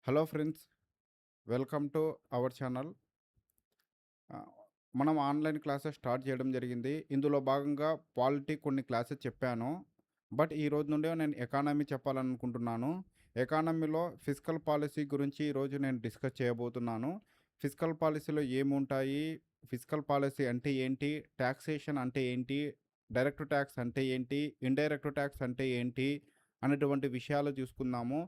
Hello friends, welcome to our channel. ఆహ్, మనం online classes start చేయడం జరిగింది. ఇందులో భాగంగా పాలిటీ కొన్ని క్లాసెస్ చెప్పాను. బట్ ఈరోజు నుండి నేను ఎకానమీ చెప్పాలనుకుంటున్నాను. ఎకానమీలో ఫిస్కల్ పాలిసీ గురించి ఈరోజు నేను డిస్కస్ చేయబోతున్నాను. ఫిస్కల్ పాలిసీలో ఏముంటాయి? ఫిస్కల్ పాలిసీ అంటే ఏంటి? టాక్సేషన్ అంటే ఏంటి? డైరెక్ట్ టాక్స్ అంటే ఏంటి? ఇండైరెక్ట్ టాక్స్ అంటే ఏంటి? అనేటువంటి విషయాలు చూసుకుందాము.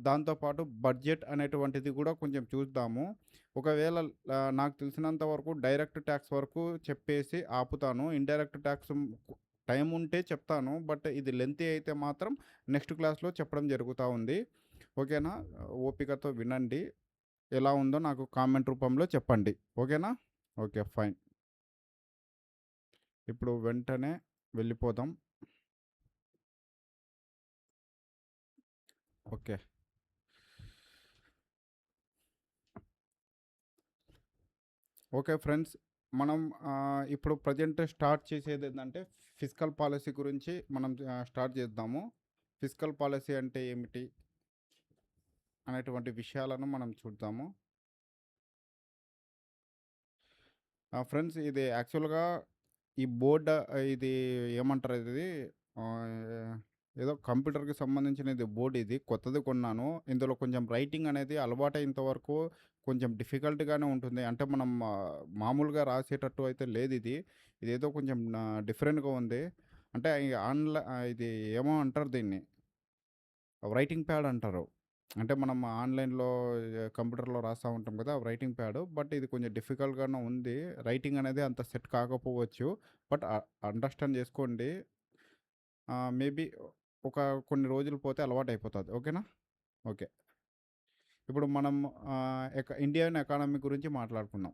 దాంతో పాటు బడ్జెట్ అనేటువంటిది కూడా కొంచెం చూద్దాము. ఒకవేళ నాకు తెలిసినంత వరకు డైరెక్ట్ ట్యాక్స్ వరకు చెప్పేసి ఆపుతాను. ఇండైరెక్ట్ ట్యాక్స్ టైం ఉంటే చెప్తాను. బట్ ఇది లెంతీ అయితే మాత్రం నెక్స్ట్ క్లాస్‌లో చెప్పడం జరుగుతా ఉంది. ఓకేనా? ఓపికతో వినండి. ఎలా ఉందో నాకు కామెంట్ రూపంలో చెప్పండి. ఓకేనా? ఓకే. ఫైన్. ఇప్పుడు వెంటనే వెళ్ళిపోదాం. ఓకే. Okay friends. మనం ఇప్పుడు ప్రెజెంట్ స్టార్ట్ చేసేదేందంటే ఫిస్కల్ పాలిసీ గురించి మనం స్టార్ట్ చేద్దాము. ఫిస్కల్ పాలిసీ అంటే ఏమిటి? అనేటువంటి విషయాలను మనం చూద్దాము. ఫ్రెండ్స్, ఇది యాక్చువల్‌గా ఈ బోర్డ్ ఇది ఏమంటారు ఇది? ఆహ్, ఏదో కంప్యూటర్‌కి సంబంధించిన ఇది బోర్డ్ ఇది. కొత్తది కొన్నాను. ఇందులో కొంచెం రైటింగ్ అనేది అలవాటయ్యేంత వరకు కొంచెం డిఫికల్ట్‌గానే ఉంటుంది. అంటే మనం మామూలుగా రాసేటట్టు అయితే లేదిది. ఇదేదో కొంచెం డిఫరెంట్‌గా ఉంది. అంటే ఈ ఇది ఏమో అంటారు దీన్ని. రైటింగ్ ప్యాడ్ అంటారు. అంటే మనం ఆన్‌లైన్‌లో కంప్యూటర్‌లో రాస్తా ఉంటాం కదా! Writing pad. బట్ ఇది కొంచెం డిఫికల్ట్‌గానే ఉంది. రైటింగ్ అనేది అంత సెట్ కాకపోవచ్చు. బట్ అండర్‌స్టాండ్ చేసుకోండి. మేబీ ఒక కొన్ని రోజులు పోతే అలవాటయిపోతది. ఓకేనా? ఓకే. ఇప్పుడు మనం ఇండియన్ ఎకానమీ గురించి మాట్లాడుకుందాం.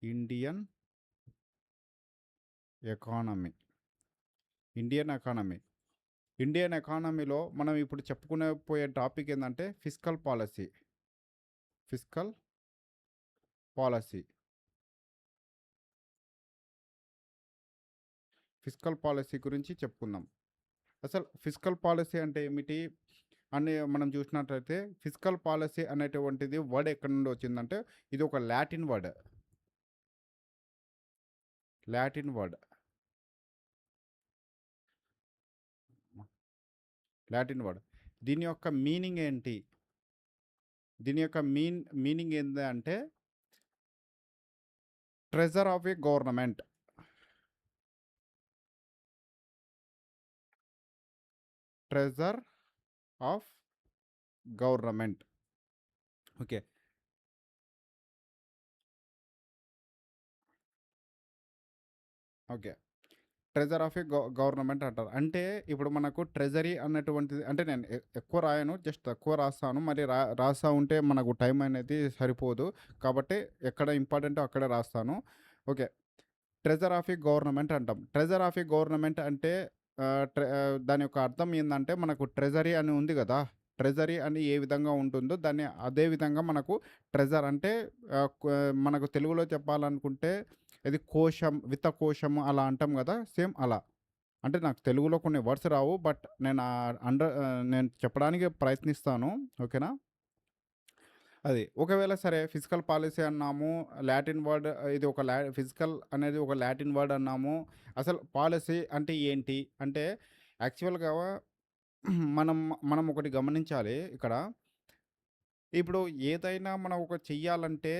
Indian economy. Indian economy. Indian ఎకానమీలో మనం ఇప్పుడు చెప్పుకునే పోయే టాపిక్ ఏందంటే fiscal policy. Fiscal policy. Fiscal policy గురించి చెప్పుకుందాం. అసలు ఫిస్కల్ పాలిసీ అంటే ఏమిటి అని మనం చూసినట్లయితే ఫిస్కల్ పాలిసీ అనేటువంటిది వర్డ్ ఎక్కడి నుండి వచ్చిందంటే ఇది ఒక Latin word. Latin word. Latin word. దీని యొక్క మీనింగ్ ఏంటి? దీని యొక్క మీనింగ్ ఏంది అంటే treasure of A government. Treasure of government. Okay. Okay. Treasure of A government అంటారు. అంటే ఇప్పుడు మనకు ట్రెజరీ అన్నటువంటిది అంటే నేను ఎక్కువ రాయను. జస్ట్ తక్కువ రాస్తాను. మరి రాస్తా ఉంటే మనకు టైం అనేది సరిపోదు. కాబట్టి ఎక్కడ ఇంపార్టెంటో అక్కడే రాస్తాను. Okay. Treasure of A government అంటాం. ట్రెజర్ ఆఫ్ ఏ గవర్నమెంట్ అంటే దాని యొక్క అర్థం ఏందంటే మనకు ట్రెజరీ అని ఉంది గదా! ట్రెజరీ అని ఏ విధంగా ఉంటుందో దాన్ని అదే విధంగా మనకు ట్రెజర్ అంటే మనకు తెలుగులో చెప్పాలనుకుంటే ఇది కోశం, విత్తకోశం అలా అంటాం గదా! సేమ్ అలా. అంటే నాకు తెలుగులో కొన్ని వర్డ్స్ రావు. బట్ నేను చెప్పడానికి ప్రయత్నిస్తాను. ఓకేనా? అది. ఒకవేళ సరే ఫిజికల్ పాలిసీ అన్నాము. లాటిన్ వర్డ్ ఇది ఒక ఫిజికల్ అనేది ఒక లాటిన్ వర్డ్ అన్నాము. అసలు పాలిసీ అంటే ఏంటి? అంటే యాక్చువల్‌గా మనం మనం ఒకటి గమనించాలి ఇక్కడ. ఇప్పుడు ఏదైనా మనం ఒకటి చెయ్యాలంటే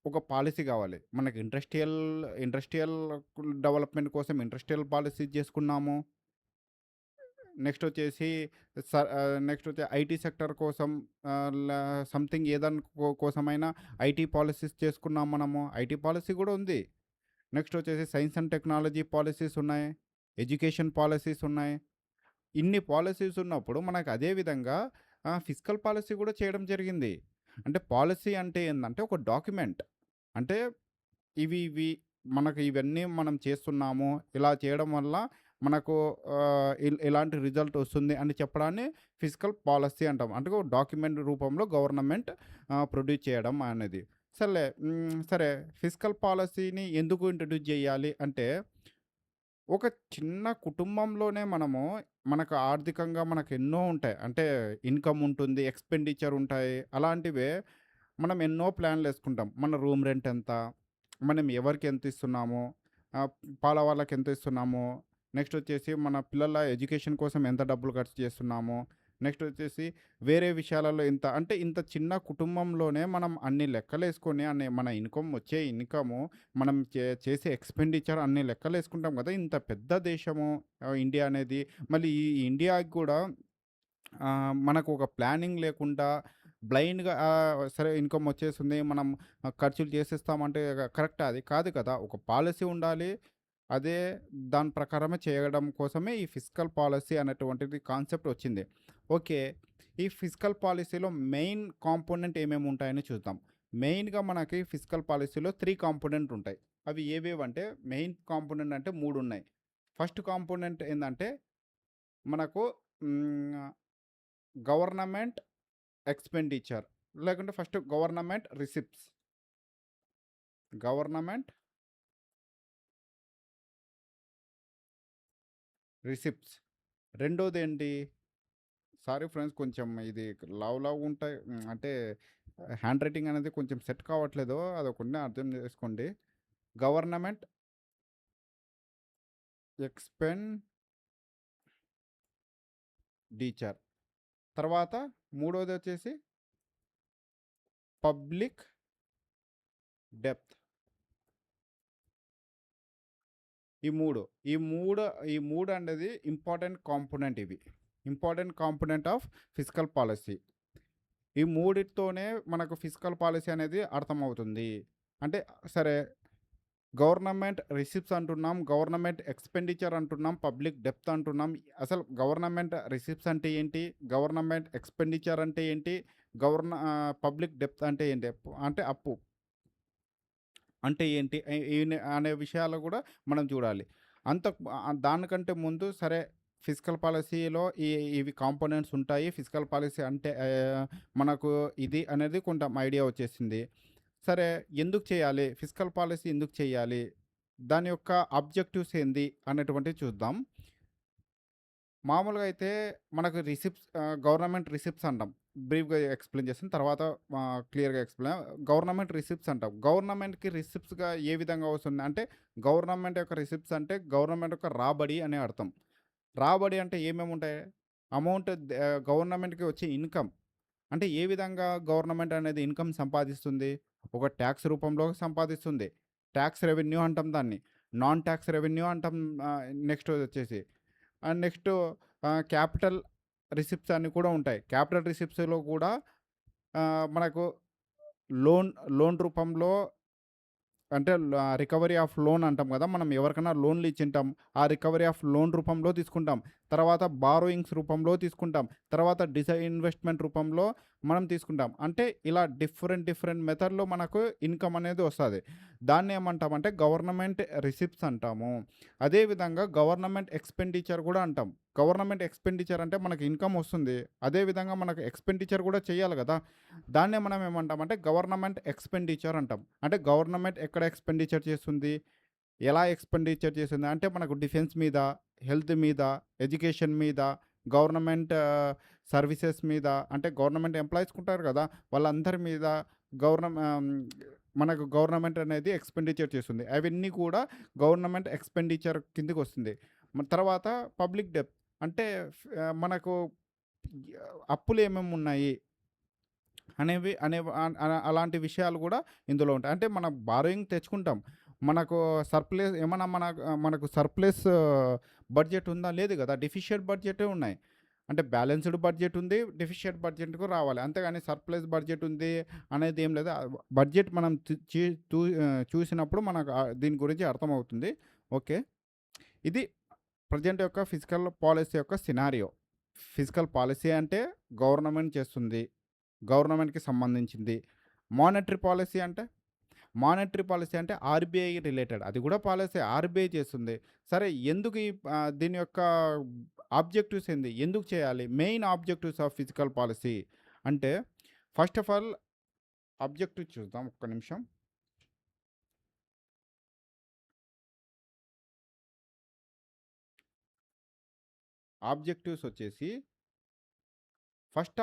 ఒక పాలిసీ గావాలి. మనకి ఇండస్ట్రియల్ డెవలప్‌మెంట్ కోసం ఇండస్ట్రియల్ పాలిసీ చేసుకున్నాము. నెక్స్ట్ వచ్చి ఐటీ సెక్టర్ కోసం సంథింగ్ ఏదైనా కోసమైనా ఐటీ పాలిసీస్ చేసుకున్నాం మనము. ఐటీ పాలిసీ కూడా ఉంది. నెక్స్ట్ వచ్చేసి సైన్స్ అండ్ టెక్నాలజీ పాలిసీస్ ఉన్నాయి. ఎడ్యుకేషన్ పాలిసీస్ ఉన్నాయి. ఇన్ని పాలిసీస్ ఉన్నప్పుడు మనకు అదే విధంగా ఫిస్కల్ పాలిసీ కూడా చేయడం జరిగింది. అంటే పాలిసీ అంటే ఏందంటే ఒక డాక్యుమెంట్. అంటే ఇవి మనకు ఇవన్నీ మనం చేస్తున్నాము. ఇలా చేయడం వల్ల మనకు ఇలాంటి రిజల్ట్ వస్తుంది అని చెప్పడాన్ని ఫిజికల్ పాలిసీ అంటాం. అంటే ఒక డాక్యుమెంట్ రూపంలో గవర్నమెంట్ ప్రొడ్యూస్ చేయడం అనేది. సరే, ఫిజికల్ పాలిసీని ఎందుకు ఇంట్రొడ్యూస్ చేయాలి అంటే ఒక చిన్న కుటుంబంలోనే మనకు ఆర్థికంగా మనకెన్నో ఉంటాయి. అంటే ఇన్‌కమ్ ఉంటుంది, ఎక్స్‌పెండిచర్ ఉంటాయి. అలాంటివే మనం ఎన్నో ప్లాన్‌లేసుకుంటాం. మన రూమ్ రెంట్ ఎంత? మనం ఎవరికి ఎంత ఇస్తున్నాము? ఆహ్, పాల వాళ్ళకి ఎంత ఇస్తున్నాము? నెక్స్ట్ వచ్చేసి మన పిల్లల ఎడ్యుకేషన్ కోసం ఎంత డబ్బులు ఖర్చు చేస్తున్నాము? నెక్స్ట్ వచ్చేసి వేరే విషయాలలో ఇంత అంటే ఇంత చిన్న కుటుంబంలోనే మనం అన్ని లెక్కలేసుకొని మన ఇన్‌కమ్ వచ్చే ఇన్‌కము మనం చేసే ఎక్స్‌పెండిచర్ అన్ని లెక్కలేసుకుంటాం గదా! ఇంత పెద్ద దేశము ఇండియా అనేది. మళ్ళీ ఈ ఇండియాకి గూడా మనకు ఒక ప్లానింగ్ లేకుండా బ్లైండ్‌గా సరే ఇన్‌కమ్ వచ్చేస్తుంది. మనం ఖర్చులు చేసేస్తామంటే కరెక్టా అది? కాదు కదా! ఒక పాలిసీ ఉండాలి. అదే దాని ప్రకారమే చేయడం కోసమే ఈ ఫిస్కల్ పాలిసీ అనేటువంటిది కాన్సెప్ట్ వచ్చింది. ఓకే. ఈ ఫిస్కల్ పాలిసీలో మెయిన్ కాంపోనెంట్ ఏమేమి ఉంటాయని చూద్దాం. మెయిన్‌గా మనకి ఫిస్కల్ పాలిసీలో 3 కాంపోనెంట్ ఉంటాయి. అవి ఏవేవంటే మెయిన్ కాంపోనెంట్ అంటే 3 ఉన్నాయి. ఫస్ట్ కాంపోనెంట్ ఏందంటే మనకు హ్మ్. గవర్నమెంట్ ఎక్స్‌పెండిచర్ లేకుంటే first government receipts. Government receipts. రెండోదేంటి? సారీ ఫ్రెండ్స్ కొంచెం ఇది లావులావుగుంటాయి. అంటే హ్యాండ్ రైటింగ్ అనేది కొంచెం సెట్ కావట్లేదు. అదొకటి అర్థం చేసుకోండి. Government expenditure. తర్వాత మూడోదొచ్చేసి పబ్లిక్ డెప్త్. ఈ 3. ఈ 3 ఈ 3 అనేది ఇంపార్టెంట్ కాంపోనెంట్ ఇవి. Important component of fiscal policy. ఈ మూడిటితోనే మనకు ఫిస్కల్ పాలిసీ అనేది అర్థమవుతుంది. అంటే సరే గవర్నమెంట్ రిసిప్ట్స్ అంటున్నాం, గవర్నమెంట్ ఎక్స్‌పెండిచర్ అంటున్నాం, పబ్లిక్ డెప్త్ అంటున్నాం. అసలు గవర్నమెంట్ రిసిప్ట్స్ అంటే ఏంటి? గవర్నమెంట్ ఎక్స్‌పెండిచర్ అంటే ఏంటి? పబ్లిక్ డెప్త్ అంటే ఏంటి? అంటే అప్పు అంటే ఏంటి? అనే విషయాలు గూడా మనం చూడాలి. అంత దానికంటే ముందు సరే ఫిస్కల్ పాలిసీలో ఇవి కాంపోనెంట్స్ ఉంటాయి. ఫిస్కల్ పాలిసీ అంటే మనకు ఇది అనేది కొంత ఐడియా వచ్చేసింది. సరే ఎందుకు చేయాలి? ఫిస్కల్ పాలిసీ ఎందుకు చేయాలి? దాని యొక్క ఆబ్జెక్టివ్స్ ఏంది? అనేటువంటివి చూద్దాం. మామూలుగా అయితే మనకు గవర్నమెంట్ రిసిప్ట్స్ అంటాం. బ్రీఫ్‌గా ఎక్స్‌ప్లెయిన్ చేస్తాను. తర్వాత క్లియర్‌గా గవర్నమెంట్ రిసిప్ట్స్ అంటాం. గవర్నమెంట్‌కి రిసిప్ట్స్‌గా ఏ విధంగా వస్తుంది? అంటే గవర్నమెంట్ యొక్క రిసిప్ట్స్ అంటే గవర్నమెంట్ యొక్క రాబడి అనే అర్థం. రాబడి అంటే ఏమేమి ఉంటాయి? గవర్నమెంట్‌కి వచ్చే ఇన్‌కమ్. అంటే ఏ విధంగా గవర్నమెంట్ అనేది ఇన్‌కమ్ సంపాదిస్తుంది? ఒక టాక్స్ రూపంలో సంపాదిస్తుంది. టాక్స్ రెవెన్యూ అంటాం దాన్ని. నాన్ టాక్స్ రెవెన్యూ అంటాం. నెక్స్ట్ వచ్చేసి నెక్స్ట్ క్యాపిటల్ రిసిప్ట్స్ అని కూడా ఉంటాయి. క్యాపిటల్ రిసిప్ట్స్‌లో కూడా మనకు లోన్ లోన్ రూపంలో అంటే రికవరీ ఆఫ్ లోన్ అంటాం గదా! మనం ఎవరికైనా లోన్‌లు ఇచ్చింటాం. ఆ రికవరీ ఆఫ్ లోన్ రూపంలో తీసుకుంటాం. తర్వాత బారోయింగ్స్ రూపంలో తీసుకుంటాం. తర్వాత ఇన్వెస్ట్‌మెంట్ రూపంలో మనం తీసుకుంటాం. అంటే ఇలా డిఫరెంట్ డిఫరెంట్ మెథడ్‌లో మనకు ఇన్‌కమ్ అనేది వస్తది. దాన్నేమంటామంటే గవర్నమెంట్ రిసిప్ట్స్ అంటాము. అదే విధంగా గవర్నమెంట్ ఎక్స్‌పెండిచర్ గూడా అంటాం. గవర్నమెంట్ ఎక్స్‌పెండిచర్ అంటే మనకు ఇన్‌కమ్ వస్తుంది. అదే విధంగా మనకు ఎక్స్‌పెండిచర్ గూడా చేయాలి గదా! దాన్నే మనం ఏమంటామంటే గవర్నమెంట్ ఎక్స్‌పెండిచర్ అంటాం. అంటే గవర్నమెంట్ ఎక్కడ ఎక్స్‌పెండిచర్ చేస్తుంది? ఎలా ఎక్స్‌పెండిచర్ చేస్తుంది? అంటే మనకు డిఫెన్స్ మీద, హెల్త్ మీద, ఎడ్యుకేషన్ మీద, గవర్నమెంట్ సర్వీసెస్ మీద అంటే గవర్నమెంట్ ఎంప్లాయీస్ ఉంటారు కదా! వాళ్ళందరి మీద ఆహ్, మనకు గవర్నమెంట్ అనేది ఎక్స్‌పెండిచర్ చేస్తుంది. అవన్నీ కూడా గవర్నమెంట్ ఎక్స్‌పెండిచర్ కిందకొస్తుంది. తర్వాత పబ్లిక్ డెబ్ట్ అంటే మనకు అప్పులు ఏమేమున్నాయి? అలాంటి విషయాలు గూడా ఇందులో ఉంటాయి. అంటే మనం బారోయింగ్ తెచ్చుకుంటాం. మనకు మనకు సర్ప్లస్ బడ్జెట్ ఉందా? లేదు గదా! డెఫిషియట్ బడ్జెటే ఉన్నాయి. అంటే బ్యాలెన్స్‌డ్ బడ్జెట్ ఉంది. డెఫిషియట్ బడ్జెట్‌కు రావాలి. అంతేగాని సర్ప్లస్ బడ్జెట్ ఉంది అనేది ఏం లేదు. బడ్జెట్ మనం తు చీ తూ చూసినప్పుడు మనకు దీని గురించి అర్థమవుతుంది. ఓకే. ఇది ప్రెజెంట్ యొక్క ఫిజికల్ పాలిసీ యొక్క సినారియో. ఫిజికల్ పాలిసీ అంటే గవర్నమెంట్ చేస్తుంది. గవర్నమెంట్‌కి సంబంధించింది. మానిటరీ పాలిసీ అంటే? మానిటరీ పాలిసీ అంటే ఆర్‌బీఐ రిలేటెడ్. అది గూడా పాలిసీ ఆర్‌బీఐ చేస్తుంది. సరే ఎందుకు దీని యొక్క ఆబ్జెక్టివ్స్ ఏంది? ఎందుకు చేయాలి? Main objectives of physical policy అంటే ఫస్ట్ ఆఫ్ ఆల్ ఆబ్జెక్టివ్ చూద్దాం ఒక్క నిమిషం. ఆబ్జెక్టివ్స్ వచ్చేసి ఫస్ట్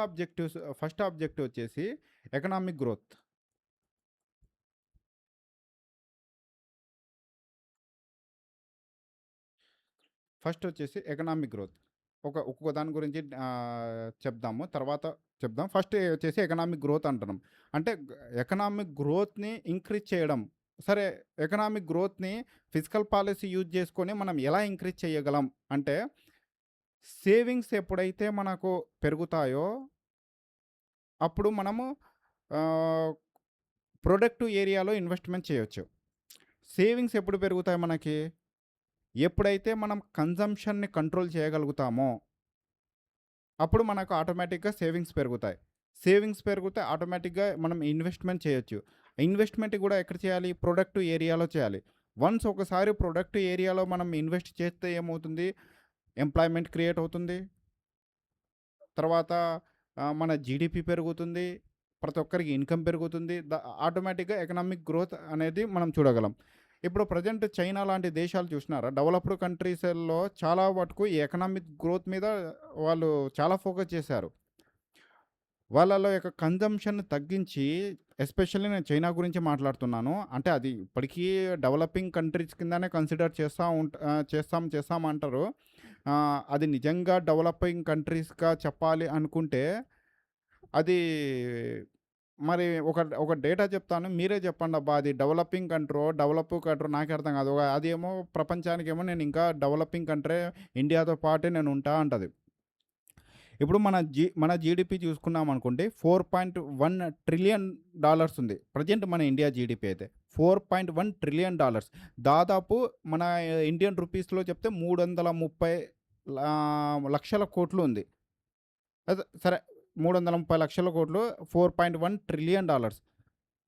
ఆబ్జెక్టివ్ వచ్చేసి ఎకనామిక్ గ్రోత్. ఫస్ట్ వచ్చేసి ఎకనామిక్ గ్రోత్. ఒక్కొక్క దాని గురించి చెప్దాము. తర్వాత చెప్దాం. ఫస్ట్ వచ్చేసి ఎకనామిక్ గ్రోత్ అంటున్నాం. అంటే ఎకనామిక్ గ్రోత్‌ని ఇంక్రీజ్ చేయడం. సరే, ఎకనామిక్ గ్రోత్‌ని ఫిస్కల్ పాలిసీ యూజ్ చేసుకొని మనం ఎలా ఇంక్రీజ్ చేయగలం అంటే, సేవింగ్స్ ఎప్పుడైతే మనకు పెరుగుతాయో అప్పుడు మనము ఆహ్, ప్రొడక్టివ్ ఏరియాలో ఇన్వెస్ట్‌మెంట్ చేయొచ్చు. సేవింగ్స్ ఎప్పుడు పెరుగుతాయి మనకి? ఎప్పుడైతే మనం కన్జంప్షన్‌ని కంట్రోల్ చేయగలుగుతామో అప్పుడు మనకు ఆటోమేటిక్‌గా సేవింగ్స్ పెరుగుతాయి. సేవింగ్స్ పెరిగితే ఆటోమేటిక్‌గా మనం ఇన్వెస్ట్‌మెంట్ చేయొచ్చు. ఇన్వెస్ట్‌మెంట్ కూడా ఎక్కడ చేయాలి? ప్రొడక్టివ్ ఏరియాలో చేయాలి. వన్స్ ఒకసారి ప్రొడక్టివ్ ఏరియాలో మనం ఇన్వెస్ట్ చేస్తే ఏమవుతుంది? ఎంప్లాయ్‌మెంట్ క్రియేట్ అవుతుంది. తర్వాత మన జీడీపీ పెరుగుతుంది. ప్రతి ఒక్కరికి ఇన్‌కమ్ పెరుగుతుంది. ఆటోమేటిక్‌గా ఎకనామిక్ గ్రోత్ అనేది మనం చూడగలం. ఇప్పుడు ప్రెజెంట్ చైనా లాంటి దేశాలు చూసినారా? డెవలప్డ్ కంట్రీస్‌లో చాలా వటుకు ఈ ఎకనామిక్ గ్రోత్ మీద వాళ్ళు చాలా ఫోకస్ చేశారు. వాళ్ళలో యొక్క కన్జంప్షన్ తగ్గించి, ఎస్పెషల్లీ నేను చైనా గురించి మాట్లాడుతున్నాను. అంటే అది ఇప్పటికీ డెవలపింగ్ కంట్రీస్ కిందనే కన్సిడర్ చేస్తాం అంటారు. అది నిజంగా డెవలపింగ్ కంట్రీస్‌గా చెప్పాలి అనుకుంటే, అది మరి ఒక డేటా చెప్తాను. మీరే చెప్పండబ్బా! అది డెవలపింగ్ కంట్రో నాకే అర్థం కాదు. అదేమో ప్రపంచానికేమో నేను ఇంకా డెవలపింగ్ కంట్రీ ఇండియాతో పాటే నేను ఉంటా అంటది. ఇప్పుడు మన జీడీపీ చూసుకున్నామనుకోండి, $4.1 ట్రిలియన్ ఉంది. ప్రెజెంట్ మన ఇండియా జీడీపీ అయితే. $4.1 ట్రిలియన్. దాదాపు మన ఇండియన్ రూపీస్‌లో చెప్తే 330 లక్షల కోట్లు ఉంది. సరే, 330 లక్షల కోట్లు, $4.1 ట్రిలియన్.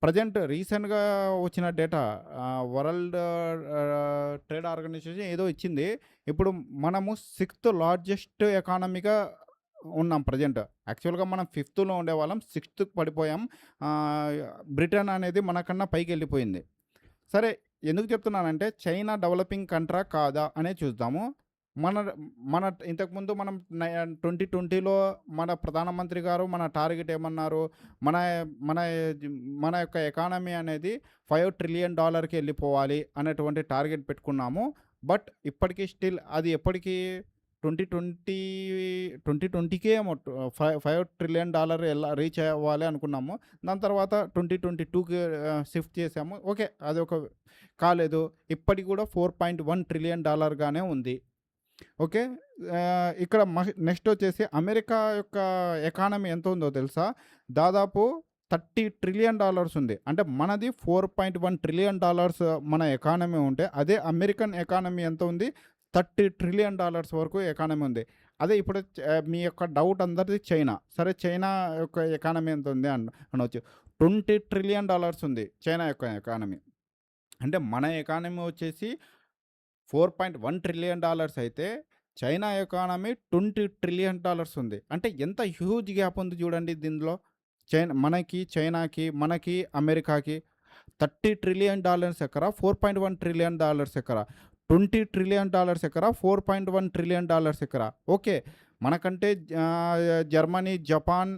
ప్రెజెంట్ రీసెంట్‌గా వచ్చిన డేటా వరల్డ్ ట్రేడ్ ఆర్గనైజేషన్ ఏదో ఇచ్చింది. ఇప్పుడు మనము 6థ్ లార్జెస్ట్ ఎకానమీగా ఉన్నాం ప్రెజెంట్. యాక్చువల్‌గా మనం 5థ్‌లో ఉండేవాళ్ళం. 6థ్‌కి పడిపోయాం. బ్రిటన్ అనేది మనకన్నా పైకెళ్ళిపోయింది. సరే, ఎందుకు చెప్తున్నానంటే చైనా డెవలపింగ్ కంట్రా కాదా అనేది చూద్దాము. మన మన ఇంతకుముందు మనం 2020లో మన ప్రధానమంత్రి గారు మన టార్గెట్ ఏమన్నారు? మన మన మన యొక్క ఎకానమీ అనేది $5 ట్రిలియన్ వెళ్ళిపోవాలి అనేటువంటి టార్గెట్ పెట్టుకున్నాము. బట్ ఇప్పటికి స్టిల్ అది ఎప్పటికి 2020కే ఏమో $5 ట్రిలియన్ రీచ్ అవ్వాలి అనుకున్నాము. దాని తర్వాత 2022కి షిఫ్ట్ చేసాము. ఓకే, అది ఒక కాలేదు. ఇప్పటికి కూడా $4.1 ట్రిలియన్ గానే ఉంది. ఓకే. ఇక్కడ నెక్స్ట్ వచ్చేసి అమెరికా యొక్క ఎకానమీ ఎంత ఉందో తెలుసా? దాదాపు $30 ట్రిలియన్ ఉంది. అంటే మనది $4.1 ట్రిలియన్ మన ఎకానమీ ఉంటే, అదే అమెరికన్ ఎకానమీ ఎంత ఉంది? $30 ట్రిలియన్ వరకు ఎకానమీ ఉంది. అదే ఇప్పుడు మీ యొక్క డౌట్ అందరిది చైనా. సరే, చైనా యొక్క ఎకానమీ ఎంత ఉంది అనొచ్చు. $20 ట్రిలియన్ ఉంది చైనా యొక్క ఎకానమీ. అంటే మన ఎకానమీ వచ్చేసి $4.1 ట్రిలియన్ అయితే, చైనా ఎకానమీ $20 ట్రిలియన్ ఉంది. అంటే ఎంత హ్యూజ్ గ్యాప్ ఉంది చూడండి దీనిలో. చైనాకి, మనకి, అమెరికాకి. $30 ట్రిలియన్ ఎక్కడ? $4.1 ట్రిలియన్ ఎక్కడ? $20 ట్రిలియన్ ఎక్కడ? $4.1 ట్రిలియన్ ఎక్కడ? ఓకే, మనకంటే జర్మనీ, జపాన్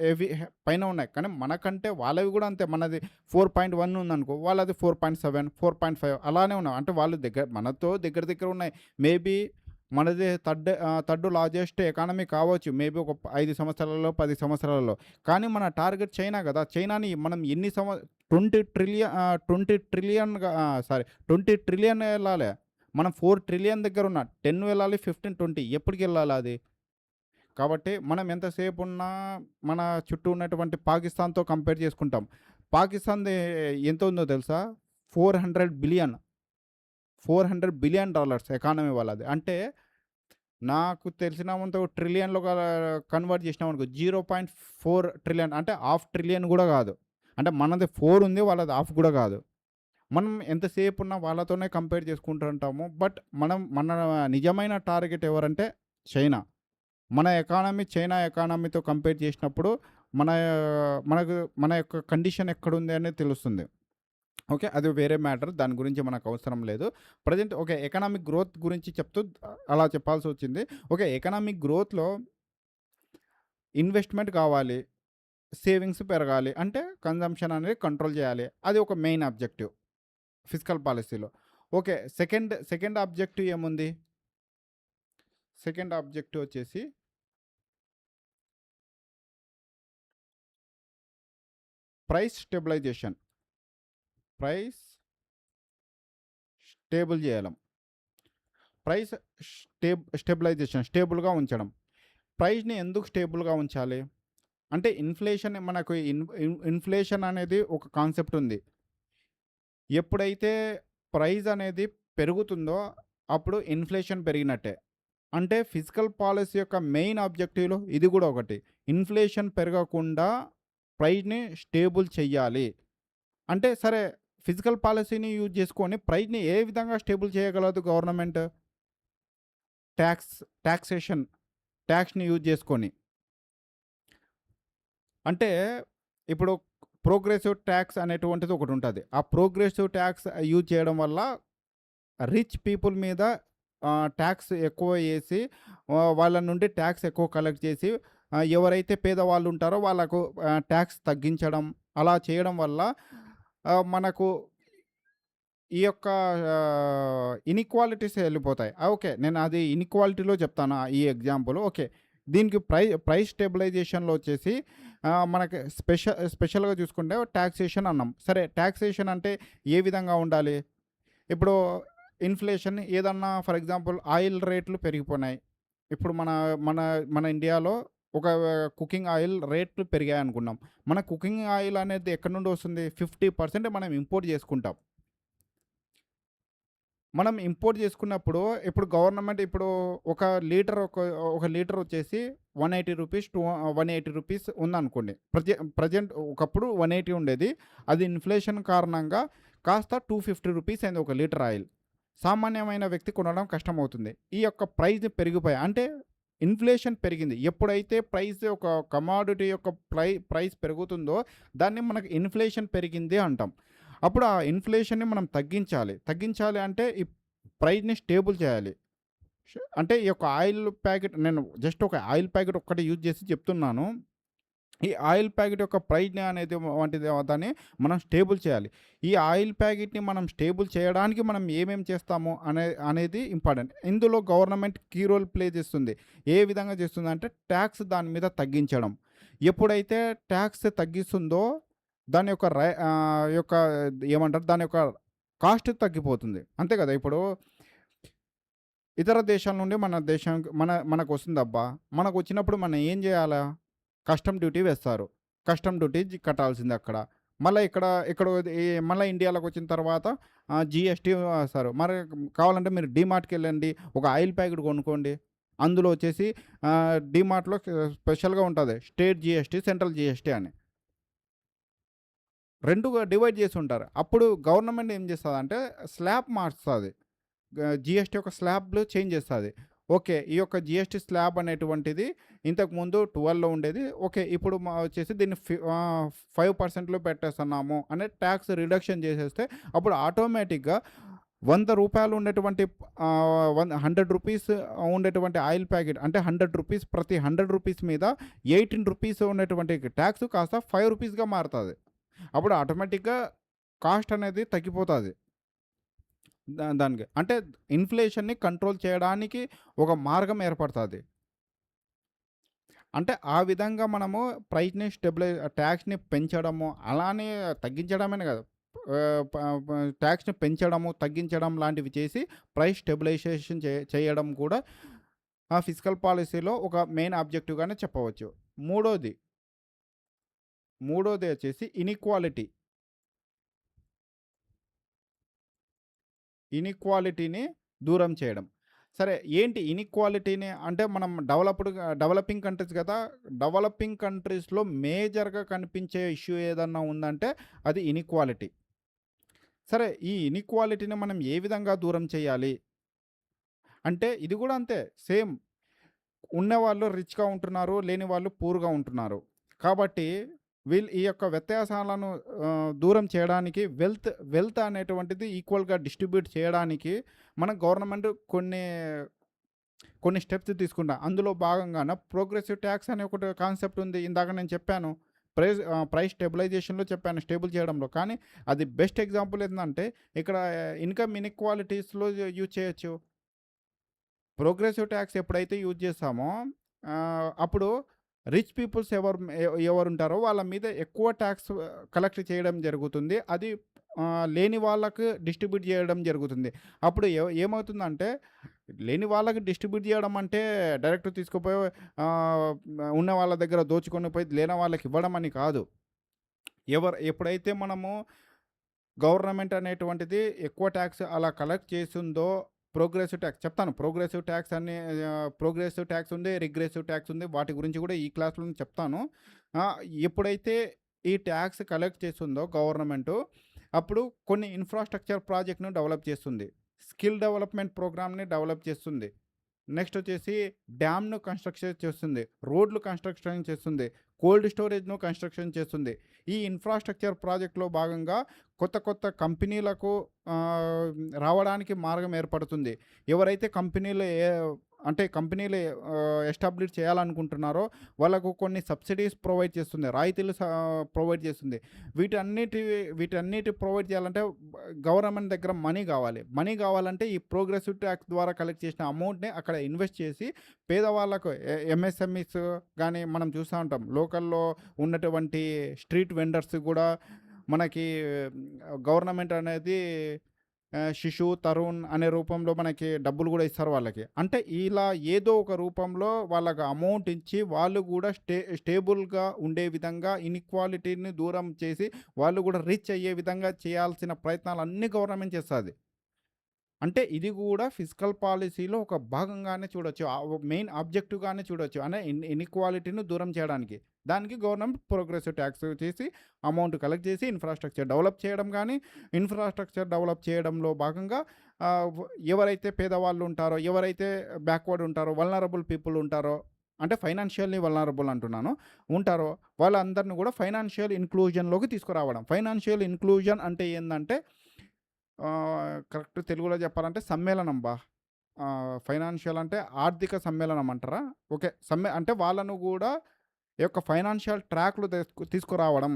ఏవి పైన ఉన్నాయి. కానీ మనకంటే వాళ్ళవి కూడా అంతే. మనది 4.1 ఉందనుకో, వాళ్ళది 4.7, 4.5 అలానే ఉన్నాయి. అంటే వాళ్ళు మనతో దగ్గర ఉన్నాయి. మేబీ మనది థర్డ్ లార్జెస్ట్ ఎకానమీ కావచ్చు. మేబీ ఒక 5 సంవత్సరాలలో, 10 సంవత్సరాలలో. కానీ మన టార్గెట్ చైనా కదా! చైనాని మనం 20 ట్రిలియన్ వెళ్ళాలి. మనం 4 ట్రిలియన్ దగ్గర ఉన్న 10 వెళ్ళాలి, 15, 20 ఎప్పటికి వెళ్ళాలి అది? కాబట్టి మనం ఎంతసేపు ఉన్నా మన చుట్టూ ఉన్నటువంటి పాకిస్తాన్‌తో కంపేర్ చేసుకుంటాం. పాకిస్తాన్‌ది ఎంత ఉందో తెలుసా? 400 బిలియన్ ఎకానమీ వాళ్ళది. అంటే నాకు తెలిసినంత ట్రిలియన్‌లో కన్వర్ట్ చేసినామనుకో 0.4 ట్రిలియన్, అంటే ½ ట్రిలియన్ కూడా కాదు. అంటే మనది 4 ఉంది, వాళ్ళది ½ కూడా కాదు. మనం ఎంతసేపు ఉన్నా వాళ్ళతోనే కంపేర్ చేసుకుంటుంటాము. బట్ మన నిజమైన టార్గెట్ ఎవరంటే చైనా. మన ఎకానమీ చైనా ఎకానమీతో కంపేర్ చేసినప్పుడు మన మనకు మన యొక్క కండిషన్ ఎక్కడుంది అనేది తెలుస్తుంది. ఓకే. అది వేరే మ్యాటర్. దాని గురించి మనకు అవసరం లేదు. Present okay. ఎకనామిక్ గ్రోత్ గురించి చెప్తూ అలా చెప్పాల్సొచ్చింది. ఓకే. ఎకనామిక్ గ్రోత్‌లో ఇన్వెస్ట్‌మెంట్ కావాలి. సేవింగ్స్ పెరగాలి. అంటే కన్జంప్షన్ అనేది కంట్రోల్ చేయాలి. అది ఒక మెయిన్ ఆబ్జెక్టివ్ ఫిస్కల్ పాలిసీలో. ఓకే. సెకండ్ ఆబ్జెక్టివ్ ఏముంది? సెకండ్ ఆబ్జెక్టివ్ వచ్చేసి ప్రైస్ స్టెబిలైజేషన్. ప్రైస్ స్టేబుల్ చేయడం. ప్రైస్ స్టెబిలైజేషన్ స్టేబుల్‌గా ఉంచడం. ప్రైస్‌ని ఎందుకు స్టేబుల్‌గా ఉంచాలి? అంటే ఇన్‌ఫ్లేషన్ మనకు ఇన్‌ఫ్లేషన్ అనేది ఒక కాన్సెప్ట్ ఉంది. ఎప్పుడైతే ప్రైస్ అనేది పెరుగుతుందో అప్పుడు ఇన్‌ఫ్లేషన్ పెరిగినట్టే. అంటే ఫిస్కల్ పాలిసీ యొక్క మెయిన్ ఆబ్జెక్టివ్‌లో ఇది గూడా ఒకటి. ఇన్‌ఫ్లేషన్ పెరగకుండా ప్రైస్‌ని స్టేబుల్ చెయ్యాలి. అంటే సరే ఫిజికల్ పాలిసీని యూజ్ చేసుకొని ప్రైస్‌ని ఏ విధంగా స్టేబుల్ చేయగలదు గవర్నమెంట్? టాక్స్ టాక్సేషన్ టాక్స్‌ని యూజ్ చేసుకొని. అంటే ఇప్పుడు ప్రోగ్రెసివ్ టాక్స్ అనేటువంటిది ఒకటుంటది. ఆ ప్రోగ్రెసివ్ టాక్స్ యూజ్ చేయడం వల్ల రిచ్ పీపుల్ మీద టాక్స్ ఎక్కువ యేసి వాళ్ళ నుండి టాక్స్ ఎక్కువ కలెక్ట్ చేసి ఎవరైతే పేదవాళ్ళు ఉంటారో వాళ్ళకు టాక్స్ తగ్గించడం అలా చేయడం వల్ల మనకు ఈ యొక్క ఇనిక్వాలిటీస్ వెళ్ళిపోతాయి. ఓకే. నేను అది ఇనిక్వాలిటీలో చెప్తాను ఈ ఎగ్జాంపుల్. ఓకే. దీనికి ప్రైస్ స్టెబిలైజేషన్‌లో వచ్చేసి మనకి స్పెషల్‌గా చూసుకుంటే టాక్సేషన్ అన్నాం. సరే టాక్సేషన్ అంటే ఏ విధంగా ఉండాలి? ఇప్పుడు ఇన్‌ఫ్లేషన్ ఏదన్నా ఫర్ ఎగ్జాంపుల్ ఆయిల్ రేట్లు పెరిగిపోయినాయి. ఇప్పుడు మన మన మన ఇండియాలో ఒక కుకింగ్ ఆయిల్ రేట్లు పెరిగాయనుకున్నాం. మన కుకింగ్ ఆయిల్ అనేది ఎక్కడి నుండి వస్తుంది? 50% మనం ఇంపోర్ట్ చేసుకుంటాం. మనం ఇంపోర్ట్ చేసుకున్నప్పుడు ఇప్పుడు గవర్నమెంట్ ఇప్పుడు ఒక లీటర్ ఒక లీటర్ వచ్చేసి రూ. 180 టు రూ. 180 ఉందనుకోండి. ప్రెజెంట్ ఒకప్పుడు 180 ఉండేది. అది ఇన్‌ఫ్లేషన్ కారణంగా కాస్త రూ. 250 అయింది ఒక లీటర్ ఆయిల్. సామాన్యమైన వ్యక్తి కొనడం కష్టమవుతుంది. ఈ యొక్క ప్రైస్ పెరిగిపోయాయి. అంటే ఇన్‌ఫ్లేషన్ పెరిగింది. ఎప్పుడైతే ప్రైస్ ఒక కమోడిటీ యొక్క ప్రైస్ పెరుగుతుందో దాన్ని మనకు ఇన్‌ఫ్లేషన్ పెరిగింది అంటాం. అప్పుడు ఆ ఇన్‌ఫ్లేషన్‌ని మనం తగ్గించాలి. తగ్గించాలి అంటే ఈ ప్రైస్‌ని స్టేబుల్ చేయాలి. అంటే ఈ యొక్క ఆయిల్ ప్యాకెట్ నేను జస్ట్ ఒక ఆయిల్ ప్యాకెట్ ఒక్కటి యూజ్ చేసి చెప్తున్నాను. ఈ ఆయిల్ ప్యాకెట్ యొక్క ప్రైస్‌ని అనేది వంటిది దాన్ని మనం స్టేబుల్ చేయాలి. ఈ ఆయిల్ ప్యాకెట్‌ని మనం స్టేబుల్ చేయడానికి మనం ఏమేమి చేస్తాము అనేది ఇంపార్టెంట్. ఇందులో గవర్నమెంట్ కీ రోల్ ప్లే చేస్తుంది. ఏ విధంగా చేస్తుందంటే టాక్స్ దాని మీద తగ్గించడం. ఎప్పుడైతే టాక్స్ తగ్గిస్తుందో దాని యొక్క యొక్క ఏమంటారు? దాని యొక్క కాస్ట్ తగ్గిపోతుంది. అంతే కదా! ఇప్పుడు ఇతర దేశాల నుండి మన దేశానికి మనకొస్తుందబ్బా! మనకొచ్చినప్పుడు మనం ఏం జేయాలా? కస్టమ్ డ్యూటీ వేస్తారు. కస్టమ్ డ్యూటీ కట్టాల్సిందక్కడ. మళ్ళా ఇక్కడ మళ్ళా ఇండియాలోకొచ్చిన తర్వాత జీఎస్టీ వేస్తారు. మరి కావాలంటే మీరు డీమార్ట్‌కెళ్ళండి. ఒక ఆయిల్ ప్యాకెట్ కొనుక్కోండి. అందులో వచ్చేసి డీమార్ట్‌లో స్పెషల్‌గా ఉంటది. స్టేట్ జీఎస్టీ, సెంట్రల్ జీఎస్టీ అని. 2గా డివైడ్ చేసుంటారు. అప్పుడు గవర్నమెంట్ ఏం చేస్తదంటే స్లాబ్ మార్స్తది. జీఎస్టీ యొక్క స్లాబ్‌లు చేంజ్ చేస్తది. ఓకే. ఈ యొక్క జీఎస్టీ స్లాబ్ అనేటువంటిది ఇంతకుముందు 12లో ఉండేది. ఓకే. ఇప్పుడు వచ్చేసి దీన్ని 5%లో పెట్టేస్తున్నాము అనే టాక్స్ రిడక్షన్ చేసేస్తే అప్పుడు ఆటోమేటిక్‌గా రూ. 100 ఉండేటువంటి రూ. 100 ఉండేటువంటి ఆయిల్ ప్యాకెట్ అంటే రూ. 100 ప్రతి రూ. 100 మీద రూ. 18 ఉన్నటువంటి టాక్స్ కాస్త రూ. 5గా మారతది. అప్పుడు ఆటోమేటిక్‌గా కాస్ట్ అనేది తగ్గిపోతది. దానికి. అంటే ఇన్‌ఫ్లేషన్‌ని కంట్రోల్ చేయడానికి ఒక మార్గం ఏర్పడతది. అంటే ఆ విధంగా మనము ప్రైస్‌ని టాక్స్‌ని పెంచడము, అలానే తగ్గించడమనే కాదు. ప ప టాక్స్‌ని పెంచడము, తగ్గించడం లాంటివి చేసి ప్రైస్ స్టెబిలైజేషన్ చేయడం కూడా ఆ ఫిస్కల్ పాలిసీలో ఒక మెయిన్ ఆబ్జెక్టివ్‌గానే చెప్పవచ్చు. మూడోది, మూడోది వచ్చేసి ఇనిక్వాలిటీ. ఇనిక్వాలిటీని దూరం చేయడం. సరే ఏంటి ఇనిక్వాలిటీని అంటే మనం డెవలపింగ్ కంట్రీస్ గదా! డెవలపింగ్ కంట్రీస్‌లో మేజర్‌గా కనిపించే ఇష్యూ ఏదన్నా ఉందంటే అది ఇనిక్వాలిటీ. సరే ఈ ఇనిక్వాలిటీని మనం ఏ విధంగా దూరం చేయాలి? అంటే ఇది గూడా అంతే సేమ్. ఉన్నవాళ్ళు రిచ్‌గా ఉంటున్నారు. లేని వాళ్ళు పూర్‌గా ఉంటున్నారు. కాబట్టి వీళ్ళు ఈ యొక్క వ్యత్యాసాలను దూరం చేయడానికి వెల్త్ అనేటువంటిది ఈక్వల్‌గా డిస్ట్రిబ్యూట్ చేయడానికి మన గవర్నమెంట్ కొన్ని స్టెప్స్ తీసుకుంటా. అందులో భాగంగాన ప్రోగ్రెసివ్ టాక్స్ అనే ఒకటి కాన్సెప్ట్ ఉంది. ఇందాక నేను చెప్పాను. ప్రైస్ స్టెబిలైజేషన్‌లో చెప్పాను. స్టేబుల్ చేయడంలో. కానీ అది బెస్ట్ ఎగ్జాంపుల్ ఏందంటే ఇక్కడ ఇన్‌కమ్ ఇన్‌ఈక్వాలిటీస్‌లో యూజ్ చేయొచ్చు. ప్రోగ్రెసివ్ టాక్స్ ఎప్పుడైతే యూజ్ చేస్తామో అప్పుడు రిచ్ పీపుల్స్ ఎవరుంటారో వాళ్ళ మీద ఎక్కువ టాక్స్ కలెక్ట్ చేయడం జరుగుతుంది. అది లేని వాళ్ళకి డిస్ట్రిబ్యూట్ చేయడం జరుగుతుంది. అప్పుడు ఏమవుతుందంటే లేని వాళ్ళకి డిస్ట్రిబ్యూట్ చేయడం అంటే డైరెక్ట్ తీసుకుపోయి ఆహ్, ఉన్న వాళ్ళ దగ్గర దోచుకొని పోయి లేని వాళ్ళకి ఇవ్వడం అని కాదు. ఎప్పుడైతే మనము గవర్నమెంట్ అనేటువంటిది ఎక్కువ ట్యాక్స్ అలా కలెక్ట్ చేసిందో ప్రోగ్రెసివ్ ట్యాక్స్ చెప్తాను. ప్రోగ్రెసివ్ ట్యాక్స్ ఉంది, రిగ్రెసివ్ ట్యాక్స్ ఉంది. వాటి గురించి కూడా ఈ క్లాస్‌లోనే చెప్తాను. ఎప్పుడైతే ఈ ట్యాక్స్ కలెక్ట్ చేస్తుందో గవర్నమెంటు, అప్పుడు కొన్ని ఇన్‌ఫ్రాస్ట్రక్చర్ ప్రాజెక్ట్‌ను డెవలప్ చేస్తుంది. స్కిల్ డెవలప్‌మెంట్ ప్రోగ్రామ్‌ని డెవలప్ చేస్తుంది. నెక్స్ట్ వచ్చేసి డ్యామ్‌ను కన్‌స్ట్రక్షన్ చేస్తుంది. రోడ్లు కన్‌స్ట్రక్షన్ చేస్తుంది. కోల్డ్ స్టోరేజ్‌ను కన్‌స్ట్రక్షన్ చేస్తుంది. ఈ ఇన్‌ఫ్రాస్ట్రక్చర్ ప్రాజెక్ట్‌లో భాగంగా కొత్త కంపెనీలకు ఆహ్, రావడానికి మార్గం ఏర్పడుతుంది. ఎవరైతే కంపెనీలు ఎస్టాబ్లిష్ చేయాలనుకుంటున్నారో వాళ్ళకు కొన్ని సబ్సిడీస్ ప్రొవైడ్ చేస్తుంది. రాయితీలు ప్రొవైడ్ చేస్తుంది. వీటన్నిటి ప్రొవైడ్ చేయాలంటే గవర్నమెంట్ దగ్గర మనీ కావాలి. మనీ కావాలంటే ఈ ప్రోగ్రెసివ్ ట్యాక్స్ ద్వారా కలెక్ట్ చేసిన అమౌంట్‌ని అక్కడ ఇన్వెస్ట్ చేసి పేదవాళ్ళకు ఎంఎస్ఎంఈస్ గానీ మనం చూస్తా ఉంటాం. లోకల్‌లో ఉన్నటువంటి స్ట్రీట్ వెండర్స్ గూడా మనకి గవర్నమెంట్ అనేది శిశు, తరుణ్ అనే రూపంలో మనకి డబ్బులు గూడా ఇస్తారు వాళ్ళకి. అంటే ఇలా ఏదో ఒక రూపంలో వాళ్ళకి అమౌంట్ ఇచ్చి వాళ్ళు గూడా స్టేబుల్‌గా ఉండే విధంగా ఇన్‌ఈక్వాలిటీని దూరం చేసి వాళ్ళు గూడా రిచ్ అయ్యే విధంగా చేయాల్సిన ప్రయత్నాలన్నీ గవర్నమెంట్ చేస్తది. అంటే ఇది గూడా ఫిస్కల్ పాలిసీలో ఒక భాగంగానే చూడొచ్చు. మెయిన్ ఆబ్జెక్టివ్‌గానే చూడొచ్చు. అంటే ఇన్‌ఈక్వాలిటీని దూరం చేయడానికి. దానికి గవర్నమెంట్ ప్రోగ్రెసివ్ టాక్స్ చేసి, అమౌంట్ కలెక్ట్ చేసి, ఇన్‌ఫ్రాస్ట్రక్చర్ డెవలప్ చేయడం గానీ, ఇన్‌ఫ్రాస్ట్రక్చర్ డెవలప్ చేయడంలో భాగంగా ఆహ్, వ్ ఎవరైతే పేదవాళ్ళు ఉంటారో, ఎవరైతే బ్యాక్వర్డ్ ఉంటారో, వల్నరబుల్ పీపుల్ ఉంటారో, అంటే ఫైనాన్షియల్లీ వల్నరబుల్ అంటున్నాను. ఉంటారో వాళ్ళందరిని గూడా ఫైనాన్షియల్ ఇన్‌క్లూజన్‌లోకి తీసుకురావడం. ఫైనాన్షియల్ ఇన్‌క్లూజన్ అంటే ఏందంటే కరెక్ట్ తెలుగులో చెప్పాలంటే సమ్మేళనం బా. ఫైనాన్షియల్ అంటే ఆర్థిక సమ్మేళనం అంటారా? ఓకే. అంటే వాళ్ళను గూడా ఈ యొక్క ఫైనాన్షియల్ ట్రాక్‌లో తీసుకురావడం.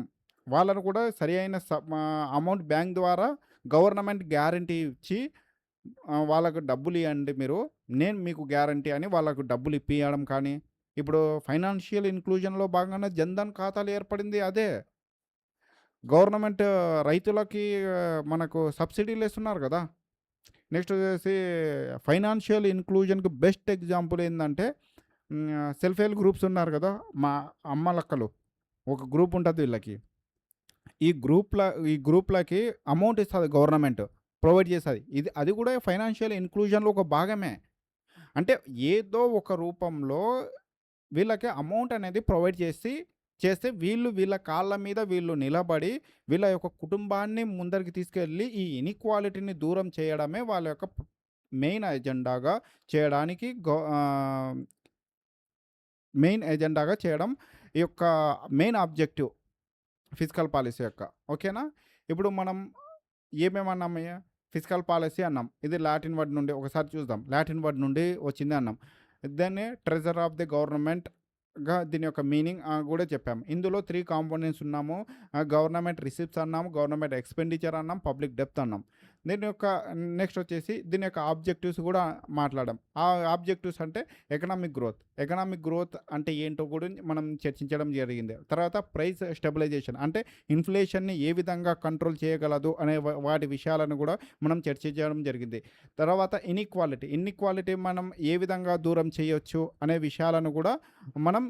వాళ్ళను కూడా సరి అయిన అమౌంట్ బ్యాంక్ ద్వారా గవర్నమెంట్ గ్యారంటీ ఇచ్చి వాళ్ళకు డబ్బులియ్యండి మీరు. నేను మీకు గ్యారంటీ అని వాళ్ళకు డబ్బులు ఇప్పియడం కానీ, ఇప్పుడు ఫైనాన్షియల్ ఇన్‌క్లూజన్‌లో భాగంగానే జన్‌ధన్ ఖాతాలు ఏర్పడింది అదే. గవర్నమెంట్ రైతులకి మనకు సబ్సిడీలిస్తున్నారు గదా! నెక్స్ట్ వచ్చేసి ఫైనాన్షియల్ ఇన్‌క్లూజన్‌కి బెస్ట్ ఎగ్జాంపుల్ ఏందంటే సెల్ఫ్ హెల్ప్ గ్రూప్స్ ఉన్నారు గదా! మా అమ్మలక్కలు. ఒక గ్రూప్ ఉంటది వీళ్ళకి. ఈ గ్రూప్‌ల ఈ గ్రూప్‌లకి అమౌంట్ ఇస్తది గవర్నమెంట్. ప్రొవైడ్ చేస్తది. అది గూడా ఫైనాన్షియల్ ఇన్‌క్లూజన్‌లో ఒక భాగమే. అంటే ఏదో ఒక రూపంలో వీళ్ళకి అమౌంట్ అనేది ప్రొవైడ్ చేస్తే వీళ్ళ కాళ్ళ మీద వీళ్ళు నిలబడి వీళ్ళ యొక్క కుటుంబాన్ని ముందరికి తీసుకెళ్ళి ఈ ఇన్‌ఈక్వాలిటీని దూరం చేయడమే వాళ్ళ యొక్క మెయిన్ ఎజెండాగా చేయడానికి మెయిన్ ఎజెండాగా చేయడం ఈ యొక్క మెయిన్ ఆబ్జెక్టివ్ ఫిస్కల్ పాలిసీ యొక్క. ఓకేనా? ఇప్పుడు మనం ఏమేమన్నాము? ఫిస్కల్ పాలిసీ అన్నాం. ఇది లాటిన్ వర్డ్ నుండి ఒకసారి చూద్దాం. లాటిన్ వర్డ్ నుండి వచ్చింది అన్నాం. దాన్ని ట్రెజర్ ఆఫ్ ది గవర్నమెంట్‌గా దీని యొక్క మీనింగ్ గూడా చెప్పాము. ఇందులో 3 కాంపోనెంట్స్ ఉన్నాము. గవర్నమెంట్ రిసిప్ట్స్ అన్నాము, గవర్నమెంట్ ఎక్స్‌పెండిచర్ అన్నాం, పబ్లిక్ డెప్త్ అన్నాం. దీని యొక్క నెక్స్ట్ వచ్చేసి దీని యొక్క ఆబ్జెక్టివ్స్ గూడా మాట్లాడాం. ఆ ఆబ్జెక్టివ్స్ అంటే ఎకనామిక్ గ్రోత్. ఎకనామిక్ గ్రోత్ అంటే ఏంటో కూడా మనం చర్చించడం జరిగింది. తర్వాత ప్రైస్ స్టెబిలైజేషన్ అంటే ఇన్‌ఫ్లేషన్‌ని ఏ విధంగా కంట్రోల్ చేయగలదు అనే వాటి విషయాలను గూడా మనం చర్చించడం జరిగింది. తర్వాత ఇన్‌ఈక్వాలిటీ మనం ఏ విధంగా దూరం చేయొచ్చు అనే విషయాలను గూడా మనం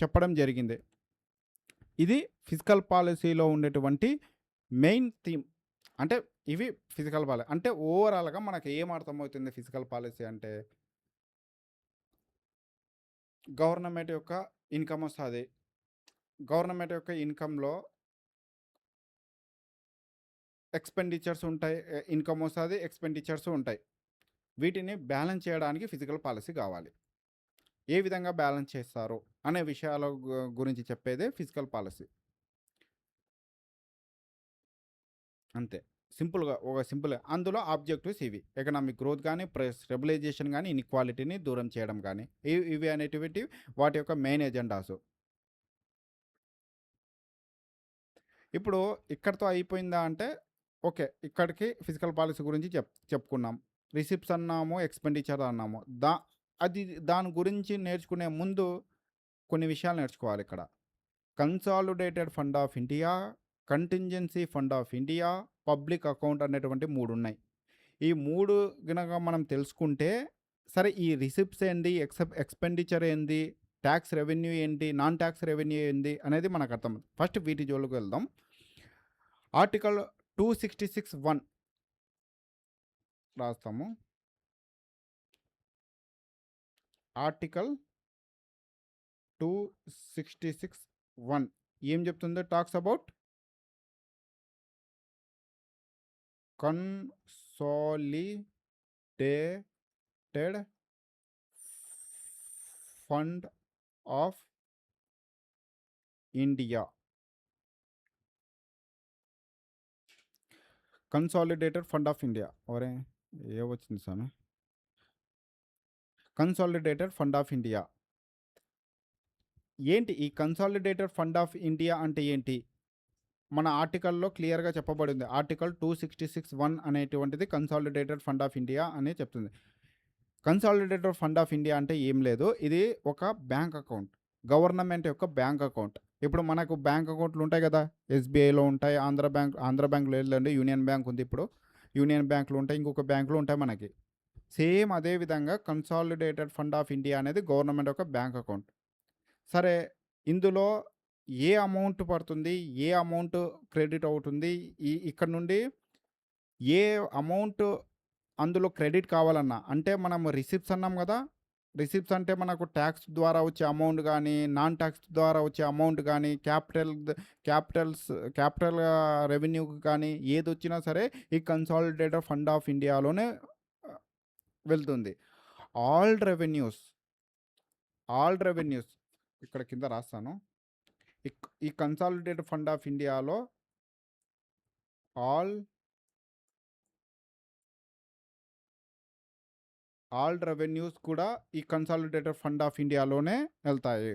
చెప్పడం జరిగింది. ఇది ఫిస్కల్ పాలిసీలో ఉండేటువంటి మెయిన్ థీమ్. అంటే ఇవి అంటే ఓవరాల్‌గా మనకు ఏం అర్థమవుతుంది ఫిజికల్ పాలిసీ అంటే, గవర్నమెంట్ యొక్క ఇన్‌కమ్ వస్తది. గవర్నమెంట్ యొక్క ఇన్‌కమ్‌లో ఎక్స్‌పెండిచర్స్ ఉంటాయి. ఇన్‌కమ్ వస్తది. ఎక్స్‌పెండిచర్స్ ఉంటాయి. వీటిని బ్యాలెన్స్ చేయడానికి ఫిజికల్ పాలిసీ కావాలి. ఏ విధంగా బ్యాలెన్స్ చేస్తారు అనే విషయాల గురించి చెప్పేదే ఫిజికల్ పాలిసీ. అంతే. సింపుల్‌గా అందులో ఆబ్జెక్టివ్స్ ఇవి. ఎకనామిక్ గ్రోత్ గాని, ప్రైస్ స్టెబిలైజేషన్ గాని, ఇన్‌ఈక్వాలిటీని దూరం చేయడం గాని, ఇవి అనేటివిటివి వాటి యొక్క మెయిన్ ఎజెండాసు. ఇప్పుడు ఇక్కడితో అయిపోయిందా అంటే, ఓకే. ఇక్కడికి ఫిజికల్ పాలసీ గురించి చెప్పుకున్నాం. రిసిప్ట్స్ అన్నాము, ఎక్స్‌పెండిచర్ అన్నాము. అది దాని గురించి నేర్చుకునే ముందు కొన్ని విషయాలు నేర్చుకోవాలిక్కడ. Consolidated fund of India, contingency fund of India, public account అనేటువంటి 3 ఉన్నాయి. ఈ 3 గనక మనం తెలుసుకుంటే, సరే ఈ రిసిప్ట్స్ ఏంది, ఎక్స్‌పెండిచర్ ఏంది, టాక్స్ రెవెన్యూ ఏంటి, నాన్ టాక్స్ రెవెన్యూ ఏంది అనేది మనకు అర్థం. ఫస్ట్ వీటి జోలికి వెళ్దాం. ఆర్టికల్ 266(1) రాస్తాము. ఆర్టికల్ 266(1) ఏం చెప్తుందో, talks about consolidated fund of India. Consolidated fund of India. ఒరే ఏమొచ్చింది స్వామి? Consolidated fund of India. ఏంటి ఈ కన్సాలిడేటెడ్ ఫండ్ ఆఫ్ ఇండియా అంటే ఏంటి? మన ఆర్టికల్‌లో క్లియర్‌గా చెప్పబడింది. ఆర్టికల్ 266(1) అనేటువంటిది కన్సాలిడేటెడ్ ఫండ్ ఆఫ్ ఇండియా అని చెప్తుంది. కన్సాలిడేటెడ్ ఫండ్ ఆఫ్ ఇండియా అంటే ఏం లేదు. ఇది ఒక బ్యాంక్ అకౌంట్. గవర్నమెంట్ యొక్క బ్యాంక్ అకౌంట్. ఇప్పుడు మనకు బ్యాంక్ అకౌంట్లు ఉంటాయి కదా! ఎస్‌బీఐలో ఉంటాయి. ఆంధ్ర బ్యాంక్‌లో లేదులెండి. యూనియన్ బ్యాంక్ ఉంది ఇప్పుడు. యూనియన్ బ్యాంక్‌లు ఉంటాయి. ఇంకొక బ్యాంక్‌లు ఉంటాయి మనకి. సేమ్ అదే విధంగా కన్సాలిడేటెడ్ ఫండ్ ఆఫ్ ఇండియా అనేది గవర్నమెంట్ యొక్క బ్యాంక్ అకౌంట్. సరే, ఇందులో ఏ అమౌంట్ పడుతుంది? ఏ అమౌంట్ క్రెడిట్ అవుతుంది? ఇక్కడ నుండి ఏ అమౌంట్ అందులో క్రెడిట్ కావాలన్నా, అంటే మనం రిసిప్ట్స్ అన్నాం గదా! రిసిప్ట్స్ అంటే మనకు టాక్స్ ద్వారా వచ్చే అమౌంట్ గానీ, నాన్ టాక్స్ ద్వారా వచ్చే అమౌంట్ గానీ, క్యాపిటల్ రెవెన్యూ కానీ ఏదొచ్చినా సరే ఈ కన్సాలిడేటెడ్ ఫండ్ ఆఫ్ ఇండియాలోనే ఆహ్, వెళ్తుంది. ఆల్ రెవెన్యూస్, ఆల్ రెవెన్యూస్ ఇక్కడ కింద రాస్తాను. ఈ కన్సాలిడేటెడ్ ఫండ్ ఆఫ్ ఇండియాలో ఆల్ ఆల్ రెవెన్యూస్ కూడా ఈ కన్సాలిడేటెడ్ ఫండ్ ఆఫ్ ఇండియాలోనే వెళ్తాయి.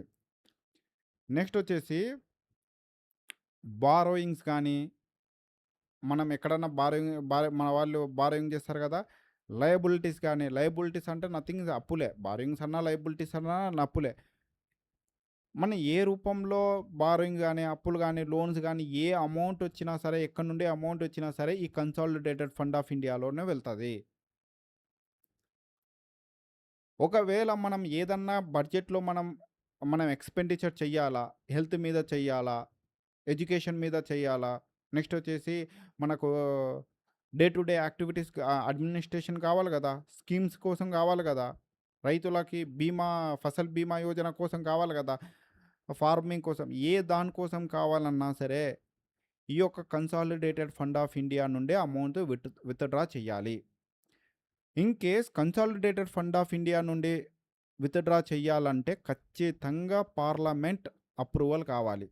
నెక్స్ట్ వచ్చేసి బారోయింగ్స్ కానీ, మనం ఎక్కడన్నా మన వాళ్ళు బారోయింగ్ చేస్తారు కదా! లయబిలిటీస్ కానీ, లయబిలిటీస్ అంటే నథింగ్, అప్పులే. బారోయింగ్స్ అన్నా, లయబిలిటీస్ అన్నా అప్పులే. మనం ఏ రూపంలో బారోయింగ్ గానీ, అప్పులు గానీ, లోన్స్ గానీ, ఏ అమౌంట్ వచ్చినా సరే, ఎక్కడి నుండి అమౌంట్ వచ్చినా సరే ఈ కన్సాలిడేటెడ్ ఫండ్ ఆఫ్ ఇండియాలోనే వెళ్తది. ఒకవేళ మనం ఏదన్నా బడ్జెట్‌లో మనం ఎక్స్‌పెండిచర్ చెయ్యాలా? హెల్త్ మీద చెయ్యాలా? ఎడ్యుకేషన్ మీద చెయ్యాలా? నెక్స్ట్ వచ్చేసి మనకు day to day activities administration కావాలి గదా! స్కీమ్స్ కోసం కావాలి గదా! రైతులకి ఫసల్ బీమా యోజన కోసం కావాలి గదా! ఫార్మింగ్ కోసం దానికోసం కావాలన్నా సరే, ఈ యొక్క కన్సాలిడేటెడ్ ఫండ్ ఆఫ్ ఇండియా నుండే అమౌంట్ విత్‌డ్రా చెయ్యాలి. In case consolidated fund of India నుండి విత్‌డ్రా చెయ్యాలంటే ఖచ్చితంగా పార్లమెంట్ అప్రూవల్ కావాలి.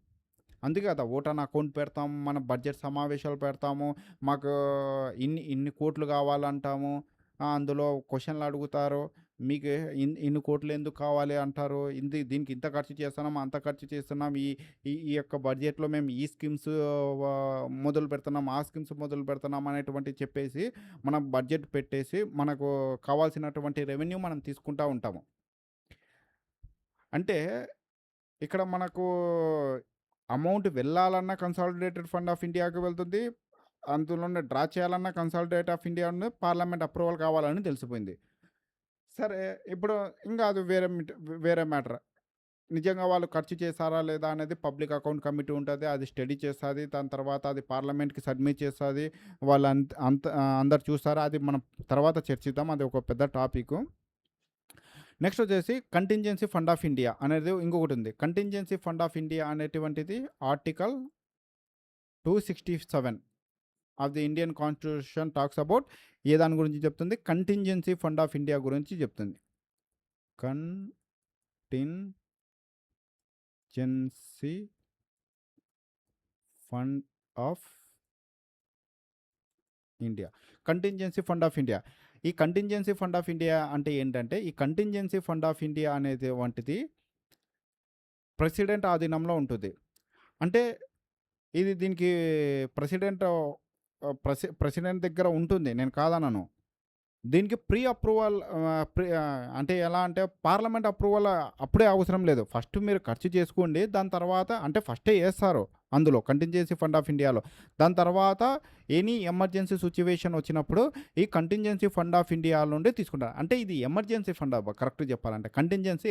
అందుకే కదా ఓటాన్ అకౌంట్ పెడతాము, మన బడ్జెట్ సమావేశాలు పెడతాము, మాకు ఇన్ని కోట్లు కావాలంటాము. అందులో క్వశ్చన్లు అడుగుతారు. మీకు ఇన్ని కోట్లు ఎందుకు కావాలి అంటారు. దీనికి ఇంత ఖర్చు చేస్తున్నాం, అంత ఖర్చు చేస్తున్నాం. ఈ ఈ ఈ యొక్క బడ్జెట్‌లో మేము ఈ స్కీమ్స్ మొదలు పెడుతున్నాం, ఆ స్కీమ్స్ మొదలు పెడుతున్నాం అనేటువంటివి చెప్పేసి మనం బడ్జెట్ పెట్టేసి మనకు కావాల్సినటువంటి రెవెన్యూ మనం తీసుకుంటా ఉంటాము. అంటే ఇక్కడ మనకు అమౌంట్ వెళ్ళాలన్నా కన్సాలిడేటెడ్ ఫండ్ ఆఫ్ ఇండియాకి వెళ్తుంది. అందులోనే డ్రా చేయాలన్నా కన్సాలిడేట్ ఆఫ్ ఇండియా నుండి పార్లమెంట్ అప్రూవల్ కావాలని తెలిసిపోయింది. సరే, ఇప్పుడు ఇంకా అది వేరే మ్యాటర్. నిజంగా వాళ్ళు ఖర్చు చేశారా లేదా అనేది పబ్లిక్ అకౌంట్ కమిటీ ఉంటది. అది స్టడీ చేస్తది. దాని తర్వాత అది పార్లమెంట్‌కి సబ్మిట్ చేస్తది. వాళ్ళు అందరూ చూస్తారా, అది మనం తర్వాత చర్చిద్దాం. అది ఒక పెద్ద టాపికు. నెక్స్ట్ వచ్చేసి కంటింజెన్సీ ఫండ్ ఆఫ్ ఇండియా అనేది ఇంకొకటి ఉంది. కంటింజెన్సీ ఫండ్ ఆఫ్ ఇండియా అనేటువంటిది article 267 of the Indian constitution talks about దాని గురించి చెప్తుంది? కంటింజెన్సీ ఫండ్ ఆఫ్ ఇండియా గురించి చెప్తుంది. Contingency fund of India. Contingency fund of India. ఈ కంటింజెన్సీ ఫండ్ ఆఫ్ ఇండియా అంటే ఏంటంటే, ఈ కంటింజెన్సీ ఫండ్ ఆఫ్ ఇండియా అనేది వంటిది ప్రెసిడెంట్ ఆధీనంలో ఉంటుంది. అంటే ఇది దీనికి ప్రెసిడెంట్ ప్రెసిడెంట్ దగ్గర ఉంటుంది. నేను కాదనను. దీనికి ప్రీ అప్రూవల్ అంటే ఎలా అంటే పార్లమెంట్ అప్రూవల్ అప్పుడే అవసరం లేదు. ఫస్ట్ మీరు ఖర్చు చేసుకోండి. దాని తర్వాత అంటే ఫస్టే ఏస్తారు అందులో కంటింజెన్సీ ఫండ్ ఆఫ్ ఇండియాలో. దాని తర్వాత ఎనీ ఎమర్జెన్సీ సిట్యుయేషన్ వచ్చినప్పుడు ఈ కంటింజెన్సీ ఫండ్ ఆఫ్ ఇండియా నుండి తీసుకుంటారు. అంటే ఇది ఎమర్జెన్సీ ఫండ్ అబ్బా! కరెక్ట్‌గా చెప్పాలంటే. కంటింజెన్సీ,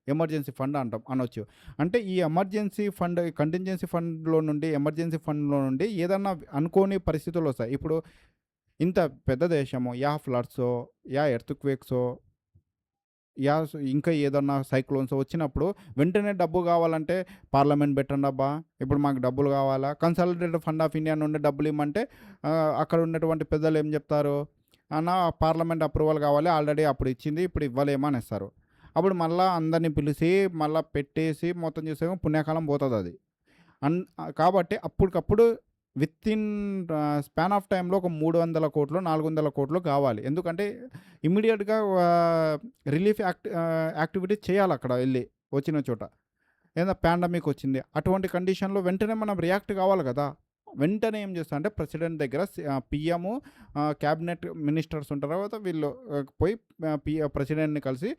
ఎమర్జెన్సీ ఫండ్ అంటాం అనొచ్చు. అంటే ఈ ఎమర్జెన్సీ ఫండ్ కంటింజెన్సీ ఫండ్‌లో నుండి ఎమర్జెన్సీ ఫండ్‌లో నుండి ఏదన్నా అనుకోని పరిస్థితులొస్తాయి. ఇప్పుడు ఇంత పెద్ద దేశము ఫ్లడ్సో, ఎర్త్‌క్వేక్సో, ఇంకా ఏదన్నా సైక్లోన్స్ వచ్చినప్పుడు వెంటనే డబ్బు కావాలంటే పార్లమెంట్ పెట్టండబ్బా! ఇప్పుడు మాకు డబ్బులు కావాలా? కన్సాలిడేటెడ్ ఫండ్ ఆఫ్ ఇండియా నుండి డబ్బులు ఇమ్మంటే అక్కడ ఉన్నటువంటి పెద్దలు ఏం చెప్తారు? అన్న పార్లమెంట్ అప్రూవల్ కావాలి. ఆల్రెడీ అప్పుడు ఇచ్చింది. ఇప్పుడు ఇవ్వలేము అనేస్తారు. అప్పుడు మళ్ళా అందరిని పిలిసి, మళ్ళా పెట్టేసి మొత్తం చేసేమో పుణ్యకాలం పోతదది. కాబట్టి అప్పటికప్పుడు వితిన్ స్పాన్ ఆఫ్ టైంలో ఒక 300,00,00,000 400,00,00,000 కావాలి. ఎందుకంటే ఇమ్మీడియేట్‌గా రిలీఫ్ యాక్టివిటీస్ చేయాలక్కడ ఎళ్లి వచ్చిన చోట. ఏదైనా పాండమిక్ వచ్చింది. అటువంటి కండిషన్‌లో వెంటనే మనం రియాక్ట్ కావాలి కదా! వెంటనే ఏం చేస్తా అంటే ప్రెసిడెంట్ దగ్గర పీఎం, క్యాబినెట్ మినిస్టర్స్ ఉంటారు. తర్వాత వీళ్ళు పోయి ప్రెసిడెంట్‌ని కలిసి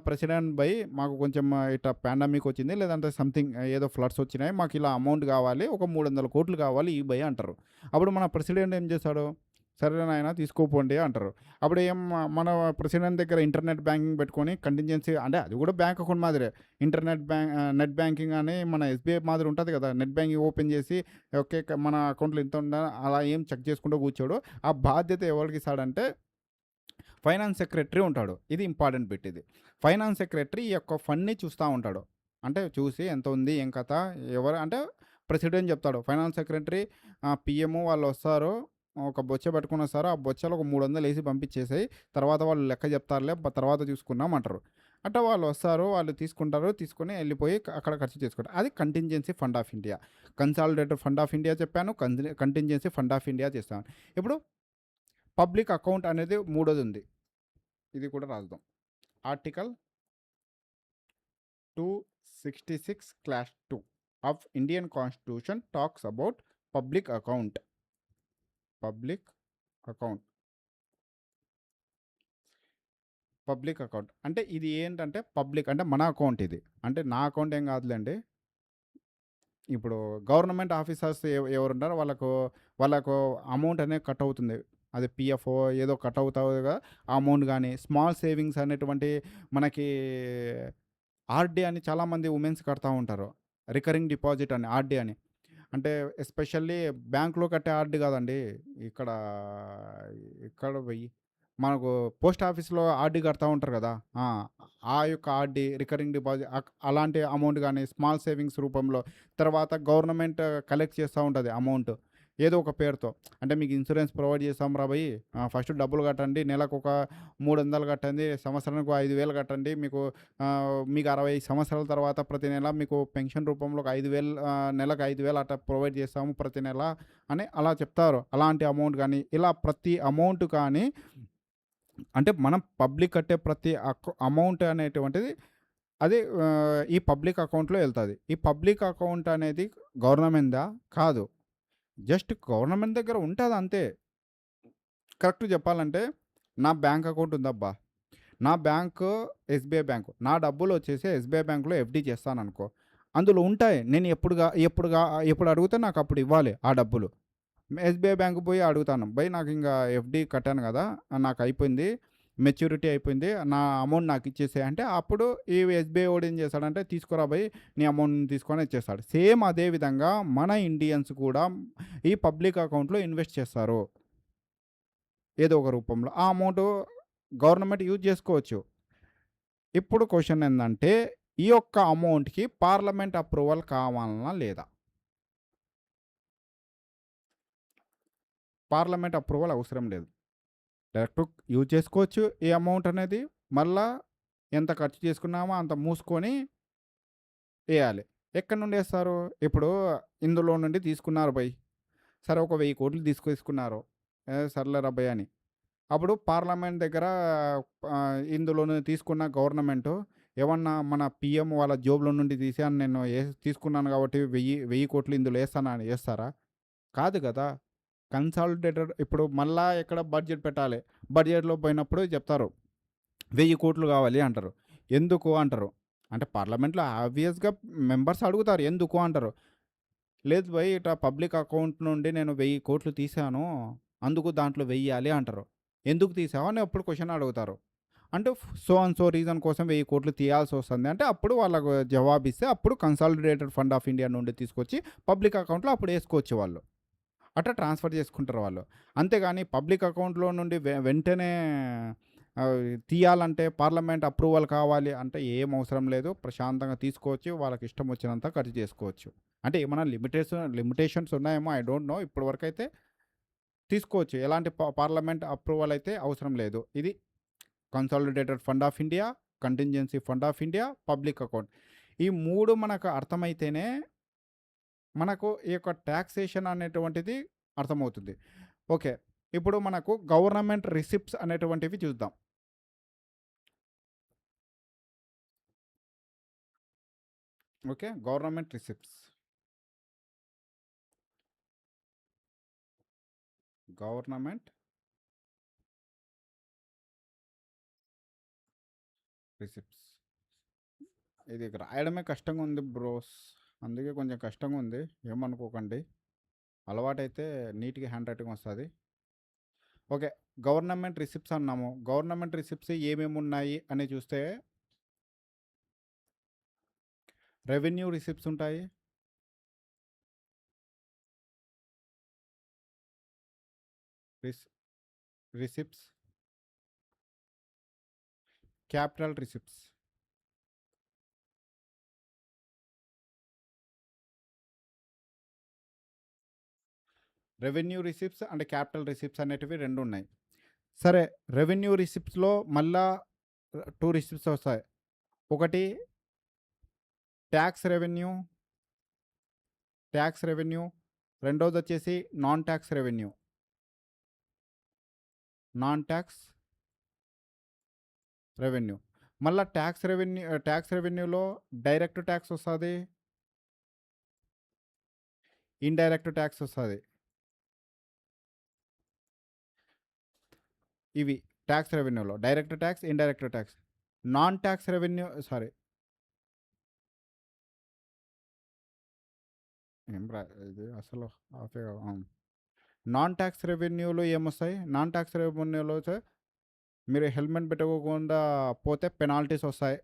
ప్రెసిడెంట్ భయ్ మాకు కొంచెం ఇట్లా పాండమిక్ వచ్చింది. లేదంటే సంథింగ్ ఏదో ఫ్లడ్స్ వచ్చినాయి. మాకు ఇలా అమౌంట్ కావాలి. ఒక 300,00,00,000 కావాలి ఈ భయ్ అంటారు. అప్పుడు మన ప్రెసిడెంట్ ఏం చేస్తాడు? సరే నాయన తీసుకోపోండి అంటారు. అప్పుడు మన ప్రెసిడెంట్ దగ్గర ఇంటర్నెట్ బ్యాంకింగ్ పెట్టుకొని కంటింజెన్సీ అంటే అది కూడా బ్యాంక్ అకౌంట్ మాదిరే. నెట్ బ్యాంకింగ్ అని మన ఎస్బీఐ మాదిరి ఉంటుంది కదా! నెట్ బ్యాంకింగ్ ఓపెన్ చేసి ఓకే. మన అకౌంట్‌లో ఇంత ఉందా అలా ఏం చెక్ చేసుకుంటూ కూర్చోడు. ఆ బాధ్యత ఎవరికి ఇస్తాడంటే ఫైనాన్స్ సెక్రటరీ ఉంటాడు. ఇది ఇంపార్టెంట్ బిట్ ఇది. ఫైనాన్స్ సెక్రటరీ ఈ యొక్క ఫండ్‌ని చూస్తా ఉంటాడు. అంటే చూసి ఎంత ఉంది? ఏం కథ? ఎవరు అంటే ప్రెసిడెంట్ చెప్తాడు. ఫైనాన్స్ సెక్రటరీ పీఎం వాళ్ళొస్తారు. ఒక బొచ్చ పట్టుకొనొస్తారు. ఆ బొచ్చలో ఒక 300 ఏసి పంపించేసేయి. తర్వాత వాళ్ళు లెక్క చెప్తారులే తర్వాత చూసుకుందాం అంటారు. అట్లా వాళ్ళు వస్తారు. వాళ్ళు తీసుకుంటారు. తీసుకొని ఎళ్ళిపోయి అక్కడ ఖర్చు చేసుకుంటారు. అది contingency fund of India. Consolidated fund of India చెప్పాను. కంటింజెన్సీ ఫండ్ ఆఫ్ ఇండియా చేస్తాను. ఇప్పుడు పబ్లిక్ అకౌంట్ అనేది మూడోదుంది. ఇది కూడా రాద్దాం. Article 266/2 of Indian constitution talks about public account. Public account. Public account. అంటే ఇది ఏంటంటే పబ్లిక్ అంటే మన అకౌంట్ ఇది. అంటే నా అకౌంట్ ఏం కాదులేండి. ఇప్పుడు గవర్నమెంట్ ఆఫీసర్స్ ఎవరున్నారో వాళ్ళకు అమౌంట్ అనేది కట్ అవుతుంది. అది పీఎఫ్ఓ ఏదో కట్ అవుతావుగా ఆ అమౌంట్ గానీ, స్మాల్ సేవింగ్స్ అనేటువంటి మనకి ఆర్‌డీ అని చాలామంది ఉమెన్స్ కడతా ఉంటారు. రికరింగ్ డిపాజిట్ అని ఆర్‌డీ అని. అంటే ఎస్పెషల్లీ బ్యాంక్‌లో కట్టే ఆర్‌డీ కాదండి. ఇక్కడ ఇక్కడ వెయ్యి మనకు పోస్ట్ ఆఫీస్‌లో ఆర్‌డీ కడతా ఉంటారు కదా! ఆ! ఆ యొక్క ఆర్‌డీ, రికరింగ్ డిపాజిట్ అలాంటి అమౌంట్ గానీ, స్మాల్ సేవింగ్స్ రూపంలో తర్వాత గవర్నమెంట్ కలెక్ట్ చేస్తా ఉంటది అమౌంట్. ఏదో ఒక పేరుతో. అంటే మీకు ఇన్సూరెన్స్ ప్రొవైడ్ చేస్తాం రా భయ్! ఫస్ట్ డబ్బులు కట్టండి. నెలకొక 300 కట్టండి. సంవత్సరానికి 5,000 కట్టండి. మీకు 60 సంవత్సరాల తర్వాత ప్రతి నెల మీకు పెన్షన్ రూపంలో ఒక 5,000 నెలకు 5,000 అట్లా ప్రొవైడ్ చేస్తాము ప్రతి నెల అని అలా చెప్తారు. అలాంటి అమౌంట్ గానీ, ఇలా ప్రతి అమౌంట్ కానీ అంటే మనం పబ్లిక్ కట్టే ప్రతి అమౌంట్ అనేటువంటిది అది ఈ పబ్లిక్ అకౌంట్‌లో ఎళ్తది. ఈ పబ్లిక్ అకౌంట్ అనేది గవర్నమెంట్‌దా? కాదు. జస్ట్ గవర్నమెంట్ దగ్గర ఉంటదంతే. కరెక్ట్‌గా చెప్పాలంటే నా బ్యాంక్ అకౌంట్ ఉందబ్బా! నా బ్యాంకు ఎస్‌బీఐ బ్యాంకు. నా డబ్బులొచ్చేసి ఎస్‌బీఐ బ్యాంక్‌లో ఎఫ్‌డి చేస్తాననుకో. అందులో ఉంటాయి. నేను ఎప్పుడు అడిగితే నాకప్పుడు ఇవ్వాలి ఆ డబ్బులు. ఎస్‌బీఐ బ్యాంక్‌కి పోయి అడుగుతాను. భయ్ నాకింకా ఎఫ్‌డి కట్టాను గదా! నాకయిపోయింది. మెచ్యూరిటీ అయిపోయింది. నా అమౌంట్ నాకిచ్చేసేయి అంటే, అప్పుడు ఈ ఎస్‌బీఐ వోడు ఏం చేస్తాడంటే, తీసుకురా భయ్ నీ అమౌంట్‌ని తీసుకొని ఇచ్చేస్తాడు. సేమ్ అదే విధంగా మన ఇండియన్స్ కూడా ఈ పబ్లిక్ అకౌంట్‌లో ఇన్వెస్ట్ చేస్తారు. ఏదో ఒక రూపంలో. ఆ అమౌంటు గవర్నమెంట్ యూజ్ చేసుకోవచ్చు. ఇప్పుడు క్వెషన్ ఏందంటే, ఈ యొక్క అమౌంట్‌కి పార్లమెంట్ అప్రూవల్ కావాలనా లేదా? పార్లమెంట్ అప్రూవల్ అవసరం లేదు. డైరెక్ట్ యూజ్ చేసుకోవచ్చు ఈ అమౌంట్ అనేది. మళ్ళా ఎంత ఖర్చు చేసుకున్నామో అంత మూసుకొని ఎయాలి. ఎక్కడి నుండేస్తారు? ఇప్పుడు ఇందులో నుండి తీసుకున్నారు సరే ఒక 1000,00,00,000 తీసుకున్నారు. సర్లే రబ్బయ్య అని. అప్పుడు పార్లమెంట్ దగ్గర ఇందులోను తీసుకున్న గవర్నమెంటు ఏమన్నా మన పీఎం వాళ్ళ జోబులో నుండి తీసి నేను తీసుకున్నాను కాబట్టి 1000 కోట్లు ఇందులో ఏస్తానని ఏస్తారా? కాదు గదా! కన్సాలిడేటెడ్ ఇప్పుడు మళ్ళా ఎక్కడ బడ్జెట్ పెట్టాలి. బడ్జెట్‌లో పోయినప్పుడు చెప్తారు. 1000 కోట్లు కావాలి అంటారు. ఎందుకు అంటారు. అంటే పార్లమెంట్‌లో ఆబ్వియస్‌గా మెంబర్స్ అడుగుతారు. ఎందుకు అంటారు. లేదు భయ్ ఇట్లా పబ్లిక్ అకౌంట్ నుండి నేను 1000 కోట్లు తీశాను. అందుకు దాంట్లో వెయ్యాలి అంటారు. ఎందుకు తీసావు అని అప్పుడు క్వెషన్ అడుగుతారు. అంటే సో అండ్ సో రీజన్ కోసం 1000 కోట్లు తీయాల్సొస్తుంది. అంటే అప్పుడు వాళ్ళకు జవాబిస్తే అప్పుడు కన్సాలిడేటెడ్ ఫండ్ ఆఫ్ ఇండియా నుండి తీసుకొచ్చి పబ్లిక్ అకౌంట్‌లో అప్పుడు ఏసుకోవచ్చు వాళ్ళు. అట్లా ట్రాన్స్‌ఫర్ చేసుకుంటారు వాళ్ళు. అంతేగాని పబ్లిక్ అకౌంట్‌లో నుండి వెంటనే తీయాలంటే పార్లమెంట్ అప్రూవల్ కావాలి అంటే ఏం అవసరం లేదు. ప్రశాంతంగా తీసుకోవచ్చు. వాళ్ళకి ఇష్టం వచ్చినంత ఖర్చు చేసుకోవచ్చు. అంటే ఏమన్నా లిమిటేషన్స్ ఉన్నాయేమో ఐ డోంట్ నో. ఇప్పటి వరకైతే తీసుకోవచ్చు. ఎలాంటి పార్లమెంట్ అప్రూవల్ అయితే అవసరం లేదు. ఇది consolidated fund of India, contingency fund of India, public account. ఈ 3 మనకు అర్థమైతేనే మనకు ఈ యొక్క టాక్సేషన్ అనేటువంటిది అర్థమవుతుంది. ఓకే. ఇప్పుడు మనకు గవర్నమెంట్ రిసిప్ట్స్ అనేటువంటివి చూద్దాం. Okay. Government receipts. Government receipts. ఇది రాయడమే కష్టంగా ఉంది బ్రోస్. అందుకే కొంచెం కష్టంగా ఉంది. ఏమనుకోకండి. అలవాటైతే నీట్‌గా హ్యాండ్ రైటింగ్ వస్తది. ఓకే. గవర్నమెంట్ రిసిప్ట్స్ అన్నాము. గవర్నమెంట్ రిసిప్ట్స్ ఏమేమున్నాయి అని చూస్తే రెవెన్యూ రిసిప్ట్స్ ఉంటాయి. రిస్ receipts, capital receipts. Revenue receipts and capital receipts అనేటివి 2 ఉన్నాయి. సరే రెవెన్యూ రిసిప్ట్స్‌లో మళ్ళా 2 రిసిప్ట్స్ వస్తాయి. ఒకటి టాక్స్ రెవెన్యూ. రెండోదొచ్చేసి non tax revenue. Non tax revenue. మళ్ళా టాక్స్ రెవెన్యూలో డైరెక్ట్ టాక్స్ వస్తది. ఇండైరెక్ట్ టాక్స్ వస్తది. ఇవి టాక్స్ రెవెన్యూలో direct tax, indirect tax. Non tax revenue sorry ఏం రా ఇది అసలు ఆఫే నాన్ టాక్స్ రెవెన్యూలో ఏమొస్తాయి? నాన్ టాక్స్ రెవెన్యూలో మీరు హెల్మెట్ పెట్టుకోకుండా పోతే పెనాల్టీస్ వస్తాయి.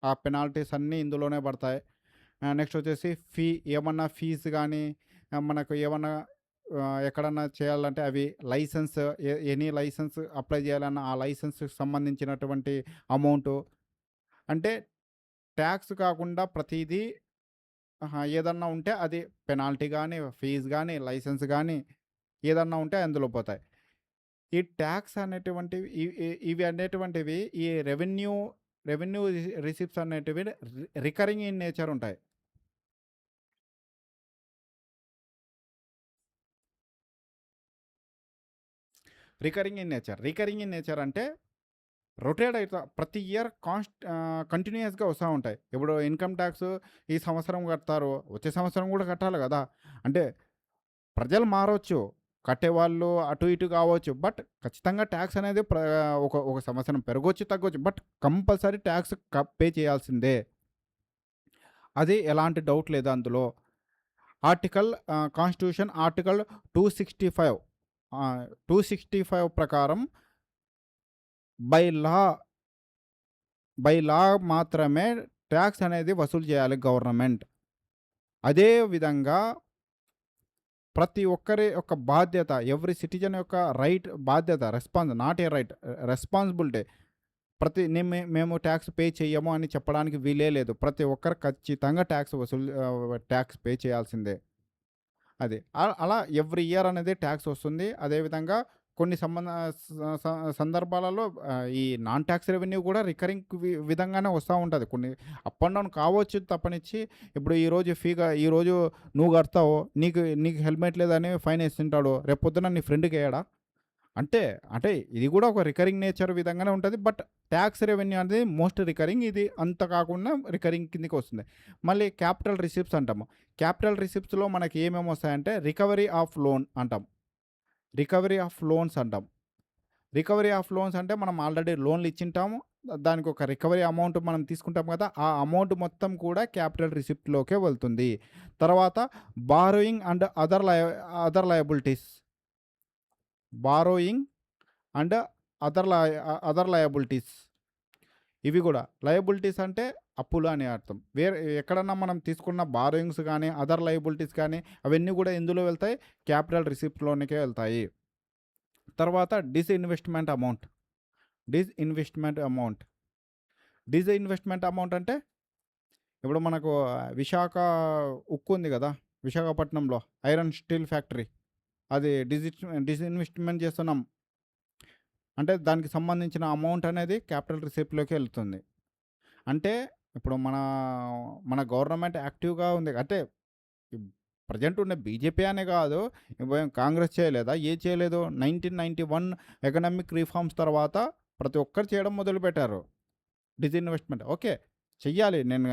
ఆ పెనాల్టీస్ అన్నీ ఇందులోనే పడతాయి. నెక్స్ట్ వచ్చేసి ఏమన్నా ఫీజు కానీ మనకు ఏమన్నా ఎక్కడన్నా చేయాలంటే అవి లైసెన్స్ ఎనీ లైసెన్స్ అప్లై చేయాలన్నా ఆ లైసెన్స్కి సంబంధించినటువంటి అమౌంటు. అంటే ట్యాక్స్ కాకుండా ప్రతిదీ ఏదన్నా ఉంటే అది పెనాల్టీ కానీ ఫీజు కానీ లైసెన్స్ కానీ ఏదన్నా ఉంటే అందులో పోతాయి. ఈ ట్యాక్స్ అనేటువంటివి ఇవి అనేటువంటివి ఈ రెవెన్యూ రిసిప్ట్స్ అనేటివి రికరింగ్ ఇన్ నేచర్ ఉంటాయి. రికరింగ్ ఇన్ నేచర్ అంటే రొటేట్ అవుతా ప్రతి ఇయర్ కంటిన్యూయస్గా వస్తూ ఉంటాయి. ఇప్పుడు ఇన్కమ్ ట్యాక్స్ ఈ సంవత్సరం కడతారు, వచ్చే సంవత్సరం కూడా కట్టాలి కదా. అంటే ప్రజలు మారవచ్చు, కట్టేవాళ్ళు అటు ఇటు కావచ్చు. బట్ ఖచ్చితంగా ట్యాక్స్ అనేది ఒక సంవత్సరం పెరగవచ్చు తగ్గవచ్చు. బట్ కంపల్సరీ ట్యాక్స్ పే చేయాల్సిందే. అది ఎలాంటి డౌట్ లేదు అందులో. కాన్స్టిట్యూషన్ ఆర్టికల్ 265 265 ప్రకారం బై లా మాత్రమే ట్యాక్స్ అనేది వసూలు చేయాలి గవర్నమెంట్. అదే విధంగా ప్రతి ఒక్కరి యొక్క బాధ్యత, ఎవ్రీ సిటిజన్ యొక్క బాధ్యత, నాట్ ఏ రైట్, రెస్పాన్సిబిలిటీ. మేము ట్యాక్స్ పే చెయ్యము అని చెప్పడానికి వీలే లేదు. ప్రతి ఒక్కరు ఖచ్చితంగా ట్యాక్స్ పే చేయాల్సిందే. అది అలా ఎవ్రీ ఇయర్ అనేది ట్యాక్స్ వస్తుంది. అదేవిధంగా కొన్ని స స సందర్భాలలో ఈ నాన్ టాక్స్ రెవెన్యూ కూడా రికరింగ్ విధంగానే వస్తా ఉంటది. కొన్ని అప్ అండ్ డౌన్ కావచ్చు తప్పనిచ్చి, ఇప్పుడు ఈరోజు నువ్వు కడతావు, నీకు హెల్మెట్ లేదని ఫైన్ ఏసింటాడు. రేపొద్దున నీ ఫ్రెండ్‌కెయడా? అంటే, అంటే ఇది కూడా ఒక రికరింగ్ నేచర్ విధంగానే ఉంటది. బట్ టాక్స్ రెవెన్యూ అనేది మోస్ట్ రికరింగ్. ఇది అంత కాకుండా రికరింగ్ కిందకి వస్తుంది. మళ్ళీ క్యాపిటల్ రిసిప్ట్స్ అంటాము. క్యాపిటల్ రిసిప్ట్స్‌లో మనకి ఏమేమి వస్తాయంటే రికవరీ ఆఫ్ లోన్ అంటాం. రికవరీ ఆఫ్ లోన్స్ అంటాం. రికవరీ ఆఫ్ లోన్స్ అంటే మనం ఆల్రెడీ లోన్‌లు ఇచ్చింటాము. దానికి ఒక రికవరీ అమౌంట్ మనం తీసుకుంటాం కదా! ఆ అమౌంట్ మొత్తం కూడా క్యాపిటల్ రిసిప్ట్‌లోకే వెళ్తుంది. తర్వాత borrowing and other liabilities. Borrowing and other liabilities. ఇవి గూడా. లయబిలిటీస్ అంటే అప్పులు అని అర్థం. ఎక్కడన్నా మనం తీసుకున్న బారోయింగ్స్ గానీ, అదర్ లయబిలిటీస్ కానీ అవన్నీ గూడా ఎందులో వెళ్తాయి? క్యాపిటల్ రిసిప్ట్‌లోనికే వెళ్తాయి. తర్వాత disinvestment amount. Disinvestment amount. Disinvestment amount అంటే ఇప్పుడు మనకు విశాఖ ఉక్కు ఉంది గదా! విశాఖపట్నంలో ఐరన్ స్టీల్ ఫ్యాక్టరీ. అది డిస్ఇన్వెస్ట్‌మెంట్ చేస్తున్నాం. అంటే దానికి సంబంధించిన అమౌంట్ అనేది క్యాపిటల్ రిసిప్ట్‌లోకే ఎళ్తుంది. అంటే ఇప్పుడు మన గవర్నమెంట్ యాక్టివ్‌గా ఉంది. అంటే ప్రెజెంట్ ఉన్న బీజేపీ అనే కాదు. కాంగ్రెస్ చేయలేదా? ఏది చేయలేదు. 1991 ఎకనామిక్ రిఫార్మ్స్ తర్వాత ప్రతి ఒక్కరు చేయడం మొదలుపెట్టారు. డిస్ఇన్వెస్ట్‌మెంట్. ఓకే. చెయ్యాలి. నేను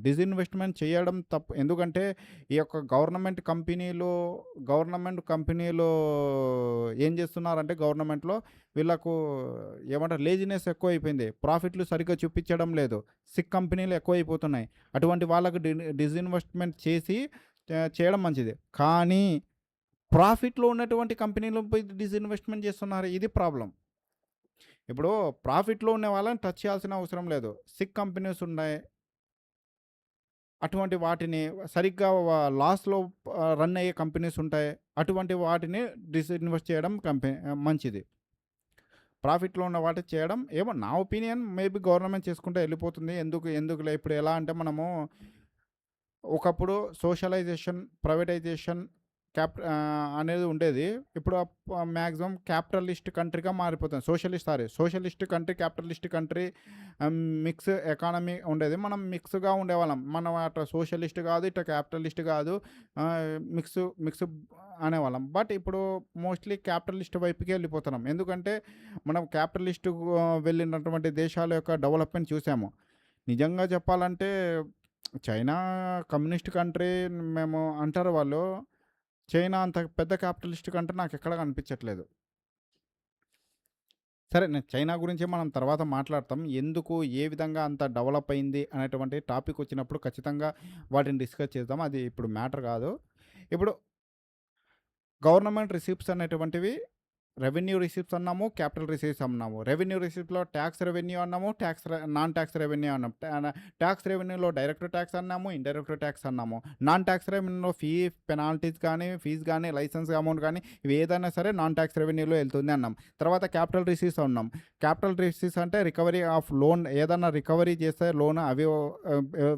డిస్ఇన్వెస్ట్‌మెంట్ చేయడం తప్పు. ఎందుకంటే ఈ యొక్క గవర్నమెంట్ కంపెనీలు ఏం చేస్తున్నారంటే గవర్నమెంట్‌లో వీళ్ళకు ఏమంటారు లేజినెస్ ఎక్కువైపోయింది. ప్రాఫిట్‌లు సరిగ్గా చూపించడం లేదు. సిక్ కంపెనీలు ఎక్కువైపోతున్నాయి. అటువంటి వాళ్ళకు డిస్ఇన్వెస్ట్‌మెంట్ చేసి చేయడం మంచిది. కానీ ప్రాఫిట్‌లో ఉన్నటువంటి కంపెనీలు పోయి డిస్ఇన్వెస్ట్‌మెంట్ చేస్తున్నారు. ఇది ప్రాబ్లమ్. ఇప్పుడు ప్రాఫిట్‌లో ఉన్న వాళ్ళని టచ్ చేయాల్సిన అవసరం లేదు. సిక్ కంపెనీస్ ఉన్నాయి. అటువంటి వాటిని సరిగ్గా లాస్‌లో రన్ అయ్యే కంపెనీస్ ఉంటాయి. అటువంటి వాటిని డిస్ఇన్వెస్ట్ చేయడం మంచిది. ప్రాఫిట్‌లో ఉన్న వాటిని చేయడం ఏమో నా ఒపీనియన్ మేబీ గవర్నమెంట్ చేసుకుంటే వెళ్ళిపోతుంది. ఎందుకులే ఇప్పుడు ఎలా అంటే మనము ఒకప్పుడు సోషలైజేషన్, ప్రైవేటైజేషన్ అనేది ఉండేది. ఇప్పుడు మ్యాక్సిమం క్యాపిటలిస్ట్ కంట్రీగా మారిపోతుంది. Socialist country, capitalist country mix economy ఉండేది. మనం మిక్స్‌గా ఉండేవాళ్ళం. మనం అటు సోషలిస్ట్ కాదు, ఇటు క్యాపిటలిస్ట్ కాదు. మిక్స్ అనేవాళ్ళం. బట్ ఇప్పుడు మోస్ట్‌లీ క్యాపిటలిస్ట్ వైపుకే వెళ్ళిపోతున్నాం. ఎందుకంటే మనం క్యాపిటలిస్ట్ వెళ్ళినటువంటి దేశాల యొక్క డెవలప్‌మెంట్ చూసాము. నిజంగా చెప్పాలంటే చైనా కమ్యూనిస్ట్ కంట్రీ మేము అంటారు వాళ్ళు. చైనా అంత పెద్ద క్యాపిటలిస్ట్ కంట్రీ నాకెక్కడ కనిపించట్లేదు. సరే నేను చైనా గురించి మనం తర్వాత మాట్లాడతాం. ఎందుకు, ఏ విధంగా అంత డెవలప్ అయింది అనేటువంటి టాపిక్ వచ్చినప్పుడు ఖచ్చితంగా వాటిని డిస్కస్ చేద్దాం. అది ఇప్పుడు మ్యాటర్ కాదు. ఇప్పుడు గవర్నమెంట్ రిసిప్ట్స్ అనేటువంటివి రెవెన్యూ రిసిప్ట్స్ అన్నాము, క్యాపిటల్ రిసిప్ట్స్ అన్నాము. రెవెన్యూ రిసిప్ట్‌లో ట్యాక్స్ రెవెన్యూ అన్నాము, నాన్ ట్యాక్స్ రెవెన్యూ అన్నాం. ట్యాక్స్ రెవెన్యూలో డైరెక్ట్ ట్యాక్స్ అన్నాము, ఇండైరెక్ట్ ట్యాక్స్ అన్నాము. నాన్ ట్యాక్స్ రెవెన్యూలో పెనాల్టీస్ కానీ, ఫీస్ కానీ, లైసెన్స్ అమౌంట్ కానీ ఇవి ఏదైనా సరే నాన్ ట్యాక్స్ రెవెన్యూలో వెళ్తుంది అన్నాం. తర్వాత క్యాపిటల్ రిసిప్ట్స్ అన్నాం. క్యాపిటల్ రిసిప్ట్స్ అంటే రికవరీ ఆఫ్ లోన్, ఏదన్నా రికవరీ చేస్తే లోన్ అవి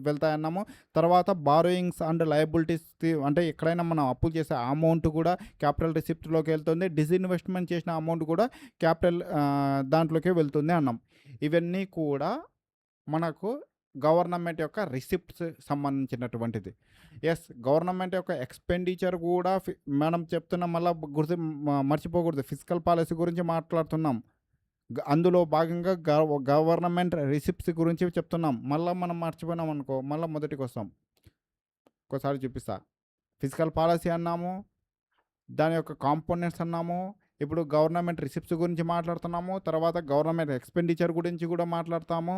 వెళ్తాయన్నాము. తర్వాత బారోయింగ్స్ అండ్ లయబిలిటీస్ అంటే ఎక్కడైనా మనం అప్పులు చేసే అమౌంట్ కూడా క్యాపిటల్ రిసిప్ట్‌లోకి వెళ్తుంది. డిస్ఇన్వెస్ట్‌మెంట్ చేసిన అమౌంట్ కూడా క్యాపిటల్ దాంట్లోకే వెళ్తుంది అన్నాం. ఇవన్నీ కూడా మనకు గవర్నమెంట్ యొక్క రిసిప్ట్స్ సంబంధించినటువంటిది. గవర్నమెంట్ యొక్క ఎక్స్‌పెండిచర్ కూడా మనం చెప్తున్నాం. మళ్ళా మర్చిపోకూడదు. ఫిస్కల్ పాలసీ గురించి మాట్లాడుతున్నాం. అందులో భాగంగా గవర్నమెంట్ రిసిప్ట్స్ గురించి చెప్తున్నాం. మళ్ళా మనం మర్చిపోయినాం అనుకో, మళ్ళా మొదటికొస్తాం. ఒక్కసారి చూపిస్తా. ఫిస్కల్ పాలసీ అన్నాము. దాని యొక్క కాంపోనెంట్స్ అన్నాము. ఇప్పుడు గవర్నమెంట్ రిసిప్ట్స్ గురించి మాట్లాడుతున్నాము. తర్వాత గవర్నమెంట్ ఎక్స్‌పెండిచర్ గురించి కూడా మాట్లాడతాము.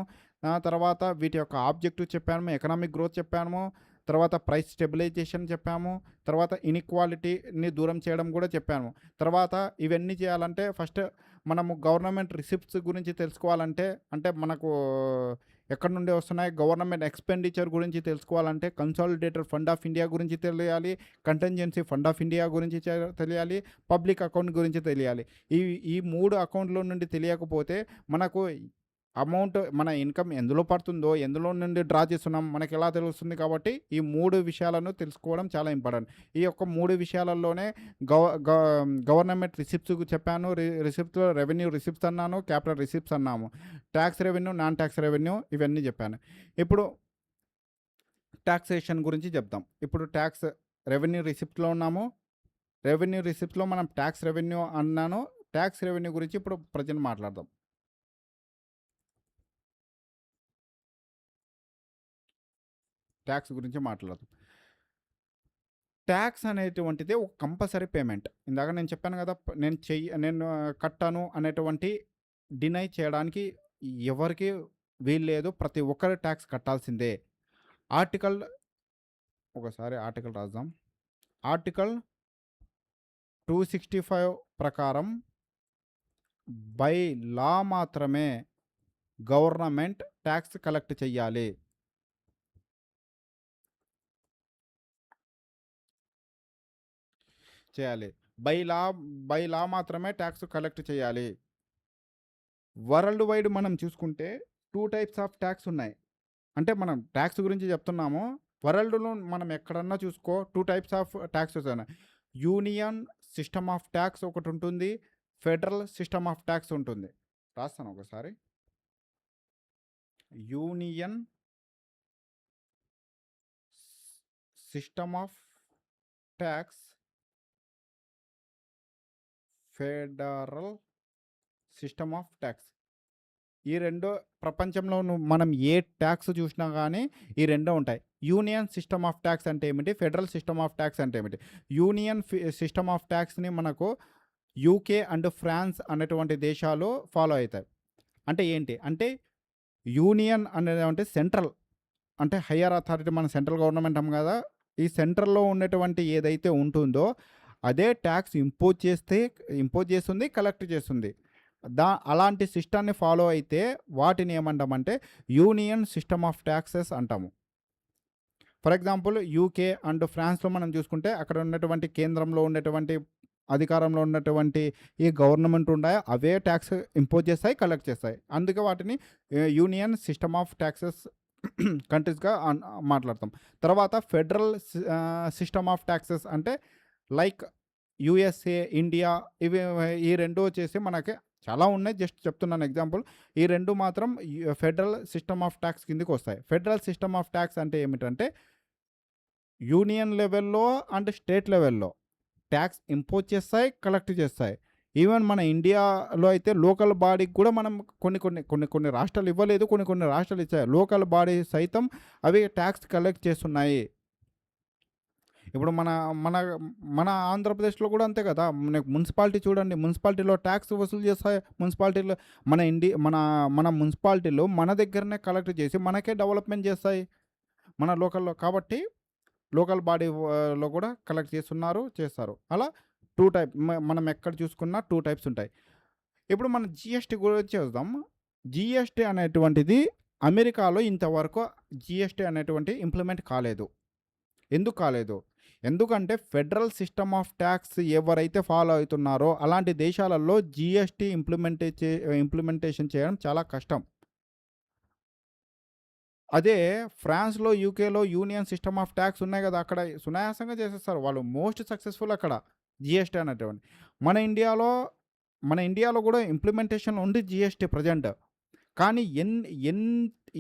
తర్వాత వీటి యొక్క ఆబ్జెక్టివ్ చెప్పాము. ఎకనామిక్ గ్రోత్ చెప్పాము. తర్వాత ప్రైస్ స్టెబిలైజేషన్ చెప్పాము. తర్వాత ఇన్‌ఈక్వాలిటీని దూరం చేయడం కూడా చెప్పాము. తర్వాత ఇవన్నీ చేయాలంటే ఫస్ట్ మనము గవర్నమెంట్ రిసిప్ట్స్ గురించి తెలుసుకోవాలంటే, అంటే మనకు ఎక్కడి నుండి వస్తున్నాయి, గవర్నమెంట్ ఎక్స్‌పెండిచర్ గురించి తెలుసుకోవాలంటే కన్సాలిడేటెడ్ ఫండ్ ఆఫ్ ఇండియా గురించి తెలియాలి. కంటింజెన్సీ ఫండ్ ఆఫ్ ఇండియా గురించి తెలియాలి. పబ్లిక్ అకౌంట్ గురించి తెలియాలి. ఈ ఈ 3 అకౌంట్‌ల నుండి తెలియకపోతే మనకు అమౌంట్ మన ఇన్‌కమ్ ఎందులో పడుతుందో, ఎందులో నుండి డ్రా చేస్తున్నాం మనకెలా తెలుస్తుంది కాబట్టి, ఈ 3 విషయాలను తెలుసుకోవడం చాలా ఇంపార్టెంట్. ఈ యొక్క 3 విషయాలలోనే గవ గ గవర్నమెంట్ రిసిప్ట్స్ చెప్పాను. రిసిప్ట్‌లో రెవెన్యూ రిసిప్ట్స్ అన్నాను, క్యాపిటల్ రిసిప్ట్స్ అన్నాము. Talks revenue, non tax revenue ఇవన్నీ చెప్పాను. ఇప్పుడు టాక్సేషన్ గురించి చెప్దాం. ఇప్పుడు టాక్స్ రెవెన్యూ రిసిప్ట్‌లో ఉన్నాము. రెవెన్యూ రిసిప్ట్‌లో మనం టాక్స్ రెవెన్యూ అన్నాను. టాక్స్ రెవెన్యూ గురించి ఇప్పుడు ప్రెజెంట్ మాట్లాడదాం. టాక్స్ గురించి మాట్లాడదాం. టాక్స్ అనేటువంటిది ఒక కంపల్సరీ పేమెంట్. ఇందాక నేను చెప్పాను కదా! నేను కట్టాను అనేటువంటి డినై చేయడానికి ఎవరికీ వీల్లేదు. ప్రతి ఒక్కరు టాక్స్ కట్టాల్సిందే. ఆర్టికల్ ఒకసారి ఆర్టికల్ రాద్దాం. ఆర్టికల్ 265 ప్రకారం బై లా మాత్రమే గవర్నమెంట్ టాక్స్ కలెక్ట్ చెయ్యాలి. చేయాలి. బై లా మాత్రమే టాక్స్ కలెక్ట్ చేయాలి. వరల్డ్ వైడ్ మనం చూసుకుంటే 2 టైప్స్ ఆఫ్ టాక్స్ ఉన్నాయి. అంటే మనం టాక్స్ గురించి చెప్తున్నాము. వరల్డ్‌లో మనం ఎక్కడన్నా చూసుకో 2 టైప్స్ ఆఫ్ టాక్సెస్ ఉన్నాయి. యూనియన్ సిస్టమ్ ఆఫ్ టాక్స్ ఒకటుంటుంది. ఫెడరల్ సిస్టమ్ ఆఫ్ టాక్స్ ఉంటుంది. రాస్తాను ఒకసారి. Union system of talks, federal system of talks. ఈ రెండో ప్రపంచంలో మనం ఏ ట్యాక్స్ చూసినా కానీ ఈ రెండో ఉంటాయి. యూనియన్ సిస్టమ్ ఆఫ్ ట్యాక్స్ అంటే ఏమిటి? ఫెడరల్ సిస్టమ్ ఆఫ్ ట్యాక్స్ అంటే ఏమిటి? యూనియన్ సిస్టమ్ ఆఫ్ ట్యాక్స్ని మనకు యూకే అండ్ ఫ్రాన్స్ అనేటువంటి దేశాలు ఫాలో అవుతాయి. అంటే ఏంటి అంటే యూనియన్ అనేది అంటే సెంట్రల్, అంటే హయ్యర్ అథారిటీ, మన సెంట్రల్ గవర్నమెంట్ అమ్మ కదా, ఈ సెంట్రల్లో ఉన్నటువంటి ఏదైతే ఉంటుందో అదే ట్యాక్స్ ఇంపోజ్ చేస్తుంది, కలెక్ట్ చేస్తుంది. అలాంటి సిస్టాన్ని ఫాలో అయితే వాటిని ఏమంటామంటే యూనియన్ సిస్టమ్ ఆఫ్ ట్యాక్సెస్ అంటాము. ఫర్ ఎగ్జాంపుల్ యూకే అండ్ ఫ్రాన్స్లో మనం చూసుకుంటే అక్కడ ఉన్నటువంటి కేంద్రంలో ఉన్నటువంటి అధికారంలో ఉన్నటువంటి ఈ గవర్నమెంట్ ఉన్నాయో అవే ట్యాక్స్ ఇంపోజ్ చేస్తాయి, కలెక్ట్ చేస్తాయి. అందుకే వాటిని యూనియన్ సిస్టమ్ ఆఫ్ ట్యాక్సెస్ కంట్రీస్గా మాట్లాడతాం. తర్వాత ఫెడరల్ సిస్టమ్ ఆఫ్ ట్యాక్సెస్ అంటే లైక్ యూఎస్ఏ, ఇండియా, ఈ రెండు వచ్చేసి మనకి చాలా ఉన్నాయి, జస్ట్ చెప్తున్నాను ఎగ్జాంపుల్. ఈ రెండు మాత్రం ఫెడరల్ సిస్టమ్ ఆఫ్ ట్యాక్స్ కిందకి వస్తాయి. ఫెడరల్ సిస్టమ్ ఆఫ్ ట్యాక్స్ అంటే ఏమిటంటే యూనియన్ లెవెల్లో అండ్ స్టేట్ లెవెల్లో ట్యాక్స్ ఇంపోజ్ చేస్తాయి, కలెక్ట్ చేస్తాయి. ఈవెన్ మన ఇండియాలో అయితే లోకల్ బాడీకి కూడా మనం కొన్ని రాష్ట్రాలు ఇవ్వలేదు, కొన్ని రాష్ట్రాలు ఇచ్చాయి. లోకల్ బాడీ సైతం అవి ట్యాక్స్ కలెక్ట్ చేస్తున్నాయి. ఇప్పుడు మన మన మన ఆంధ్రప్రదేశ్లో కూడా అంతే కదా. మున్సిపాలిటీ చూడండి, మున్సిపాలిటీలో ట్యాక్స్ వసూలు చేస్తాయి. మున్సిపాలిటీలో మన మున్సిపాలిటీలో మన దగ్గరనే కలెక్ట్ చేసి మనకే డెవలప్మెంట్ చేస్తాయి మన లోకల్లో. కాబట్టి లోకల్ బాడీలో కూడా కలెక్ట్ చేస్తారు. అలా 2 టైప్ మనం ఎక్కడ చూసుకున్నా 2 టైప్స్ ఉంటాయి. ఇప్పుడు మనం జిఎస్టీ గురించి చూద్దాం. జిఎస్టీ అనేటువంటిది అమెరికాలో ఇంతవరకు జిఎస్టీ అనేటువంటి ఇంప్లిమెంట్ కాలేదు. ఎందుకు కాలేదు? ఎందుకంటే ఫెడరల్ సిస్టమ్ ఆఫ్ ట్యాక్స్ ఎవరైతే ఫాలో అవుతున్నారో అలాంటి దేశాలలో జిఎస్టీ ఇంప్లిమెంటేషన్ చేయడం చాలా కష్టం. అదే ఫ్రాన్స్లో, యూకేలో యూనియన్ సిస్టమ్ ఆఫ్ ట్యాక్స్ ఉన్నాయి కదా, అక్కడ సునాయాసంగా చేసేస్తారు. వాళ్ళు మోస్ట్ సక్సెస్ఫుల్ అక్కడ జిఎస్టీ అనేటువంటి. మన ఇండియాలో కూడా ఇంప్లిమెంటేషన్ ఉంది జిఎస్టీ ప్రజెంట్. కానీ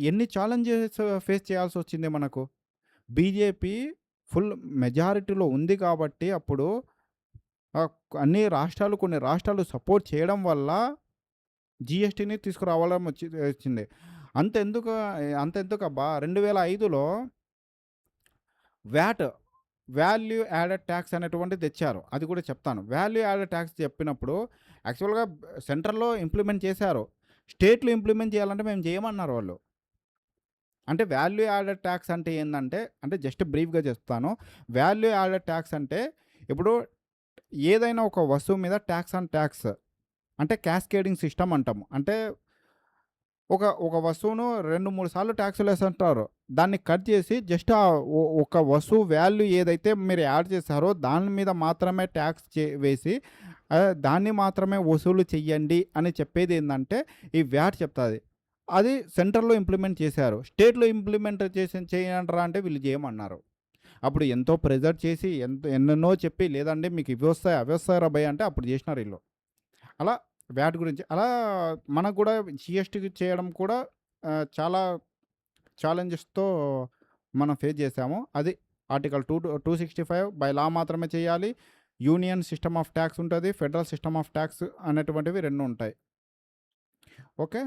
ఎన్ని ఛాలెంజెస్ ఫేస్ చేయాల్సి వచ్చింది మనకు. బీజేపీ ఫుల్ మెజారిటీలో ఉంది కాబట్టి అప్పుడు కొన్ని రాష్ట్రాలు సపోర్ట్ చేయడం వల్ల జిఎస్టీని తీసుకురావడం వచ్చింది. అంతెందుకబ్బా, 2005లో వాల్యూ యాడెడ్ ట్యాక్స్ అనేటువంటిది తెచ్చారు. అది కూడా చెప్తాను. వాల్యూ యాడెడ్ ట్యాక్స్ చెప్పినప్పుడు యాక్చువల్గా సెంట్రల్లో ఇంప్లిమెంట్ చేశారు. స్టేట్లో ఇంప్లిమెంట్ చేయాలంటే మేము చేయమన్నారు వాళ్ళు. అంటే వాల్యూ యాడెడ్ ట్యాక్స్ అంటే ఏంటంటే, జస్ట్ బ్రీఫ్గా చెప్తాను. వాల్యూ యాడెడ్ ట్యాక్స్ అంటే ఇప్పుడు ఏదైనా ఒక వస్తువు మీద ట్యాక్స్ ఆన్ ట్యాక్స్ అంటే క్యాస్కేడింగ్ సిస్టమ్ అంటాము. అంటే ఒక వస్తువును 2-3 సార్లు ట్యాక్సులు వేస్తుంటారు. దాన్ని కట్ చేసి జస్ట్ ఒక వస్తువు వాల్యూ ఏదైతే మీరు యాడ్ చేశారో దాని మీద మాత్రమే ట్యాక్స్ వేసి దాన్ని మాత్రమే వసూలు చెయ్యండి అని చెప్పేది ఏంటంటే ఈ వ్యాట్ చెప్తుంది. అది సెంట్రల్‌లో ఇంప్లిమెంట్ చేశారు. స్టేట్‌లో ఇంప్లిమెంట్ చేయండ్రా అంటే వీళ్ళు చేయమన్నారు. అప్పుడు ఎంతో ప్రెజర్ చేసి ఎన్నెన్నో చెప్పి లేదండి మీకు ఇవి వస్తాయి, అవి వస్తాయిరా భయ్ అంటే అప్పుడు చేసినారు ఈళ్ళు. అలా వ్యాట్ గురించి అలా మనకు కూడా జీఎస్టీ చేయడం కూడా చాలా ఛాలెంజెస్‌తో మనం ఫేస్ చేసాము. అది ఆర్టికల్ 265 బై లా మాత్రమే చేయాలి. యూనియన్ సిస్టమ్ ఆఫ్ టాక్స్ ఉంటది. ఫెడరల్ సిస్టమ్ ఆఫ్ టాక్స్ అనేటువంటివి 2 ఉంటాయి. ఓకే.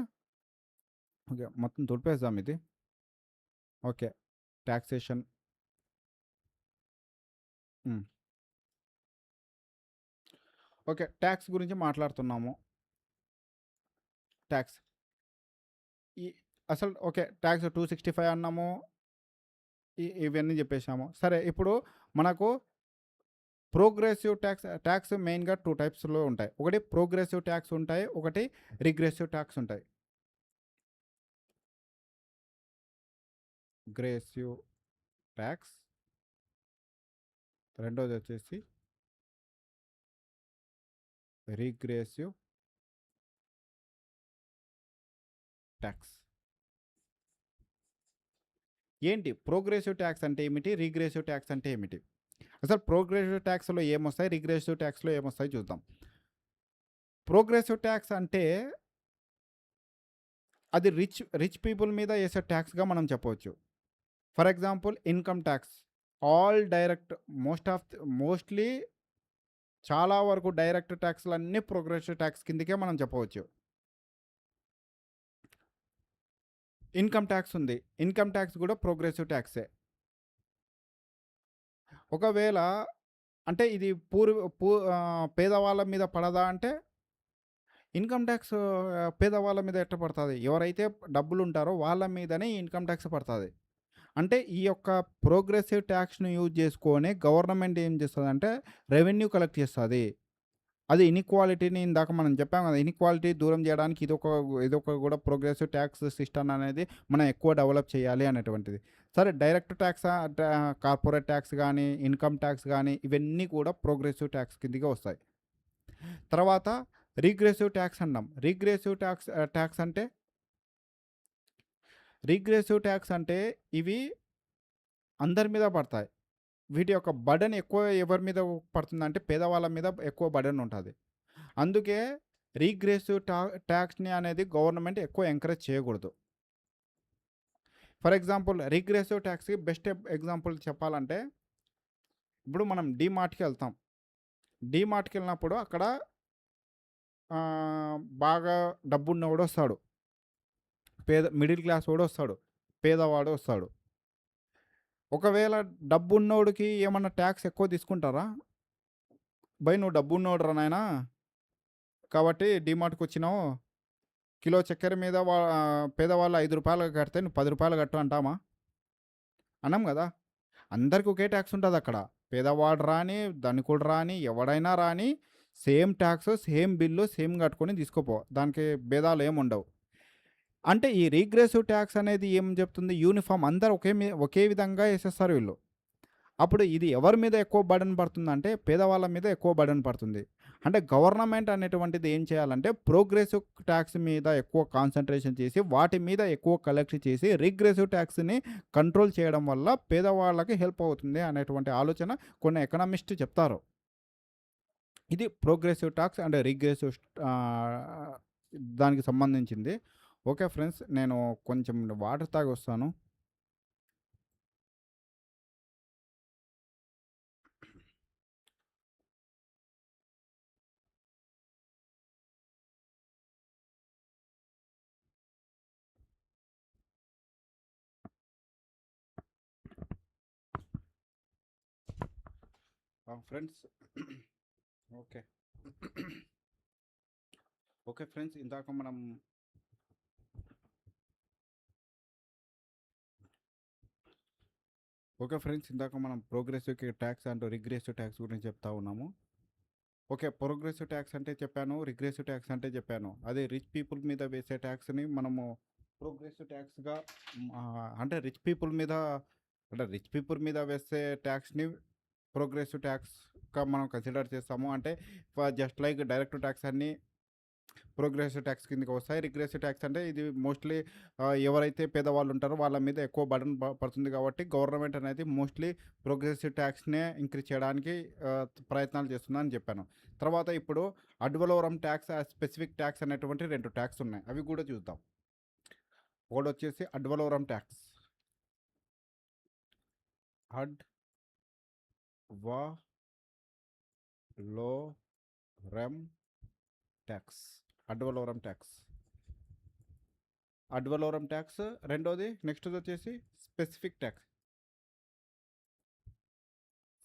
ఓకే. మొత్తం తుడిపేద్దాం ఇది. ఓకే. టాక్సేషన్. హ్మ్. ఓకే. టాక్స్ గురించి మాట్లాడుతున్నాము. టాక్స్. ఈ అసలు ఓకే. టాక్స్ 265 అన్నాము. ఇవన్నీ చెప్పేసాము. సరే ఇప్పుడు మనకు ప్రోగ్రెసివ్ టాక్స్ మెయిన్‌గా 2 టైప్స్‌లో ఉంటాయి. ఒకటి ప్రోగ్రెసివ్ టాక్స్ ఉంటాయి. ఒకటి రిగ్రెసివ్ టాక్స్ ఉంటాయి. Progressive tax. రెండోదొచ్చేసి రిగ్రెసివ్ టాక్స్. ఏంటి ప్రోగ్రెసివ్ టాక్స్ అంటే ఏమిటి? రిగ్రెసివ్ టాక్స్ అంటే ఏమిటి? అసలు ప్రోగ్రెసివ్ టాక్స్‌లో ఏమొస్తాయి? రిగ్రెసివ్ టాక్స్‌లో ఏమొస్తాయి చూద్దాం. ప్రోగ్రెసివ్ టాక్స్ అంటే అది రిచ్ పీపుల్ మీద ఏసే టాక్స్‌గా మనం చెప్పవచ్చు. For example income tax. All direct mostly చాలా వరకు డైరెక్ట్ టాక్స్‌లన్నీ ప్రోగ్రెసివ్ టాక్స్ కిందకే మనం చెప్పవచ్చు. ఇన్‌కమ్ టాక్స్ ఉంది. ఇన్‌కమ్ టాక్స్ కూడా ప్రోగ్రెసివ్ టాక్సే. ఒకవేళ అంటే ఇది పేదవాళ్ళ మీద పడదా అంటే ఇన్‌కమ్ టాక్స్ పేదవాళ్ళ మీద ఎట్ట పడతది? ఎవరైతే డబ్బులుంటారో వాళ్ళ మీదనే ఇన్‌కమ్ టాక్స్ పడతది. అంటే ఈ యొక్క ప్రోగ్రెసివ్ టాక్స్‌ని యూజ్ చేసుకొని గవర్నమెంట్ ఏం చేస్తదంటే రెవెన్యూ కలెక్ట్ చేస్తది. అది ఇనిక్వాలిటీని ఇందాక మనం చెప్పాం కదా! ఇనిక్వాలిటీ దూరం చేయడానికి ఇదొక కూడా ప్రోగ్రెసివ్ టాక్స్ సిస్టమ్ అనేది మనం ఎక్కువ డెవలప్ చేయాలి అనేటువంటిది. సరే డైరెక్ట్ టాక్సా కార్పొరేట్ టాక్స్ గానీ, ఇన్‌కమ్ టాక్స్ గానీ ఇవన్నీ కూడా ప్రోగ్రెసివ్ టాక్స్ కిందకే వస్తాయి. తర్వాత రిగ్రెసివ్ టాక్స్ అన్నాం. రిగ్రెసివ్ టాక్స్ అంటే ఇవి అందరి మీద పడతాయి. వీటి యొక్క బర్డెన్ ఎక్కువ ఎవరి మీద పడుతుందంటే పేదవాళ్ళ మీద ఎక్కువ బర్డెన్ ఉంటది. అందుకే రిగ్రెసివ్ టాక్స్‌ని అనేది గవర్నమెంట్ ఎక్కువ ఎంకరేజ్ చేయకూడదు. ఫర్ ఎగ్జాంపుల్ రిగ్రెసివ్ టాక్స్‌కి బెస్ట్ ఎగ్జాంపుల్ చెప్పాలంటే ఇప్పుడు మనం డీమార్ట్‌కెళ్తాం. డీమార్ట్‌కెళ్ళినప్పుడు అక్కడ బాగా డబ్బున్నోడొస్తాడు. Middle class వాడొస్తాడు. పేదవాడు వస్తాడు. ఒకవేళ డబ్బున్నోడికి ఏమన్నా టాక్స్ ఎక్కువ తీసుకుంటారా? "బయ్ నువ్వు డబ్బున్నోడురా నాయనా కాబట్టి డీమార్ట్‌కొచ్చినావు. కిలో చక్కెర మీద పేదవాళ్ళు రూ. 5 కడితే నువ్వు రూ. 10 కట్టు" అంటామా? అనం గదా! అందరికి ఒకే టాక్స్ ఉంటదక్కడ. పేదవాడు రాని, ధనికుడు రాని, ఎవడైనా రాని same talks, same bill, same కట్టుకొని తీసుకోపో. దానికి భేదాలేముండవు. అంటే ఈ రిగ్రెసివ్ టాక్స్ అనేది ఏం చెప్తుంది? యూనిఫార్మ్ అందరూ ఒకే విధంగా ఏసేస్తారు వీళ్ళు. అప్పుడు ఇది ఎవరి మీద ఎక్కువ బర్డెన్ పడుతుందంటే పేదవాళ్ళ మీద ఎక్కువ బర్డెన్ పడుతుంది. అంటే గవర్నమెంట్ అనేటువంటిది ఏం చేయాలంటే ప్రోగ్రెసివ్ టాక్స్ మీద ఎక్కువ కాన్సంట్రేషన్ చేసి వాటి మీద ఎక్కువ కలెక్ట్ చేసి రిగ్రెసివ్ టాక్స్‌ని కంట్రోల్ చేయడం వల్ల పేదవాళ్ళకి హెల్ప్ అవుతుంది అనేటువంటి ఆలోచన కొన్ని ఎకనామిస్టులు చెప్తారు. ఇది progressive tax and regressive ah, దానికి సంబంధించింది. Okay friends. నేను కొంచెం వాటర్ తాగొస్తాను. ఫ్రెండ్స్. ఓకే. Okay friends. ఇందాక మనం progressive tax and regressive tax గురించి చెప్తా ఉన్నాము. ఓకే. ప్రోగ్రెసివ్ టాక్స్ అంటే చెప్పాను. రిగ్రెసివ్ టాక్స్ అంటే చెప్పాను. అదే రిచ్ పీపుల్ మీద వేసే టాక్స్‌ని మనము ప్రోగ్రెసివ్ టాక్స్‌గా అంటే రిచ్ పీపుల్ మీద వేసే టాక్స్‌ని ప్రోగ్రెసివ్ టాక్స్‌గా మనం కన్సిడర్ చేస్తాము. అంటే జస్ట్ లైక్ డైరెక్ట్ టాక్స్ అన్నీ ప్రోగ్రెసివ్ ట్యాక్స్ కిందకి వస్తాయి. రిగ్రెసివ్ ట్యాక్స్ అంటే ఇది మోస్ట్‌లీ ఎవరైతే పేదవాళ్ళు ఉంటారో వాళ్ళ మీద ఎక్కువ బర్డెన్ పడుతుంది కాబట్టి గవర్నమెంట్ అనేది మోస్ట్‌లీ ప్రోగ్రెసివ్ ట్యాక్స్‌నే ఇంక్రీజ్ చేయడానికి ప్రయత్నాలు చేస్తుందని చెప్పాను. తర్వాత ఇప్పుడు అడ్వలోరం ట్యాక్స్, స్పెసిఫిక్ ట్యాక్స్ అనేటువంటి 2 ట్యాక్స్ ఉన్నాయి. అవి కూడా చూద్దాం. ఒకటొచ్చేసి అడ్వలోరం ట్యాక్స్. అడ్ వ లో REM tax. Ad valorem tax. Ad valorem tax. రెండోది నెక్స్ట్‌ది వచ్చేసి స్పెసిఫిక్ ట్యాక్స్.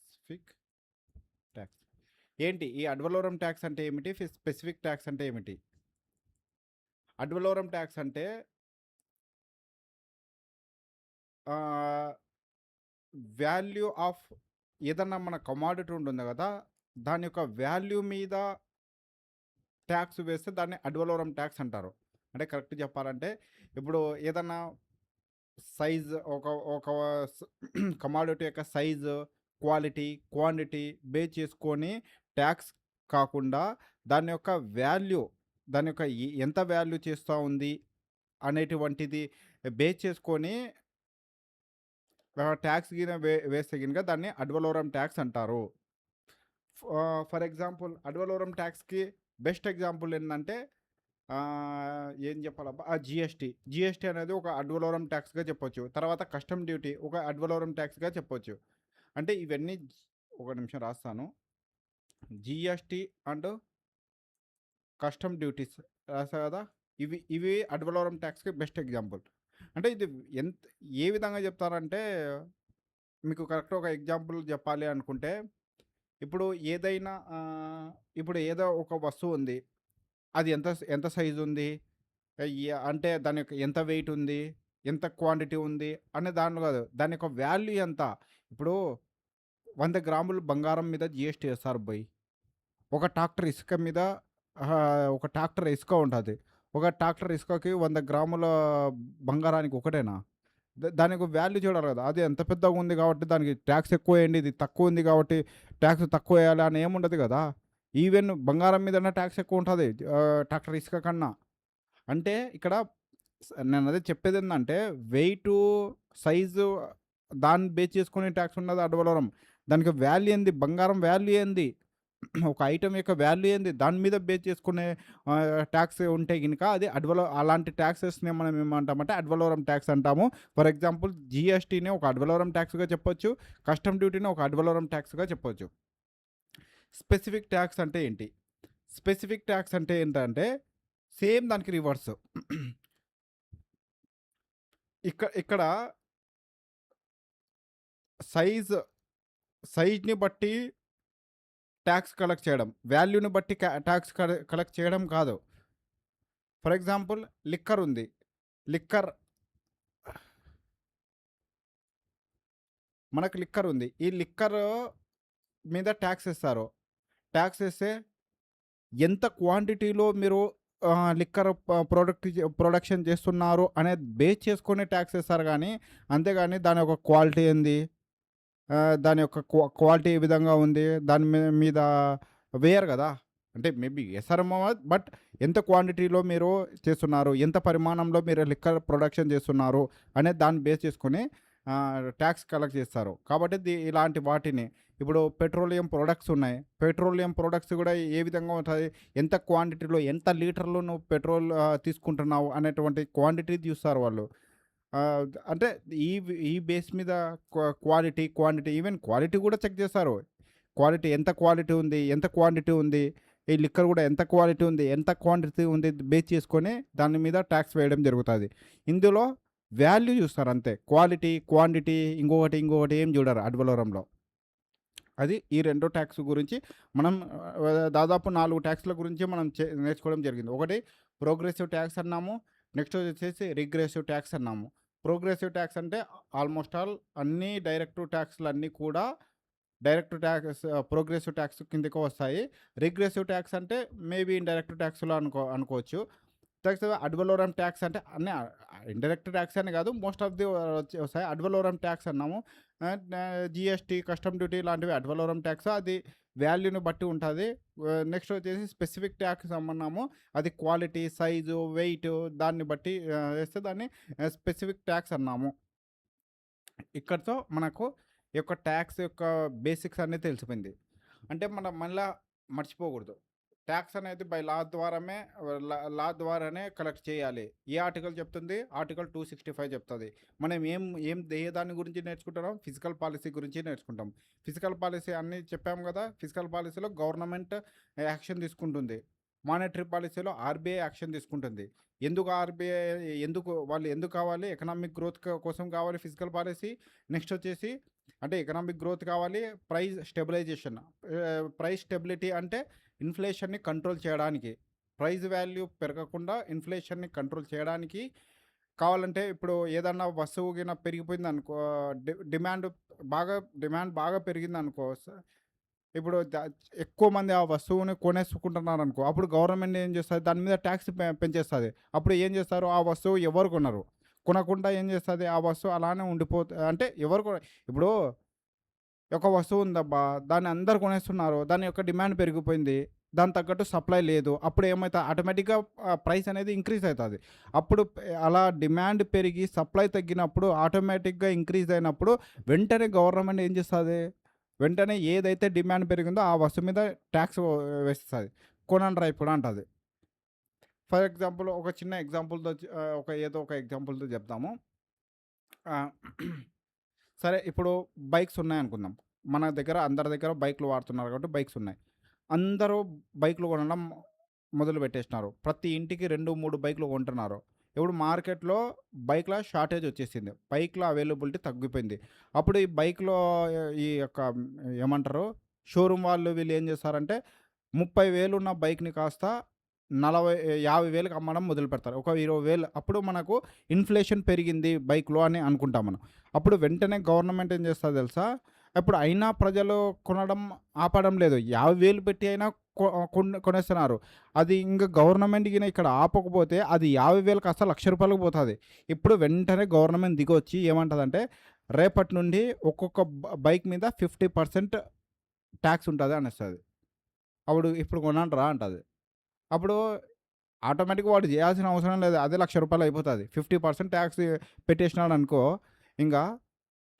Specific tax. ఏంటి ఈ అడ్వలోరం ట్యాక్స్ అంటే ఏమిటి? స్పెసిఫిక్ ట్యాక్స్ అంటే ఏమిటి? అడ్వలోరం ట్యాక్స్ అంటే వాల్యూ ఆఫ్ ఏదన్నా మన కమాడిటీ ఉంటుంది కదా, దాని యొక్క వాల్యూ మీద ట్యాక్స్ వేస్తే దాన్ని అడ్వలోరం ట్యాక్స్ అంటారు. అంటే కరెక్ట్ చెప్పాలంటే ఇప్పుడు ఏదన్నా సైజ్ ఒక ఒక కమాడిటీ యొక్క సైజు, క్వాలిటీ, క్వాంటిటీ బేస్ చేసుకొని ట్యాక్స్ కాకుండా దాని యొక్క వాల్యూ, దాని యొక్క ఎంత వాల్యూ చేస్తూ ఉంది అనేటువంటిది బేస్ చేసుకొని ట్యాక్స్ గిన వేస్తే గినక దాన్ని అడ్వలోరం ట్యాక్స్ అంటారు. ఫర్ ఎగ్జాంపుల్ అడ్వలోరం ట్యాక్స్కి బెస్ట్ ఎగ్జాంపుల్ ఏంటంటే ఏం చెప్పాలబ్బా, జిఎస్టీ. జిఎస్టీ అనేది ఒక అడ్వలోరం ట్యాక్స్గా చెప్పొచ్చు. తర్వాత కస్టమ్ డ్యూటీ ఒక అడ్వలోరం ట్యాక్స్గా చెప్పొచ్చు. అంటే ఇవన్నీ ఒక నిమిషం రాస్తాను. జిఎస్టీ అండ్ కస్టమ్ డ్యూటీస్ రాసా కదా, ఇవి ఇవి అడ్వలోరం ట్యాక్స్కి బెస్ట్ ఎగ్జాంపుల్. అంటే ఇది ఎంత ఏ విధంగా చెప్తారంటే మీకు కరెక్ట్ ఒక ఎగ్జాంపుల్ చెప్పాలి అనుకుంటే ఇప్పుడు ఏదైనా ఇప్పుడు ఏదో ఒక వస్తువు ఉంది, అది ఎంత ఎంత సైజు ఉంది, అంటే దాని యొక్క ఎంత వెయిట్ ఉంది, ఎంత క్వాంటిటీ ఉంది అనే దానిలో కాదు, దాని యొక్క వాల్యూ ఎంత. ఇప్పుడు 100 గ్రాములు బంగారం మీద జిఎస్టీ వేస్తారు పోయి. ఒక ట్రాక్టర్ ఇసుక మీద ఒక ట్రాక్టర్ ఇసుక ఉంటుంది. ఒక ట్రాక్టర్ ఇసుకకి 100 గ్రాముల బంగారానికి ఒకటేనా? దానికి వాల్యూ చూడాలి కదా, అది ఎంత పెద్దగా ఉంది కాబట్టి దానికి ట్యాక్స్ ఎక్కువ వేయండి, ఇది తక్కువ ఉంది కాబట్టి ట్యాక్స్ తక్కువ వేయాలి అని ఏముండదు కదా. ఈవెన్ బంగారం మీదనే ట్యాక్స్ ఎక్కువ ఉంటుంది ట్రాక్టర్ ఇసుక కన్నా. అంటే ఇక్కడ నేను అదే చెప్పేది ఏంటంటే వెయిటు, సైజు దాన్ని బేస్ చేసుకుని ట్యాక్స్ ఉన్నది అడ్వలోరం. దానికి వాల్యూ ఏంది, బంగారం వాల్యూ ఏంది, ఒక ఐటమ్ యొక్క వాల్యూ ఏంది, దాని మీద బేస్ చేసుకునే ట్యాక్స్ ఉంటే కనుక అది అలాంటి ట్యాక్సెస్ని మనం ఏమంటామంటే అడ్వలోరం ట్యాక్స్ అంటాము. ఫర్ ఎగ్జాంపుల్ జిఎస్టీని ఒక అడ్వలోరం ట్యాక్స్గా చెప్పొచ్చు, కస్టమ్ డ్యూటీని ఒక అడ్వలోరం ట్యాక్స్గా చెప్పొచ్చు. స్పెసిఫిక్ ట్యాక్స్ అంటే ఏంటి? స్పెసిఫిక్ ట్యాక్స్ అంటే ఏంటంటే సేమ్ దానికి రివర్స్. ఇక్కడ సైజ్ని బట్టి ట్యాక్స్ కలెక్ట్ చేయడం, వాల్యూని బట్టి ట్యాక్స్ కలెక్ట్ చేయడం కాదు. ఫర్ ఎగ్జాంపుల్ లిక్కర్ ఉంది, మనకు లిక్కర్ ఉంది, ఈ లిక్కర్ మీద ట్యాక్స్ వేస్తారు. ట్యాక్స్ వేస్తే ఎంత క్వాంటిటీలో మీరు లిక్కర్ ప్రొడక్షన్ చేస్తున్నారు అనేది బేస్ చేసుకొని ట్యాక్స్ వేస్తారు కానీ, అంతేగాని దాని యొక్క క్వాలిటీ ఏంది, దాని యొక్క క్వాలిటీ ఏ విధంగా ఉంది దాని మీద వేయరు కదా. అంటే మేబీ వేస్తారేమో, బట్ ఎంత క్వాంటిటీలో మీరు చేస్తున్నారు, ఎంత పరిమాణంలో మీరు లిక్కర్ ప్రొడక్షన్ చేస్తున్నారు అనేది దాన్ని బేస్ చేసుకొని ట్యాక్స్ కలెక్ట్ చేస్తారు. కాబట్టి ఇలాంటి వాటిని ఇప్పుడు పెట్రోలియం ప్రొడక్ట్స్ ఉన్నాయి, పెట్రోలియం ప్రొడక్ట్స్ కూడా ఏ విధంగా ఉంటుంది, ఎంత క్వాంటిటీలో ఎంత లీటర్లు నువ్వు పెట్రోల్ తీసుకుంటున్నావు అనేటువంటి క్వాంటిటీ చూస్తారు వాళ్ళు. అంటే ఈ ఈ బేస్ మీద క్వాలిటీ ఈవెన్ క్వాలిటీ కూడా చెక్ చేస్తారు. క్వాలిటీ ఎంత క్వాలిటీ ఉంది, ఎంత క్వాంటిటీ ఉంది, ఈ లిక్కర్ కూడా ఎంత క్వాలిటీ ఉంది, ఎంత క్వాంటిటీ ఉంది బేస్ చేసుకొని దాని మీద ట్యాక్స్ వేయడం జరుగుతుంది. ఇందులో వాల్యూ చూస్తారు అంతే, క్వాలిటీ క్వాంటిటీ ఇంకొకటి ఏం చూడరు అడ్వలోరంలో. అది ఈ 2 ట్యాక్స్ గురించి మనం దాదాపు 4 ట్యాక్స్ల గురించి మనం నేర్చుకోవడం జరిగింది. ఒకటి ప్రోగ్రెసివ్ ట్యాక్స్ అన్నాము, నెక్స్ట్ వచ్చేసి రిగ్రెసివ్ ట్యాక్స్ అన్నాము. ప్రోగ్రెసివ్ ట్యాక్స్ అంటే ఆల్మోస్ట్ ఆల్ అన్ని డైరెక్ట్ ట్యాక్స్లు అన్నీ కూడా డైరెక్ట్ ట్యాక్స్ ప్రోగ్రెసివ్ ట్యాక్స్ కిందకు వస్తాయి. రిగ్రెసివ్ ట్యాక్స్ అంటే మేబీ ఇండైరెక్ట్ ట్యాక్స్లో అనుకోవచ్చు. నెక్స్ట్ అడ్ వలోరమ్ ట్యాక్స్ అంటే అన్నీ ఇండైరెక్ట్ ట్యాక్స్ అని కాదు, మోస్ట్ ఆఫ్ ది వస్తాయి. అడ్ వలోరమ్ ట్యాక్స్ అన్నాము. జీఎస్టీ, కస్టమ్ డ్యూటీ లాంటివి అడ్ వలోరమ్ ట్యాక్స్, అది వాల్యూని బట్టి ఉంటుంది. నెక్స్ట్ వచ్చేసి స్పెసిఫిక్ ట్యాక్స్ అన్నాము, అది క్వాలిటీ, సైజు, వెయిట్ దాన్ని బట్టి వేస్తే దాన్ని స్పెసిఫిక్ ట్యాక్స్ అన్నాము. ఇక్కడితో మనకు ఈ యొక్క ట్యాక్స్ యొక్క బేసిక్స్ అనేది తెలిసిపోయింది. అంటే మనం మళ్ళా మర్చిపోకూడదు. ట్యాక్స్ అనేది బై లా ద్వారానే కలెక్ట్ చేయాలి. ఏ ఆర్టికల్ చెప్తుంది? ఆర్టికల్ 265 చెప్తుంది. మనం ఏం ఏం ఏ దాని గురించి నేర్చుకుంటున్నాం? ఫిజికల్ పాలసీ గురించి నేర్చుకుంటాం. ఫిజికల్ పాలసీ అన్నీ చెప్పాము కదా. ఫిజికల్ పాలసీలో గవర్నమెంట్ యాక్షన్ తీసుకుంటుంది. మానిటరీ పాలసీలో ఆర్బీఐ యాక్షన్ తీసుకుంటుంది. ఎందుకు ఆర్బీఐ, వాళ్ళు ఎందుకు కావాలి? ఎకనామిక్ గ్రోత్ కోసం కావాలి ఫిజికల్ పాలసీ. నెక్స్ట్ వచ్చేసి అంటే ఎకనామిక్ గ్రోత్ కావాలి, ప్రైస్ స్టెబిలైజేషన్. ప్రైస్ స్టెబిలిటీ అంటే ఇన్ఫ్లేషన్ని కంట్రోల్ చేయడానికి, ప్రైస్ వాల్యూ పెరగకుండా ఇన్ఫ్లేషన్ని కంట్రోల్ చేయడానికి కావాలంటే. ఇప్పుడు ఏదన్నా వస్తువు గిన పెరిగిపోయింది అనుకో, డిమాండ్ బాగా పెరిగింది అనుకో, ఇప్పుడు ఎక్కువ మంది ఆ వస్తువుని కొనేసుకుంటున్నారు అనుకో, అప్పుడు గవర్నమెంట్ ఏం చేస్తుంది? దాని మీద ట్యాక్స్ పెంచేస్తుంది. అప్పుడు ఏం చేస్తారు? ఆ వస్తువు ఎవరు కొనరు. కొనకుండా ఏం చేస్తుంది? ఆ వస్తువు అలానే ఉండిపోతుంది. అంటే ఇప్పుడు ఒక వస్తువు ఉందబ్బా, దాన్ని అందరు కొనేస్తున్నారు, దాని యొక్క డిమాండ్ పెరిగిపోయింది, దాని తగ్గట్టు సప్లై లేదు. అప్పుడు ఏమవుతుంది? ఆటోమేటిక్గా ప్రైస్ అనేది ఇంక్రీజ్ అవుతుంది. అప్పుడు అలా డిమాండ్ పెరిగి సప్లై తగ్గినప్పుడు, ఆటోమేటిక్గా ఇంక్రీజ్ అయినప్పుడు వెంటనే గవర్నమెంట్ ఏం చేస్తుంది? వెంటనే ఏదైతే డిమాండ్ పెరిగిందో ఆ వస్తువు మీద ట్యాక్స్ వేస్తుంది. కొనండ్రా ఇప్పుడు అంటుంది. ఫర్ ఎగ్జాంపుల్ ఒక చిన్న ఎగ్జాంపుల్తో ఒక ఎగ్జాంపుల్తో చెప్తాము. సరే, ఇప్పుడు బైక్స్ ఉన్నాయనుకుందాం. మన దగ్గర అందరి దగ్గర బైక్లు వాడుతున్నారు కాబట్టి బైక్స్ ఉన్నాయి. అందరూ బైక్లు కొనడం మొదలు పెట్టేసినారు. ప్రతి ఇంటికి 2-3 బైక్లు కొంటున్నారు. ఇప్పుడు మార్కెట్లో బైక్ల షార్టేజ్ వచ్చేసింది. బైక్ల అవైలబిలిటీ తగ్గిపోయింది. అప్పుడు ఈ బైక్లో ఈ యొక్క ఏమంటారు, షోరూమ్ వాళ్ళు వీళ్ళు ఏం చేస్తారంటే 30,000 ఉన్న బైక్ని కాస్త 50,000కి అమ్మడం మొదలు పెడతారు. ఒక 20,000. అప్పుడు మనకు ఇన్ఫ్లేషన్ పెరిగింది బైక్లో అని అనుకుంటాం మనం. అప్పుడు వెంటనే గవర్నమెంట్ ఏం చేస్తుంది తెలుసా? ఇప్పుడు అయినా ప్రజలు కొనడం ఆపడం లేదు. 50,000 పెట్టి అయినా కొనేస్తున్నారు. అది ఇంకా గవర్నమెంట్ గిన ఇక్కడ ఆపకపోతే అది 50,000 కాస్త ₹1,00,000 పోతుంది. ఇప్పుడు వెంటనే గవర్నమెంట్ దిగొచ్చి ఏమంటుందంటే, రేపటి నుండి ఒక్కొక్క బైక్ మీద 50% ట్యాక్స్ ఉంటుంది అనేస్తుంది. ఇప్పుడు కొనండిరా అంటుంది. అప్పుడు ఆటోమేటిక్గా వాడు చేయాల్సిన అవసరం లేదు, అదే ₹1,00,000 అయిపోతుంది. 50% ట్యాక్స్ పెట్టేసినాడు అనుకో, ఇంకా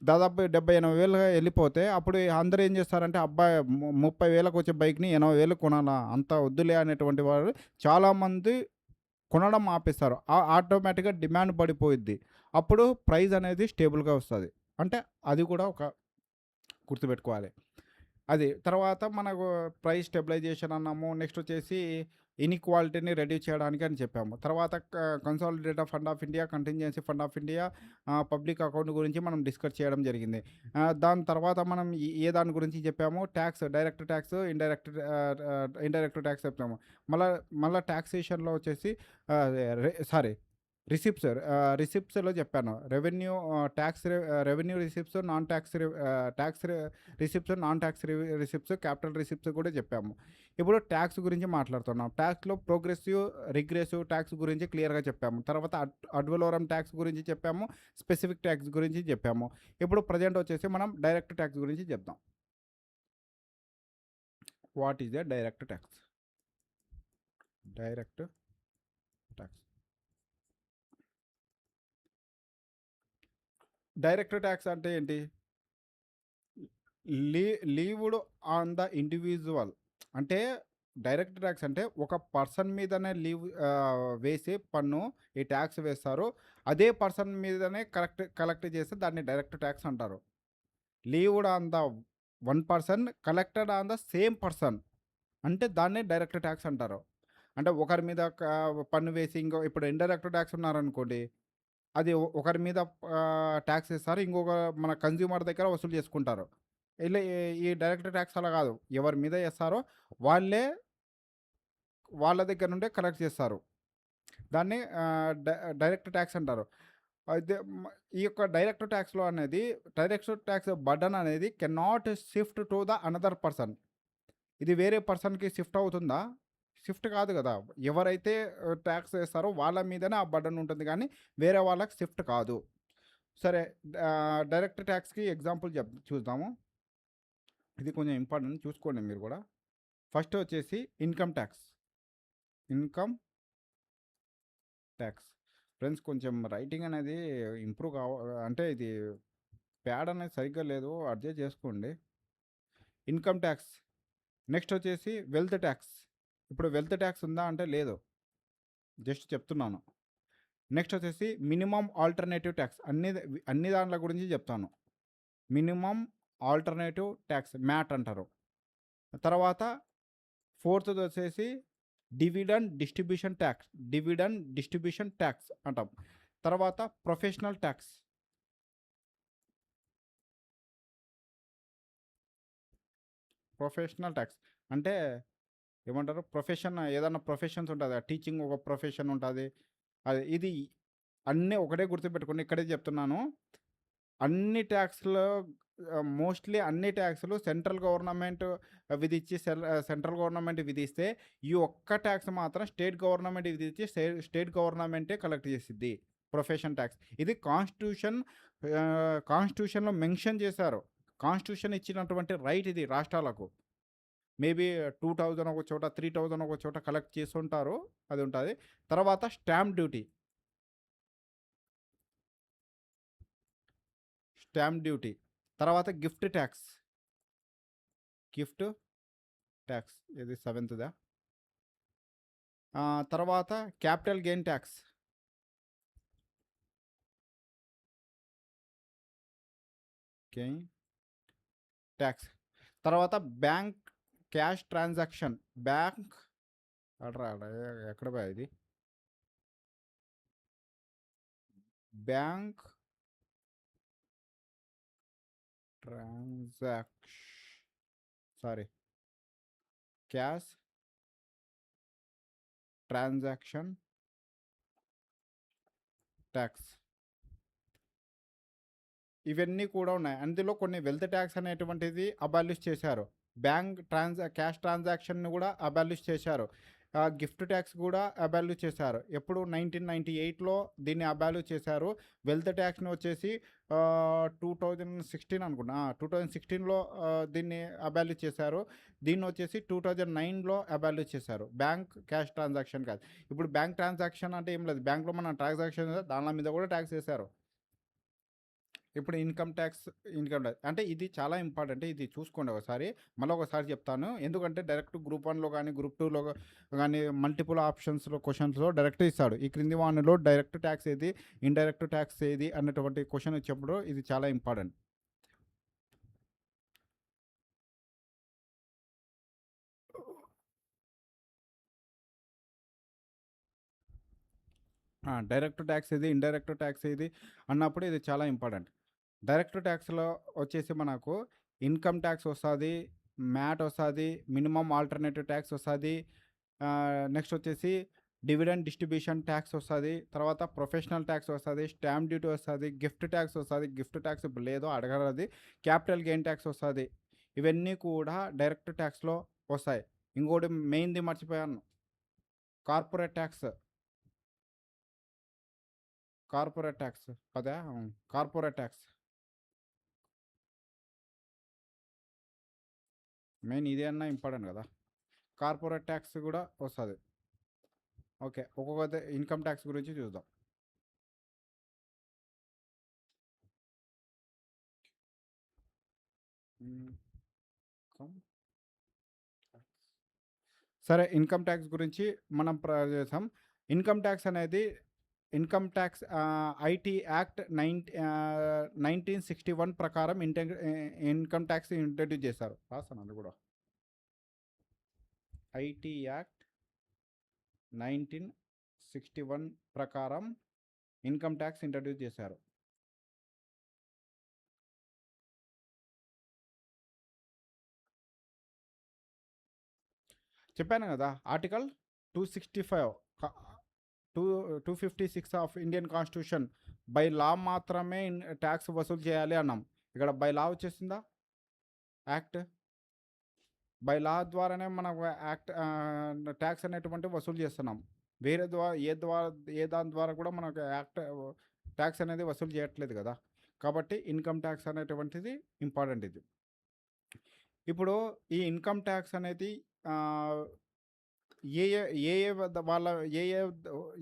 దాదాపు 70,000-80,000 వెళ్ళిపోతే అప్పుడు అందరూ ఏం చేస్తారంటే, అబ్బాయి 30,000కి వచ్చే బైక్ని 80,000 కొనాలా, అంత వద్దులే అనేటువంటి వారు చాలామంది కొనడం ఆపేస్తారు. ఆటోమేటిక్గా డిమాండ్ పడిపోయిద్ది. అప్పుడు ప్రైస్ అనేది స్టేబుల్గా వస్తుంది. అంటే అది కూడా ఒక గుర్తుపెట్టుకోవాలి. అది తర్వాత మనకు ప్రైస్ స్టెబిలైజేషన్ అన్నాము. నెక్స్ట్ వచ్చేసి ఇన్ఈక్వాలిటీని రెడ్యూస్ చేయడానికి అని చెప్పాము. తర్వాత consolidated fund of India, contingency fund of India, public account గురించి మనం డిస్కస్ చేయడం జరిగింది. దాని తర్వాత మనం ఏ దాని గురించి చెప్పాము? Tax, direct tax, indirect tax చెప్పాము. మళ్ళీ ట్యాక్సేషన్లో వచ్చేసి రిసిప్ట్స్లో చెప్పాను. Revenue receipts, tax receipts, non tax receipts, capital receipts కూడా చెప్పాము. ఇప్పుడు ట్యాక్స్ గురించి మాట్లాడుతున్నాం. ట్యాక్స్లో ప్రోగ్రెసివ్, రిగ్రెసివ్ ట్యాక్స్ గురించి క్లియర్గా చెప్పాము. తర్వాత అడ్ వలోరమ్ ట్యాక్స్ గురించి చెప్పాము, స్పెసిఫిక్ ట్యాక్స్ గురించి చెప్పాము. ఇప్పుడు ప్రజెంట్ వచ్చేసి మనం డైరెక్ట్ ట్యాక్స్ గురించి చెప్దాం. What is the direct tax? Direct tax. Direct tax అంటే ఏంటి? లీవ్డ్ ఆన్ ద ఇండివిజువల్. అంటే డైరెక్ట్ ట్యాక్స్ అంటే ఒక పర్సన్ మీదనే వేసి పన్ను ఈ ట్యాక్స్ వేస్తారు. అదే పర్సన్ మీదనే కలెక్ట్ చేస్తే దాన్ని డైరెక్ట్ ట్యాక్స్ అంటారు. లీవ్డ్ on the one person, collected on the same person అంటే దాన్ని డైరెక్ట్ ట్యాక్స్ అంటారు. అంటే ఒకరి మీద పన్ను వేసి ఇప్పుడు ఇండైరెక్ట్ ట్యాక్స్ ఉన్నారనుకోండి, అది ఒకరి మీద ట్యాక్స్ ఇస్తారు, ఇంకొక మన కన్జ్యూమర్ దగ్గర వసూలు చేసుకుంటారు. ఇలా ఈ డైరెక్ట్ ట్యాక్స్ అలా కాదు. ఎవరి మీద వేస్తారో వాళ్ళ దగ్గర నుండే కలెక్ట్ చేస్తారు. దాన్ని డైరెక్ట్ ట్యాక్స్ అంటారు. అయితే ఈ యొక్క డైరెక్ట్ ట్యాక్స్లో అనేది డైరెక్ట్ ట్యాక్స్ బర్డన్ అనేది can not shift to the another person. ఇది వేరే పర్సన్కి షిఫ్ట్ అవుతుందా? షిఫ్ట్ కాదు కదా! ఎవరైతే టాక్స్ ఏస్తారో వాళ్ళ మీదనే ఆ బర్డెన్ ఉంటుంది గానీ, వేరే వాళ్ళకి షిఫ్ట్ కాదు. సరే, డైరెక్ట్ ట్యాక్స్‌కి ఎగ్జాంపుల్ చూద్దాము. ఇది కొంచెం ఇంపార్టెంట్ చూసుకోండి మీరు గూడా. ఫస్ట్ వచ్చేసి income tax. Income tax. Friends కొంచెం రైటింగ్ అనేది ఇంప్రూవ్ అంటే ఇది ప్యాడ్ అనేది సరిగ్గా లేదు. అడ్జస్ట్ చేసుకోండి. Income tax. నెక్స్ట్ వచ్చేసి వెల్త్ ట్యాక్స్. ఇప్పుడు వెల్త్ ట్యాక్స్ ఉందా అంటే లేదు. జస్ట్ చెప్తున్నాను. నెక్స్ట్ వచ్చేసి మినిమమ్ ఆల్టర్‌నేటివ్ ట్యాక్స్. అన్ని దాంట్ల గురించి చెప్తాను. మినిమమ్ ఆల్టర్‌నేటివ్ ట్యాక్స్ మ్యాట్ అంటారు. తర్వాత ఫోర్త్‌ది వచ్చేసి dividend distribution tax. Dividend distribution tax అంటాం. తర్వాత ప్రొఫెషనల్ ట్యాక్స్. ప్రొఫెషనల్ ట్యాక్స్ అంటే ఏమంటారు? ప్రొఫెషన్ ఏదన్నా ప్రొఫెషన్స్ ఉంటది. టీచింగ్ ఒక ప్రొఫెషన్ ఉంటది. ఇది అన్నీ ఒకటే గుర్తుపెట్టుకోండి. ఇక్కడే చెప్తున్నాను. అన్ని ట్యాక్స్‌లో మోస్ట్‌లీ అన్ని ట్యాక్స్‌లు సెంట్రల్ గవర్నమెంట్ సెంట్రల్ గవర్నమెంట్ విధిస్తే, ఈ ఒక్క ట్యాక్స్ మాత్రం స్టేట్ గవర్నమెంట్ విధించి స్టేట్ గవర్నమెంటే కలెక్ట్ చేసిద్ది. Profession tax. ఇది కాన్స్టిట్యూషన్‌లో మెన్షన్ చేశారు. కాన్స్టిట్యూషన్ ఇచ్చినటువంటి రైట్ ఇది రాష్ట్రాలకు. మేబీ 2000 ఒక చోట, 3000 ఒక చోట కలెక్ట్ చేసుంటారు. అది ఉంటది. తర్వాత స్టాంప్ డ్యూటీ. Stamp duty. తర్వాత గిఫ్ట్ ట్యాక్స్. గిఫ్ట్ ట్యాక్స్ ఇది సెవెంత్‌దా? తర్వాత capital gain tax. Gain tax. తర్వాత బ్యాంక్ క్యాష్ ట్రాన్సాక్షన్. బ్యాంక్ అడ్రా ఎక్కడ పోయా ఇది? Bank transaction sorry cash transaction tax. ఇవన్నీ కూడా ఉన్నాయి. అందులో కొన్ని వెల్త్ ట్యాక్స్ అనేటువంటిది అబాలిష్ చేశారు. క్యాష్ ట్రాన్సాక్షన్‌ని కూడా అబాలిష్ చేశారు. గిఫ్ట్ ట్యాక్స్ కూడా అబాలిష్ చేశారు. ఎప్పుడు 1998లో దీన్ని అబాలిష్ చేశారు. వెల్త్ ట్యాక్స్‌ని వచ్చేసి 2016 అనుకుంటా. 2016లో దీన్ని అబాలిష్ చేశారు. దీన్ని వచ్చేసి 2009లో అబాలిష్ చేశారు. బ్యాంక్ క్యాష్ ట్రాన్సాక్షన్ కాదు. ఇప్పుడు బ్యాంక్ ట్రాన్సాక్షన్ అంటే ఏం లేదు. బ్యాంక్‌లో మనం ట్రాన్సాక్షన్ దాని మీద కూడా ట్యాక్స్ ఏశారు. ఇప్పుడు ఇన్‌కమ్ ట్యాక్స్ అంటే ఇది చాలా ఇంపార్టెంట్. ఇది చూసుకోండి ఒకసారి. మళ్ళీ ఒకసారి చెప్తాను. ఎందుకంటే డైరెక్ట్ గ్రూప్ 1లో కానీ, గ్రూప్ 2లో కానీ మల్టిపుల్ ఆప్షన్స్‌లో క్వెషన్స్‌లో డైరెక్ట్ ఇస్తాడు. ఈ క్రింది వానిలో డైరెక్ట్ ట్యాక్స్ ఏది? ఇండైరెక్ట్ ట్యాక్స్ ఏది? అన్నటువంటి క్వెషన్ వచ్చినప్పుడు ఇది చాలా ఇంపార్టెంట్. డైరెక్ట్ ట్యాక్స్ ఏది? ఇండైరెక్ట్ ట్యాక్స్ ఏది? అన్నప్పుడు ఇది చాలా ఇంపార్టెంట్. డైరెక్ట్ ట్యాక్స్‌లో వచ్చేసి మనకు ఇన్‌కమ్ ట్యాక్స్ వస్తది. మ్యాట్ వస్తది. మినిమమ్ ఆల్టర్‌నేటివ్ ట్యాక్స్ వస్తది. నెక్స్ట్ వచ్చేసి డివిడెండ్ డిస్ట్రిబ్యూషన్ ట్యాక్స్ వస్తది. తర్వాత ప్రొఫెషనల్ ట్యాక్స్ వస్తది. స్టాంప్ డ్యూటీ వస్తది. గిఫ్ట్ ట్యాక్స్ వస్తది. గిఫ్ట్ ట్యాక్స్ ఇప్పుడు లేదో అడగరది. క్యాపిటల్ గెయిన్ ట్యాక్స్ వస్తది. ఇవన్నీ కూడా డైరెక్ట్ ట్యాక్స్‌లో వస్తాయి. ఇంకోటి మెయిన్‌ది మర్చిపోయాను. Corporate tax. కార్పొరేట్ ట్యాక్స్ అదా? Corporate tax. మెయిన్ ఇది అన్నా ఇంపార్టెంట్ కదా! కార్పొరేట్ ట్యాక్స్ కూడా వస్తది. ఓకే. ఒక్కొక్కటి ఇన్‌కమ్ ట్యాక్స్ గురించి చూద్దాం. Income tax. సరే, ఇన్‌కమ్ ట్యాక్స్ గురించి మనం చేసాం. ఇన్‌కమ్ ట్యాక్స్ అనేది ఐటీ యాక్ట్ 1961 ప్రకారం ఇన్‌కమ్ ట్యాక్స్ ఇంట్రొడ్యూస్ చేశారు. రాస్తాను అది కూడా. ఐటీ యాక్ట్ 1961 ప్రకారం ఇన్‌కమ్ ట్యాక్స్ ఇంట్రొడ్యూస్ చేశారు. చెప్పాను కదా! ఆర్టికల్ 265 క two 256 of Indian constitution by law మాత్రమే ట్యాక్స్ వసూలు చేయాలి అన్నాం. ఇక్కడ బై లా వచ్చేసిందా యాక్ట్? బై లా ద్వారానే మనకు ట్యాక్స్ అనేటువంటివి వసూలు చేస్తున్నాం. వేరే ఏ దాని ద్వారా కూడా మనకు ట్యాక్స్ అనేది వసూలు చేయట్లేదు కదా! కాబట్టి ఇన్‌కమ్ ట్యాక్స్ అనేటువంటిది ఇంపార్టెంట్ ఇది. ఇప్పుడు ఈ ఇన్‌కమ్ ట్యాక్స్ అనేది ఆహ్, ఏ ఏ ఏ ఏ వద్ద వాళ్ళ ఏ ఏ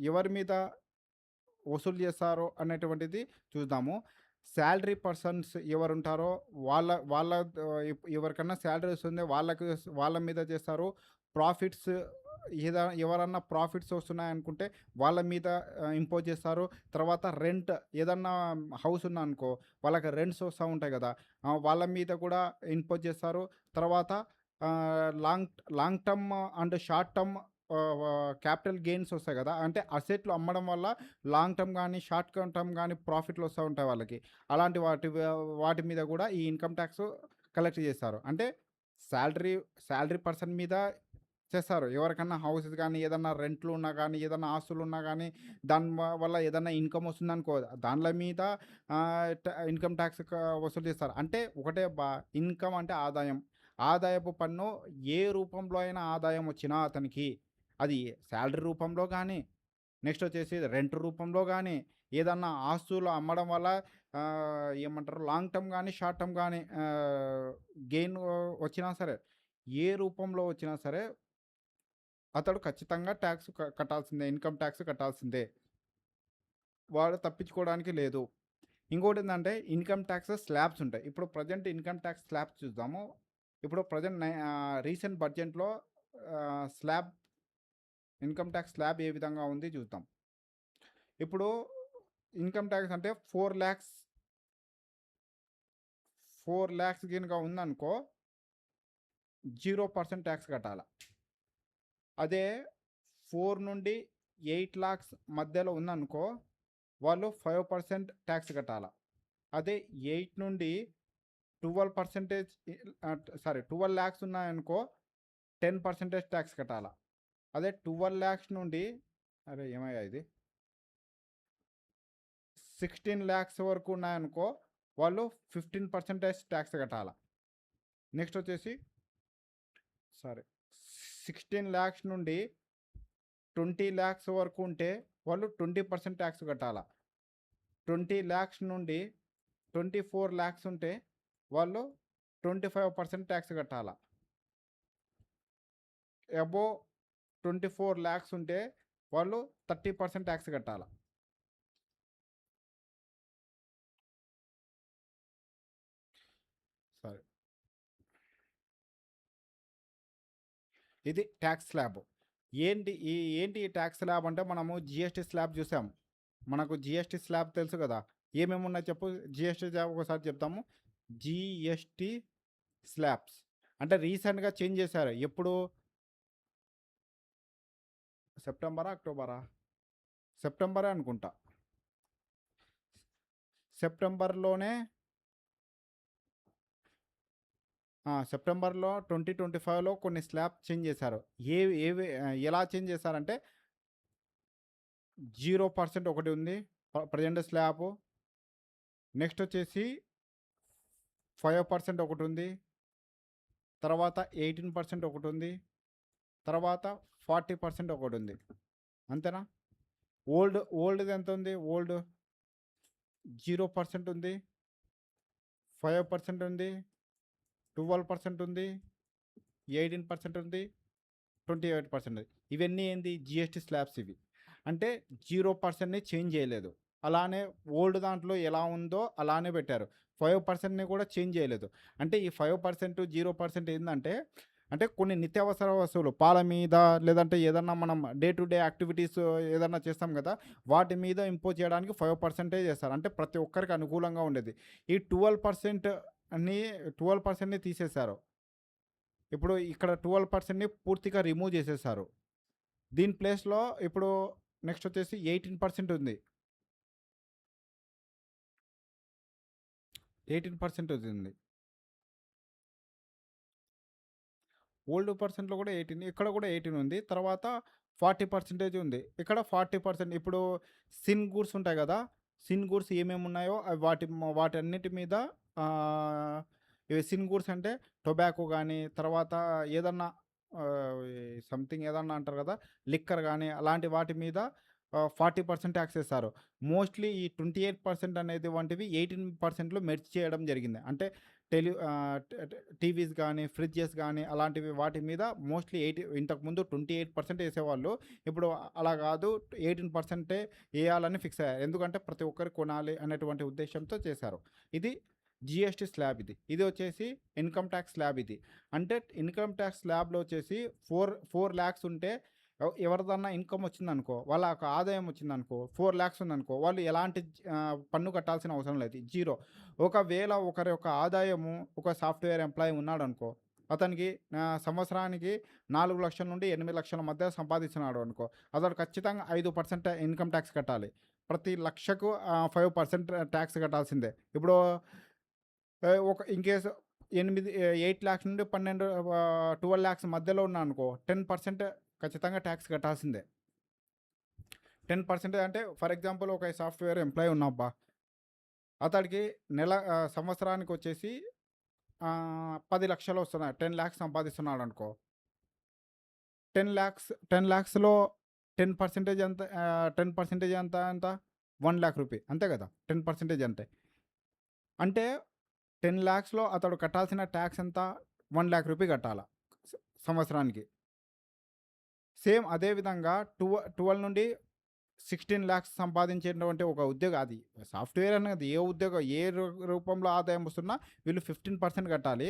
ఎవరి మీద వసూలు చేస్తారో అనేటువంటిది చూద్దాము. సాలరీ పర్సన్స్ ఎవరుంటారో వాళ్ళ వాళ్ళ ఎవరికన్నా సాలరీ వస్తుంది వాళ్ళ మీద చేస్తారు. ప్రాఫిట్స్ ఎవరన్నా ప్రాఫిట్స్ వస్తున్నాయనుకుంటే వాళ్ళ మీద ఇంపోజ్ చేస్తారు. తర్వాత రెంట్ ఏదన్నా హౌస్ ఉందనుకో వాళ్ళకి రెంట్స్ వస్తా ఉంటాయి కదా! వాళ్ళ మీద కూడా ఇంపోజ్ చేస్తారు. తర్వాత long long term and short term capital gains వస్తాయి కదా! అంటే అసెట్లు అమ్మడం వల్ల లాంగ్ టర్మ్ గానీ, షార్ట్ టర్మ్ గానీ ప్రాఫిట్‌లు వస్తా ఉంటాయి వాళ్ళకి. అలాంటి వాటి మీద కూడా ఈ ఇన్‌కమ్ ట్యాక్స్ కలెక్ట్ చేస్తారు. అంటే సాలరీ సాలరీ పర్సన్ మీద చేస్తారు. ఎవరికన్నా హౌసెస్ గానీ, ఏదన్నా రెంట్లు ఉన్నా గానీ, ఏదన్నా ఆస్తులున్నా గానీ, దాని వల్ల ఏదన్నా ఇన్‌కమ్ వస్తుందనుకో, దాన్ల మీద ఇన్‌కమ్ ట్యాక్స్ వసూలు చేస్తారు. అంటే ఒకటే ఇన్‌కమ్ అంటే ఆదాయం. ఆదాయపు పన్ను ఏ రూపంలో అయినా ఆదాయం వచ్చినా అతనికి, అది సాలరీ రూపంలో గానీ, నెక్స్ట్ వచ్చేసి రెంట్ రూపంలో గానీ, ఏదన్నా ఆస్తులు అమ్మడం వల్ల ఏమంటారు లాంగ్ టర్మ్ గానీ, షార్ట్ టర్మ్ గానీ గెయిన్ వచ్చినా సరే, ఏ రూపంలో వచ్చినా సరే అతడు ఖచ్చితంగా ట్యాక్స్ కట్టాల్సిందే. ఇన్‌కమ్ ట్యాక్స్ కట్టాల్సిందే. వాడు తప్పించుకోవడానికి లేదు. ఇంకోటేందంటే ఇన్‌కమ్ ట్యాక్స్ స్లాబ్స్ ఉంటాయి. ఇప్పుడు ప్రెజెంట్ ఇన్‌కమ్ ట్యాక్స్ స్లాబ్స్ చూద్దాము. ఇప్పుడు ప్రెజెంట్ రీసెంట్ బడ్జెట్‌లో స్లాబ్ ఇన్‌కమ్ ట్యాక్స్ స్లాబ్ ఏ విధంగా ఉంది చూద్దాం. ఇప్పుడు ఇన్‌కమ్ ట్యాక్స్ అంటే 4,00,000 గనుక ఉందనుకో 0% ట్యాక్స్ కట్టాల. అదే 4-8 lakhs మధ్యలో ఉందనుకో వాళ్ళు 5% ట్యాక్స్ కట్టాల. అదే 8-12% 12 lakhs ఉన్నాయనుకో 10% ట్యాక్స్ కట్టాల. అదే 12 lakhs నుండి అరే ఏమయ్యా ఇది 16 lakhs వరకు ఉన్నాయనుకో వాళ్ళు 15% ట్యాక్స్ కట్టాల. నెక్స్ట్ వచ్చేసి 16 lakhs నుండి 20 lakhs వరకు ఉంటే వాళ్ళు 20% ట్యాక్స్ కట్టాల. 20 lakhs నుండి 24 lakhs ఉంటే వాళ్ళు 25% ట్యాక్స్ కట్టాల. అబోవ్ 24 lakhs ఉంటే వాళ్ళు 30% ట్యాక్స్ కట్టాల. సరే, ఇది ట్యాక్స్ స్లాబ్. ఏంటి ఈ ట్యాక్స్ స్లాబ్ అంటే మనము జిఎస్టీ స్లాబ్ చూసాం. మనకు జిఎస్టీ స్లాబ్ తెలుసు కదా! ఏమేమి ఉన్నాయి చెప్పు. జిఎస్టీ స్లాబ్ ఒకసారి చెప్తాము. జిఎస్టీ స్లాబ్స్ అంటే రీసెంట్‌గా చేంజ్ చేశారు. ఎప్పుడు సెప్టెంబరా? అక్టోబరా? సెప్టెంబరే అనుకుంటా. సెప్టెంబర్‌లోనే సెప్టెంబర్‌లో 2025లో కొన్ని స్లాబ్ చేంజ్ చేశారు. ఎలా చేంజ్ చేశారంటే 0% ఒకటి ఉంది. Present slab. నెక్స్ట్ వచ్చేసి 5% ఒకటి ఉంది. తర్వాత 18% ఒకటి ఉంది. తర్వాత 40% ఒకటి ఉంది. అంతేనా? ఓల్డ్‌ది ఎంత ఉంది? ఓల్డ్ 0% ఉంది. 5% ఉంది. 12% ఉంది. 18% ఉంది. 28% ఇవన్నీ ఏంది జిఎస్టీ స్లాబ్స్ ఇవి. అంటే 0%ని చేంజ్ చేయలేదు. అలానే ఓల్డ్ దాంట్లో ఎలా ఉందో అలానే పెట్టారు. 5%ని కూడా చేంజ్ చేయలేదు. అంటే ఈ 5%, 0% ఏందంటే అంటే కొన్ని నిత్యావసర వస్తువులు పాల మీద లేదంటే ఏదన్నా మనం డే టు డే యాక్టివిటీస్ ఏదన్నా చేస్తాం కదా! వాటి మీద ఇంపోజ్ చేయడానికి 5% చేస్తారు. అంటే ప్రతి ఒక్కరికి అనుకూలంగా ఉండేది. ఈ 12%ని తీసేశారు. ఇప్పుడు ఇక్కడ 12%ని పూర్తిగా రిమూవ్ చేసేశారు. దీని ప్లేస్‌లో ఇప్పుడు నెక్స్ట్ వచ్చేసి 18% ఉంది. 18% ఉంది. ఓల్డ్ పర్సెంట్‌లో కూడా 18 ఇక్కడ కూడా 18 ఉంది. తర్వాత 40% ఉంది. ఇక్కడ 40% ఇప్పుడు సిన్ గూడ్స్ ఉంటాయి కదా! సిన్ గూడ్స్ ఏమేమి ఉన్నాయో అవి వాటన్నిటి మీద ఆహ్, ఇవి సిన్ గూడ్స్ అంటే టొబాకో గానీ, తర్వాత ఏదన్నా సంథింగ్ ఏదన్నా అంటారు గదా! లిక్కర్ గానీ, అలాంటి వాటి మీద 40% టాక్స్ ఏస్తారు. మోస్ట్‌లీ ఈ 28% అనేది వంటివి 18%లో మెర్జ్ చేయడం జరిగింది. అంటే టీవీస్ గానీ, ఫ్రిడ్జెస్ గానీ, అలాంటివి వాటి మీద మోస్ట్‌లీ ఇంతకుముందు 28% ఏసేవాళ్ళు. ఇప్పుడు అలా గాదు, 18% ఏయాలని ఫిక్స్ అయ్యారు. ఎందుకంటే ప్రతి ఒక్కరు కొనాలి అనేటువంటి ఉద్దేశ్యంతో చేశారు. ఇది జీఎస్టీ స్లాబ్ ఇది. ఇది వచ్చేసి ఇన్‌కమ్ టాక్స్ స్లాబ్ ఇది. అంటే ఇన్‌కమ్ టాక్స్ స్లాబ్‌లో వచ్చేసి 4 లాక్స్ ఉంటే ఎవరిదన్నా ఇన్‌కమ్ వచ్చిందనుకో, వాళ్ళకి ఆదాయం వచ్చిందనుకో, 4 లాక్స్ ఉందనుకో, వాళ్ళు ఎలాంటి పన్ను కట్టాల్సిన అవసరం లేదు. జీరో. ఒకవేళ ఒకరి యొక్క ఆదాయము ఒక సాఫ్ట్‌వేర్ ఎంప్లాయీ ఉన్నాడనుకో, అతనికి సంవత్సరానికి 4,00,000 నుండి 8,00,000 మధ్య సంపాదిస్తున్నాడు అనుకో, అతడు ఖచ్చితంగా 5% ఇన్‌కమ్ టాక్స్ కట్టాలి. ప్రతి లక్షకు 5% టాక్స్ కట్టాల్సిందే. ఇప్పుడు ఒక ఇన్‌కేస్ 8 లాక్స్ నుండి 12 లాక్స్ మధ్యలో ఉన్నాడనుకో, 10% ఖచ్చితంగా టాక్స్ కట్టాల్సిందే. 10% అంటే ఫర్ ఎగ్జాంపుల్ ఒక సాఫ్ట్‌వేర్ ఎంప్లాయీ ఉన్నాబ్బా! అతడికి సంవత్సరానికొచ్చేసి 10,00,000 వస్తున్నాయి. 10 లాక్స్ సంపాదిస్తున్నాడనుకో. 10,00,000లో 10% ఎంత 10% ఎంత? 1,00,000 రూపీ. అంతే గదా! 10% అంటే. అంటే 10,00,000లో అతడు కట్టాల్సిన టాక్స్ ఎంత? 1,00,000 రూపీ కట్టాల సంవత్సరానికి. సేమ్ అదే విధంగా 12 నుండి 16 లాక్స్ సంపాదించేటువంటి ఒక ఉద్యోగం అది సాఫ్ట్‌వేర్ అని కాదు. ఏ ఉద్యోగం ఏ రూపంలో ఆదాయం వస్తున్నా వీళ్ళు 15% కట్టాలి.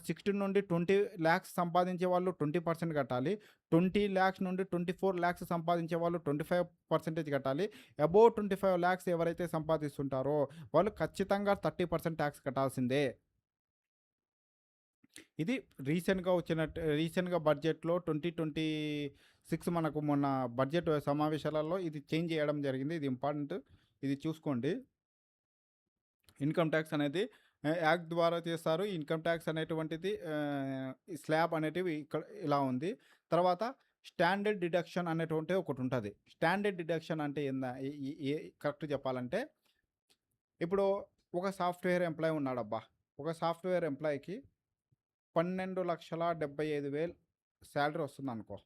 16 నుండి 20 లాక్స్ సంపాదించే వాళ్ళు 20% కట్టాలి. 20 లాక్స్ నుండి 24 లాక్స్ సంపాదించే వాళ్ళు 25% కట్టాలి. అబోవ్ 25 లాక్స్ ఎవరైతే సంపాదిస్తుంటారో వాళ్ళు ఖచ్చితంగా 30% టాక్స్ కట్టాల్సిందే. ఇది రీసెంట్‌గా బడ్జెట్‌లో 2026 మనకు మొన్న బడ్జెట్ సమావేశాలలో ఇది చేంజ్ చేయడం జరిగింది. ఇది ఇంపార్టెంట్. ఇది చూసుకోండి. ఇన్‌కమ్ టాక్స్ అనేది యాక్ట్ ద్వారా చేస్తారు. ఇన్‌కమ్ టాక్స్ అనేటువంటిది స్లాబ్ అనేటివి ఇక్కడ ఇలా ఉంది. తర్వాత స్టాండర్డ్ డిడక్షన్ అనేటువంటిది ఒకటుంటది. స్టాండర్డ్ డిడక్షన్ అంటే ఏందా? ఎ ఎ ఎ కరెక్ట్ చెప్పాలంటే, ఇప్పుడు ఒక సాఫ్ట్‌వేర్ ఎంప్లాయీ ఉన్నాడబ్బా! ఒక సాఫ్ట్‌వేర్ ఎంప్లాయీకి 12,75,000 శాలరీ వస్తుందనుకో.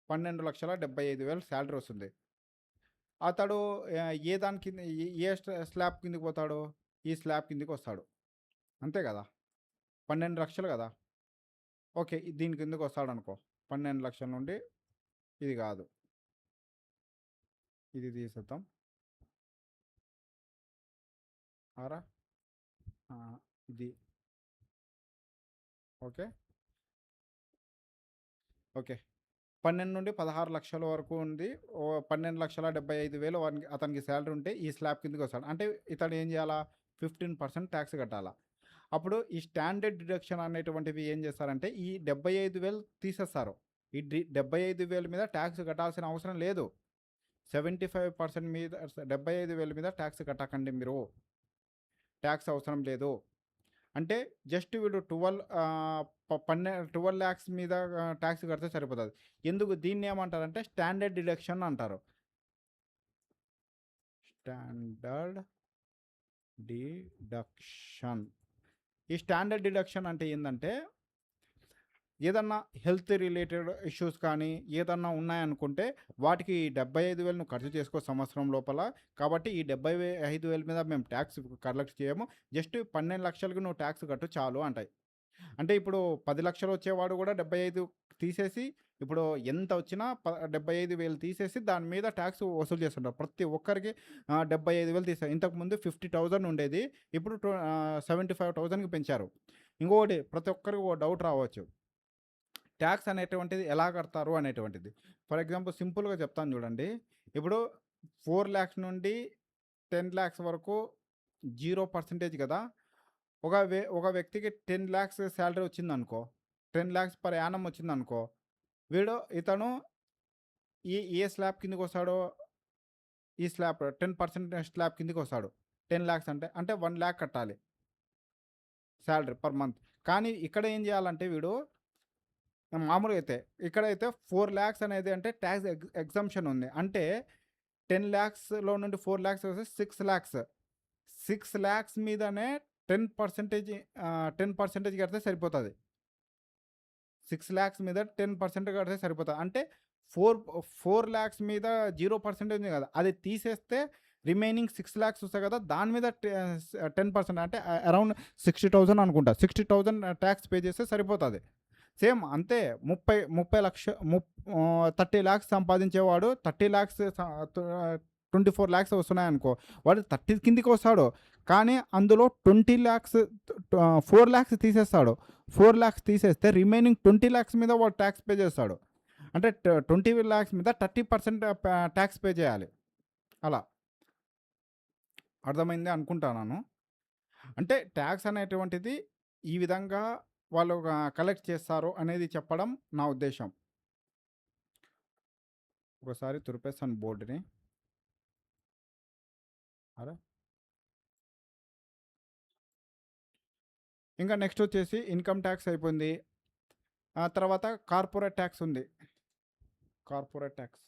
12,75,000 శాలరీ వస్తుంది. అతడు ఏ దాని కింద స్లాబ్ కిందకి పోతాడు? ఈ స్లాబ్ కిందకొస్తాడు. అంతే గదా! 12,00,000 గదా! ఓకే. దీని కిందకొస్తాడనుకో. 12,00,000 నుండి ఇది గాదు. ఇది తీసేద్దాం. ఆరా? ఇది. ఓకే. ఓకే. 12,00,000-16,00,000 వరకు ఉంది. 12,75,000 అతనికి సాలరీ ఉంటే ఈ స్లాబ్ కిందకొస్తాడు. అంటే ఇతడు ఏం జేయాలా? 15% టాక్స్ కట్టాలా. అప్పుడు ఈ స్టాండర్డ్ డిడక్షన్ అనేటువంటివి ఏం చేస్తారంటే ఈ 75,000 తీసేస్తారు. ఈ 75,000 మీద టాక్స్ కట్టాల్సిన అవసరం లేదు. 75% మీద 75,000 మీద టాక్స్ కట్టకండి మీరు. టాక్స్ అవసరం లేదు. అంటే జస్ట్ వీడు 12 లాక్స్ మీద టాక్స్ కడితే సరిపోతది. ఎందుకు దీన్ని ఏమంటారంటే స్టాండర్డ్ డిడక్షన్ అంటారు. Standard deduction. ఈ స్టాండర్డ్ డిడక్షన్ అంటే ఏందంటే, ఏదన్నా హెల్త్ రిలేటెడ్ ఇష్యూస్ కానీ ఏదన్నా ఉన్నాయనుకుంటే వాటికి 75,000 నువ్వు ఖర్చు చేసుకో సంవత్సరం లోపల. కాబట్టి ఈ 75,000 మీద మేము ట్యాక్స్ కలెక్ట్ చేయము. జస్ట్ 12,00,000కి నువ్వు ట్యాక్స్ కట్టు చాలు అంటాయి. అంటే ఇప్పుడు 10,00,000 వచ్చేవాడు కూడా 75 తీసేసి, ఇప్పుడు ఎంత వచ్చినా 75,000 తీసేసి దాని మీద ట్యాక్స్ వసూలు చేస్తుంటారు. ప్రతి ఒక్కరికి 75,000 తీస్తారు. ఇంతకుముందు 50,000 ఉండేది. ఇప్పుడు 75,000కి పెంచారు. ఇంకొకటి ప్రతి ఒక్కరికి ఒక డౌట్ రావచ్చు. ట్యాక్స్ అనేటువంటిది ఎలా కడతారు అనేటువంటిది. ఫర్ ఎగ్జాంపుల్ సింపుల్‌గా చెప్తాను చూడండి. ఇప్పుడు 4,00,000 నుండి 10,00,000 వరకు 0% కదా! ఒక వ్యక్తికి 10,00,000 సాలరీ వచ్చిందనుకో. 10,00,000 పర్ యానమ్ వచ్చిందనుకో. ఇతను ఏ స్లాబ్ కిందకొస్తాడో, ఈ స్లాబ్ 10% స్లాబ్ కిందకొస్తాడు. 10,00,000 అంటే 1,00,000 కట్టాలి సాలరీ పర్ మంత్. కానీ ఇక్కడ ఏం చేయాలంటే మామూలుగా అయితే ఇక్కడైతే 4,00,000 అనేది అంటే ట్యాక్స్ ఎగ్జంప్షన్ ఉంది. అంటే 10,00,000లో నుండి 4,00,000 వస్తే 6,00,000. 6,00,000 మీదనే 10% 10% కడితే సరిపోతుంది. 6 lakhs మీద 10% కడితే సరిపోతుంది. అంటే 4 lakhs మీద 0% ఉంది కదా, అది తీసేస్తే రిమైనింగ్ 6 lakhs వస్తాయి కదా, దాని మీద 10% అంటే అరౌండ్ 60,000 అనుకుంటా. 60,000 ట్యాక్స్ పే చేస్తే సరిపోతుంది. సేమ్ అంతే. 30 lakhs సంపాదించేవాడు 30 lakhs 24 lakhs వస్తున్నాయి అనుకో, వాడు 30 కిందికి వస్తాడు. కానీ అందులో 20 lakhs 4 lakhs తీసేస్తాడు. 4 lakhs తీసేస్తే రిమైనింగ్ 20 lakhs మీద వాడు ట్యాక్స్ పే చేస్తాడు. అంటే 20 lakhs మీద 30% ట్యాక్స్ పే చేయాలి. అలా అర్థమైంది అనుకుంటున్నాను. అంటే ట్యాక్స్ అనేటువంటిది ఈ విధంగా వాళ్ళు కలెక్ట్ చేస్తారు అనేది చెప్పడం నా ఉద్దేశం. ఒకసారి తురిపేస్తాను బోర్డుని. అరే, ఇంకా నెక్స్ట్ వచ్చేసి ఇన్కమ్ ట్యాక్స్ అయిపోయింది. ఆ తర్వాత కార్పొరేట్ ట్యాక్స్ ఉంది. Corporate tax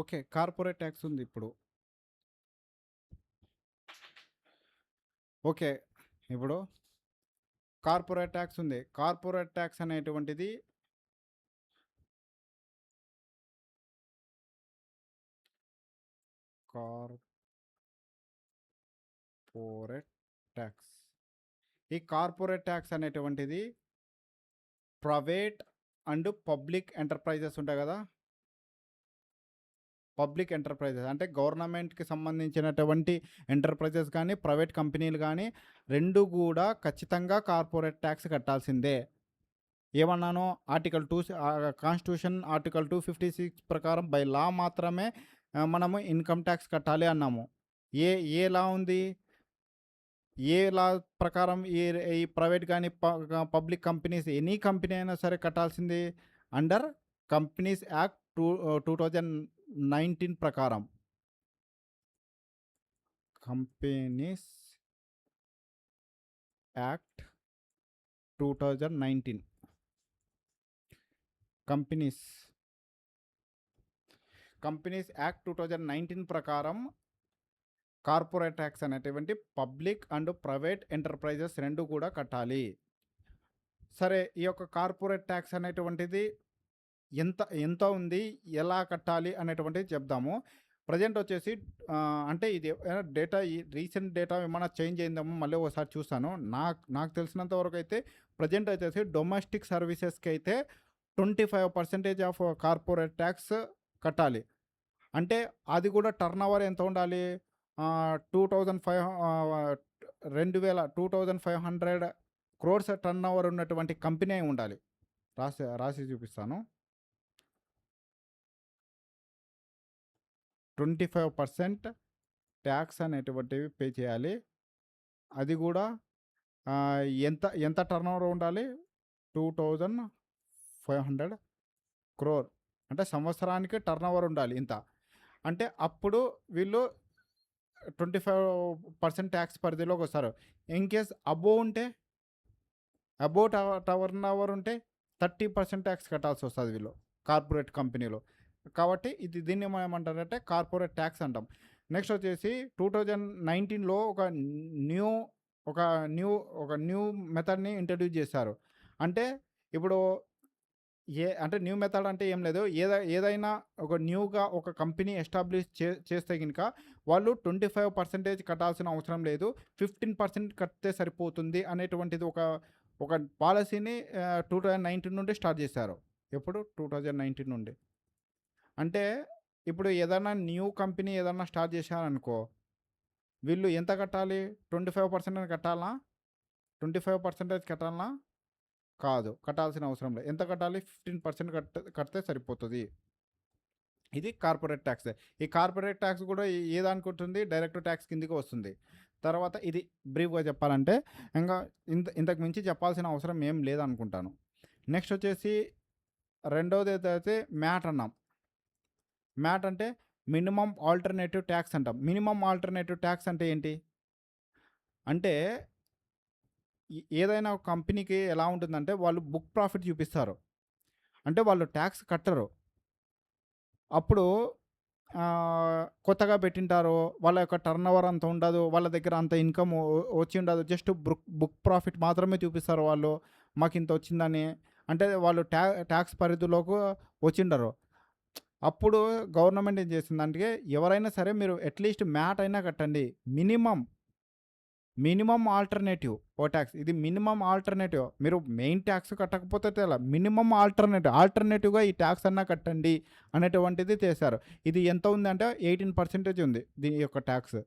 okay. Corporate tax ఉంది ఇప్పుడు. ఓకే, ఇప్పుడు కార్పొరేట్ ట్యాక్స్ ఉంది. కార్పొరేట్ ట్యాక్స్ అనేటువంటిది కార్పొరేట్ ట్యాక్స్ ఈ కార్పొరేట్ ట్యాక్స్ అనేటువంటిది ప్రైవేట్ అండ్ పబ్లిక్ ఎంటర్ప్రైజెస్ ఉంటాయి కదా, పబ్లిక్ ఎంటర్ప్రైజెస్ అంటే గవర్నమెంట్కి సంబంధించినటువంటి ఎంటర్ప్రైజెస్ కానీ ప్రైవేట్ కంపెనీలు కానీ రెండు కూడా ఖచ్చితంగా కార్పొరేట్ ట్యాక్స్ కట్టాల్సిందే. ఏమన్నాను, ఆర్టికల్ 2 కాన్స్టిట్యూషన్ ఆర్టికల్ 256 ప్రకారం బై లా మాత్రమే మనము ఇన్కమ్ ట్యాక్స్ కట్టాలి అన్నాము. ఏ లా ఉంది? ఏ లా ప్రకారం ఈ ప్రైవేట్ కానీ పబ్లిక్ కంపెనీస్ ఎనీ కంపెనీ అయినా సరే కట్టాల్సింది అండర్ కంపెనీస్ యాక్ట్ 2019 ప్రకారం. కంపెనీస్ యాక్ట్ 2019 కంపెనీస్ యాక్ట్ 2019 ప్రకారం కార్పొరేట్ ట్యాక్స్ అనేటువంటి పబ్లిక్ అండ్ ప్రైవేట్ ఎంటర్ప్రైజెస్ రెండు కూడా కట్టాలి. సరే, ఈ యొక్క కార్పొరేట్ ట్యాక్స్ అనేటువంటిది ఎంత ఉంది, ఎలా కట్టాలి అనేటువంటిది చెప్దాము. ప్రజెంట్ వచ్చేసి అంటే ఇది డేటా రీసెంట్ డేటా ఏమైనా చేంజ్ అయిందేమో మళ్ళీ ఒకసారి చూస్తాను. నాకు తెలిసినంత వరకు అయితే ప్రజెంట్ వచ్చేసి డొమెస్టిక్ సర్వీసెస్కి అయితే 25% ఆఫ్ కార్పొరేట్ ట్యాక్స్ కట్టాలి. అంటే అది కూడా టర్న్ ఓవర్ ఎంత ఉండాలి? 2,500 crores టర్న్ ఓవర్ ఉన్నటువంటి కంపెనీ ఉండాలి. రాసి చూపిస్తాను. 25% ట్యాక్స్ అనేటువంటివి పే చేయాలి. అది కూడా ఎంత టర్న్ ఓవర్ ఉండాలి? 2,500 crore అంటే సంవత్సరానికి టర్న్ ఓవర్ ఉండాలి ఇంత. అంటే అప్పుడు వీళ్ళు 25% ట్యాక్స్ పరిధిలోకి వస్తారు. ఇన్ కేస్ అబోవ్ ఉంటే, అబోవ్ టర్న్ ఓవర్ ఉంటే 30% ట్యాక్స్ కట్టాల్సి వస్తుంది వీళ్ళు కార్పొరేట్ కంపెనీలో. కాబట్టి దీన్ని మనం ఏమంటారంటే కార్పొరేట్ ట్యాక్స్ అంటాం. నెక్స్ట్ వచ్చేసి 2019లో ఒక న్యూ మెథడ్ని ఇంట్రడ్యూస్ చేశారు. అంటే ఇప్పుడు అంటే న్యూ మెథడ్ అంటే ఏం లేదు, ఏదైనా ఒక న్యూగా ఒక కంపెనీ ఎస్టాబ్లిష్ చేస్తే కనుక వాళ్ళు 25% కట్టాల్సిన అవసరం లేదు, 15% కడితే సరిపోతుంది అనేటువంటిది ఒక పాలసీని 2019 నుండి స్టార్ట్ చేశారు. ఎప్పుడు? 2019 నుండి. అంటే ఇప్పుడు ఏదైనా న్యూ కంపెనీ ఏదైనా స్టార్ట్ చేశారనుకో, వీళ్ళు ఎంత కట్టాలి? 25% కట్టాలా? 25% కట్టాలా? కాదు, కట్టాల్సిన అవసరం లేదు. ఎంత కట్టాలి? 15% కడితే సరిపోతుంది. ఇది కార్పొరేట్ ట్యాక్స్. ఈ కార్పొరేట్ ట్యాక్స్ కూడా ఏదానికి ఉంటుంది? డైరెక్ట్ ట్యాక్స్ కిందకి వస్తుంది. తర్వాత ఇది బ్రీఫ్గా చెప్పాలంటే ఇంకా ఇంతకు మించి చెప్పాల్సిన అవసరం ఏం లేదనుకుంటాను. నెక్స్ట్ వచ్చేసి రెండవది అయితే మ్యాట్ అన్నాం. మ్యాట్ అంటే మినిమం ఆల్టర్నేటివ్ ట్యాక్స్ అంటాం. మినిమం ఆల్టర్నేటివ్ ట్యాక్స్ అంటే ఏంటి? అంటే ఏదైనా ఒక కంపెనీకి ఎలా ఉంటుందంటే వాళ్ళు బుక్ ప్రాఫిట్ చూపిస్తారు. అంటే వాళ్ళు ట్యాక్స్ కట్టరు. అప్పుడు కొత్తగా పెట్టింటారు. వాళ్ళ యొక్క టర్నోవర్ అంత ఉండదు. వాళ్ళ దగ్గర అంత ఇన్‌కమ్ వచ్చి ఉండదు. జస్ట్ బుక్ ప్రాఫిట్ మాత్రమే చూపిస్తారు వాళ్ళు. మాకింత వచ్చిందని. అంటే వాళ్ళు ట్యాక్స్ పరిధిలోకి వచ్చిండరు. అప్పుడు గవర్నమెంట్ ఏం చేసిందంటే ఎవరైనా సరే మీరు అట్‌లీస్ట్ మ్యాట్ అయినా కట్టండి. మినిమమ్ మినిమమ్ ఆల్టర్‌నేటివ్ ఓ టాక్స్. ఇది మినిమమ్ ఆల్టర్‌నేటివ్. మీరు మెయిన్ టాక్స్ కట్టకపోతే మినిమమ్ ఆల్టర్‌నేటివ్‌గా ఈ టాక్స్ అన్నా కట్టండి అనేటువంటిది చేశారు. ఇది ఎంత ఉందంటే 18% ఉంది దీని యొక్క టాక్స్.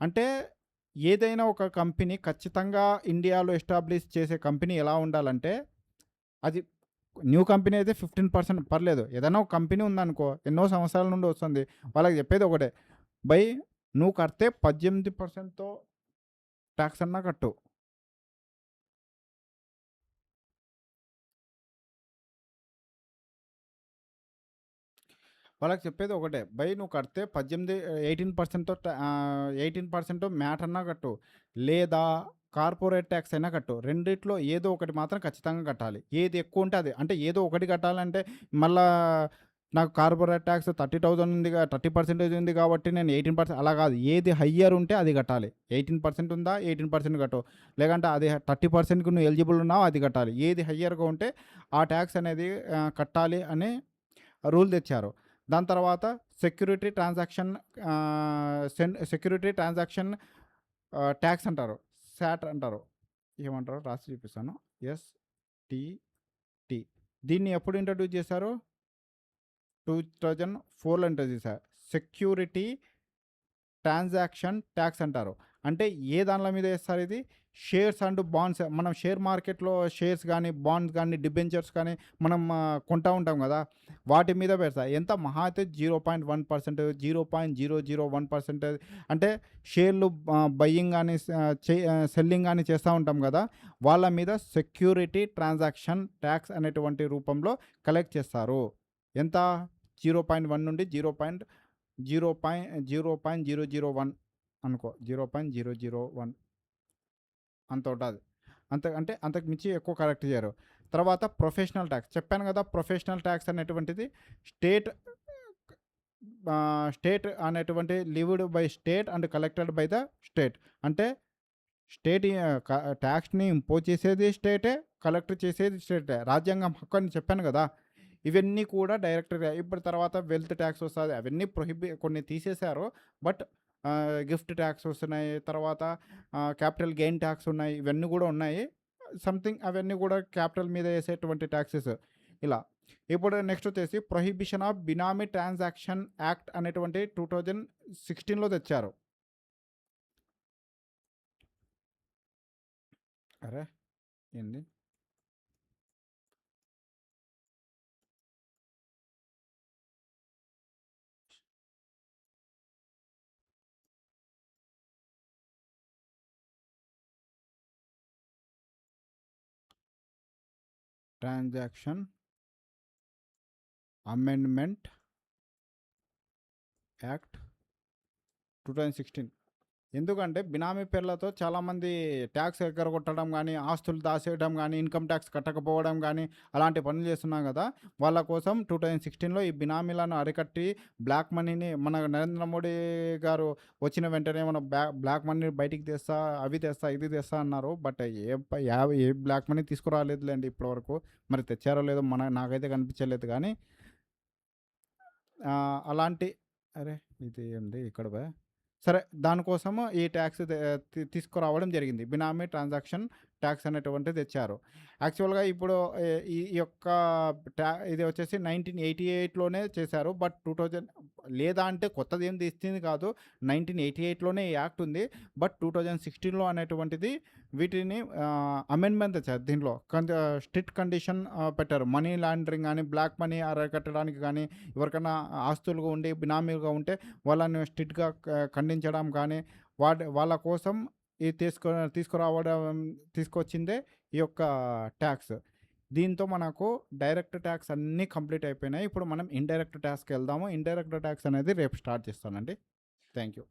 అంటే ఏదైనా ఒక కంపెనీ ఖచ్చితంగా ఇండియాలో ఎస్టాబ్లిష్ చేసే కంపెనీ ఎలా ఉండాలంటే అది న్యూ కంపెనీ అయితే 15% పర్లేదు. ఏదైనా ఒక కంపెనీ ఉందనుకో ఎన్నో సంవత్సరాల నుండి వస్తుంది. వాళ్ళకి చెప్పేది ఒకటే. బై నువ్వు కడితే 18%తో టాక్స్ అన్నా కట్టు. వాళ్ళకి చెప్పేది ఒకటే. నువ్వు కడితే 18% మ్యాట్ అన్నా కట్టు. లేదా కార్పొరేట్ ట్యాక్స్ అయినా కట్టు. రెండిట్లో ఏదో ఒకటి మాత్రం ఖచ్చితంగా కట్టాలి. ఏది ఎక్కువ ఉంటే అది. అంటే ఏదో ఒకటి కట్టాలంటే మళ్ళా నాకు కార్పొరేట్ ట్యాక్స్ 30,000 ఉందిగా 30% ఉంది కాబట్టి నేను 18% అలా కాదు. ఏది హయ్యర్ ఉంటే అది కట్టాలి. 18% ఉందా 18% కట్టు. లేకంటే అది 30%కి నువ్వు ఎలిజిబుల్ ఉన్నావు అది కట్టాలి. ఏది హయ్యర్‌గా ఉంటే ఆ ట్యాక్స్ అనేది కట్టాలి అని రూల్ తెచ్చారు. దాని తర్వాత security transaction security transaction tax అంటారు. సాట్ అంటారు. ఏమంటారో రాసి చూపిస్తాను. ఎస్‌టిటి. దీన్ని ఎప్పుడు ఇంట్రొడ్యూస్ చేశారు? 2004లో ఇంట్రొడ్యూస్ చేశారు. సెక్యూరిటీ ట్రాన్సాక్షన్ ట్యాక్స్ అంటారు. అంటే ఏ దానిల మీద ఏస్తారు ఇది? Shares and bonds. మనం షేర్ మార్కెట్‌లో షేర్స్ గానీ, బాండ్స్ గానీ, డిబెంచర్స్ కానీ మనం కొంటా ఉంటాం గదా! వాటి మీద పెడతారు. ఎంత మహా అయితే 0.1%, 0.001% అంటే షేర్లు బయింగ్ గానీ, సెల్లింగ్ గానీ చేస్తా ఉంటాం గదా! వాళ్ళ మీద సెక్యూరిటీ ట్రాన్సాక్షన్ ట్యాక్స్ అనేటువంటి రూపంలో కలెక్ట్ చేస్తారు. ఎంత? 0.1 నుండి 0.001 అనుకో. 0.001 అంత ఉంటది. అంటే అంతకు మించి ఎక్కువ కలెక్ట్ చేయరు. తర్వాత ప్రొఫెషనల్ ట్యాక్స్. చెప్పాను గదా! ప్రొఫెషనల్ ట్యాక్స్ అనేటువంటిది స్టేట్ స్టేట్ అనేటువంటి lived by state and collected by the state. అంటే స్టేట్ ట్యాక్స్‌ని ఇంపోజ్ చేసేది స్టేటే, కలెక్ట్ చేసేది స్టేటే. రాజ్యాంగం హక్కు అని చెప్పాను గదా! ఇవన్నీ కూడా డైరెక్ట్‌గా ఇప్పుడు తర్వాత వెల్త్ ట్యాక్స్ వస్తది. అవన్నీ కొన్ని తీసేశారు. బట్ గిఫ్ట్ ట్యాక్స్ వస్తున్నాయి. తర్వాత క్యాపిటల్ గెయిన్ ట్యాక్స్ ఉన్నాయి. ఇవన్నీ గూడా ఉన్నాయి. సంథింగ్ అవన్నీ గూడా క్యాపిటల్ మీద ఏసేటువంటి ట్యాక్సెస్ ఇలా. ఇప్పుడు నెక్స్ట్ వచ్చేసి prohibition of benami transaction act అనేటువంటి 2016లో తెచ్చారు. అరే! ఏంది? Transaction amendment act 2016. ఎందుకంటే బినామీ పేర్లతో చాలామంది ట్యాక్స్ ఎగ్గరగొట్టడం గానీ, ఆస్తులు దాసేయడం గానీ, ఇన్‌కమ్ ట్యాక్స్ కట్టకపోవడం గానీ, అలాంటి పనులు చేస్తున్నాం గదా! వాళ్ళ కోసం 2016లో ఈ బినామీలను అరికట్టి బ్లాక్ మనీని మన నరేంద్ర మోడీ గారు వచ్చిన వెంటనే మన బ్లాక్ మనీని బయటికి తెస్తా, అవి తెస్తా, ఇది తెస్తా అన్నారు. బట్ ఏ బ్లాక్ మనీ తీసుకురాలేదులెండి ఇప్పటివరకు. మరి తెచ్చారో లేదో నాకైతే కనిపించలేదు గానీ అలాంటి అరే! ఇది ఏంది ఇక్కడ సరే దానికోసము ఈ ట్యాక్స్ తీసుకురావడం జరిగింది. బినామీ ట్రాన్సాక్షన్ ట్యాక్స్ అనేటువంటిది తెచ్చారు. యాక్చువల్‌గా ఇప్పుడు ఈ ఈ యొక్క ఇది వచ్చేసి 1988లోనే చేశారు. బట్ 2000 లేదా అంటే కొత్తదేం తెచ్చింది కాదు. 1988లోనే ఈ యాక్ట్ ఉంది. బట్ 2016లో అనేటువంటిది వీటిని అమెండ్మెంట్ తెచ్చారు దీంట్లో. స్ట్రిక్ట్ కండిషన్ పెట్టారు. మనీ లాండరింగ్ గానీ, బ్లాక్ మనీ అరికట్టడానికి గానీ, ఎవరికైనా ఆస్తులుగా ఉండి బినామీలుగా ఉంటే వాళ్ళని స్ట్రిక్ట్‌గా ఖండించడం కానీ, వాళ్ళ కోసం ఇది తీసుకురావడం తీసుకొచ్చిందే ఈ యొక్క ట్యాక్స్. దీంతో మనకు డైరెక్ట్ ట్యాక్స్ అన్నీ కంప్లీట్ అయిపోయినాయి. ఇప్పుడు మనం ఇండైరెక్ట్ ట్యాక్స్‌కి వెళ్దాము. ఇండైరెక్ట్ ట్యాక్స్ అనేది రేపు స్టార్ట్ చేస్తానండి. Thank you.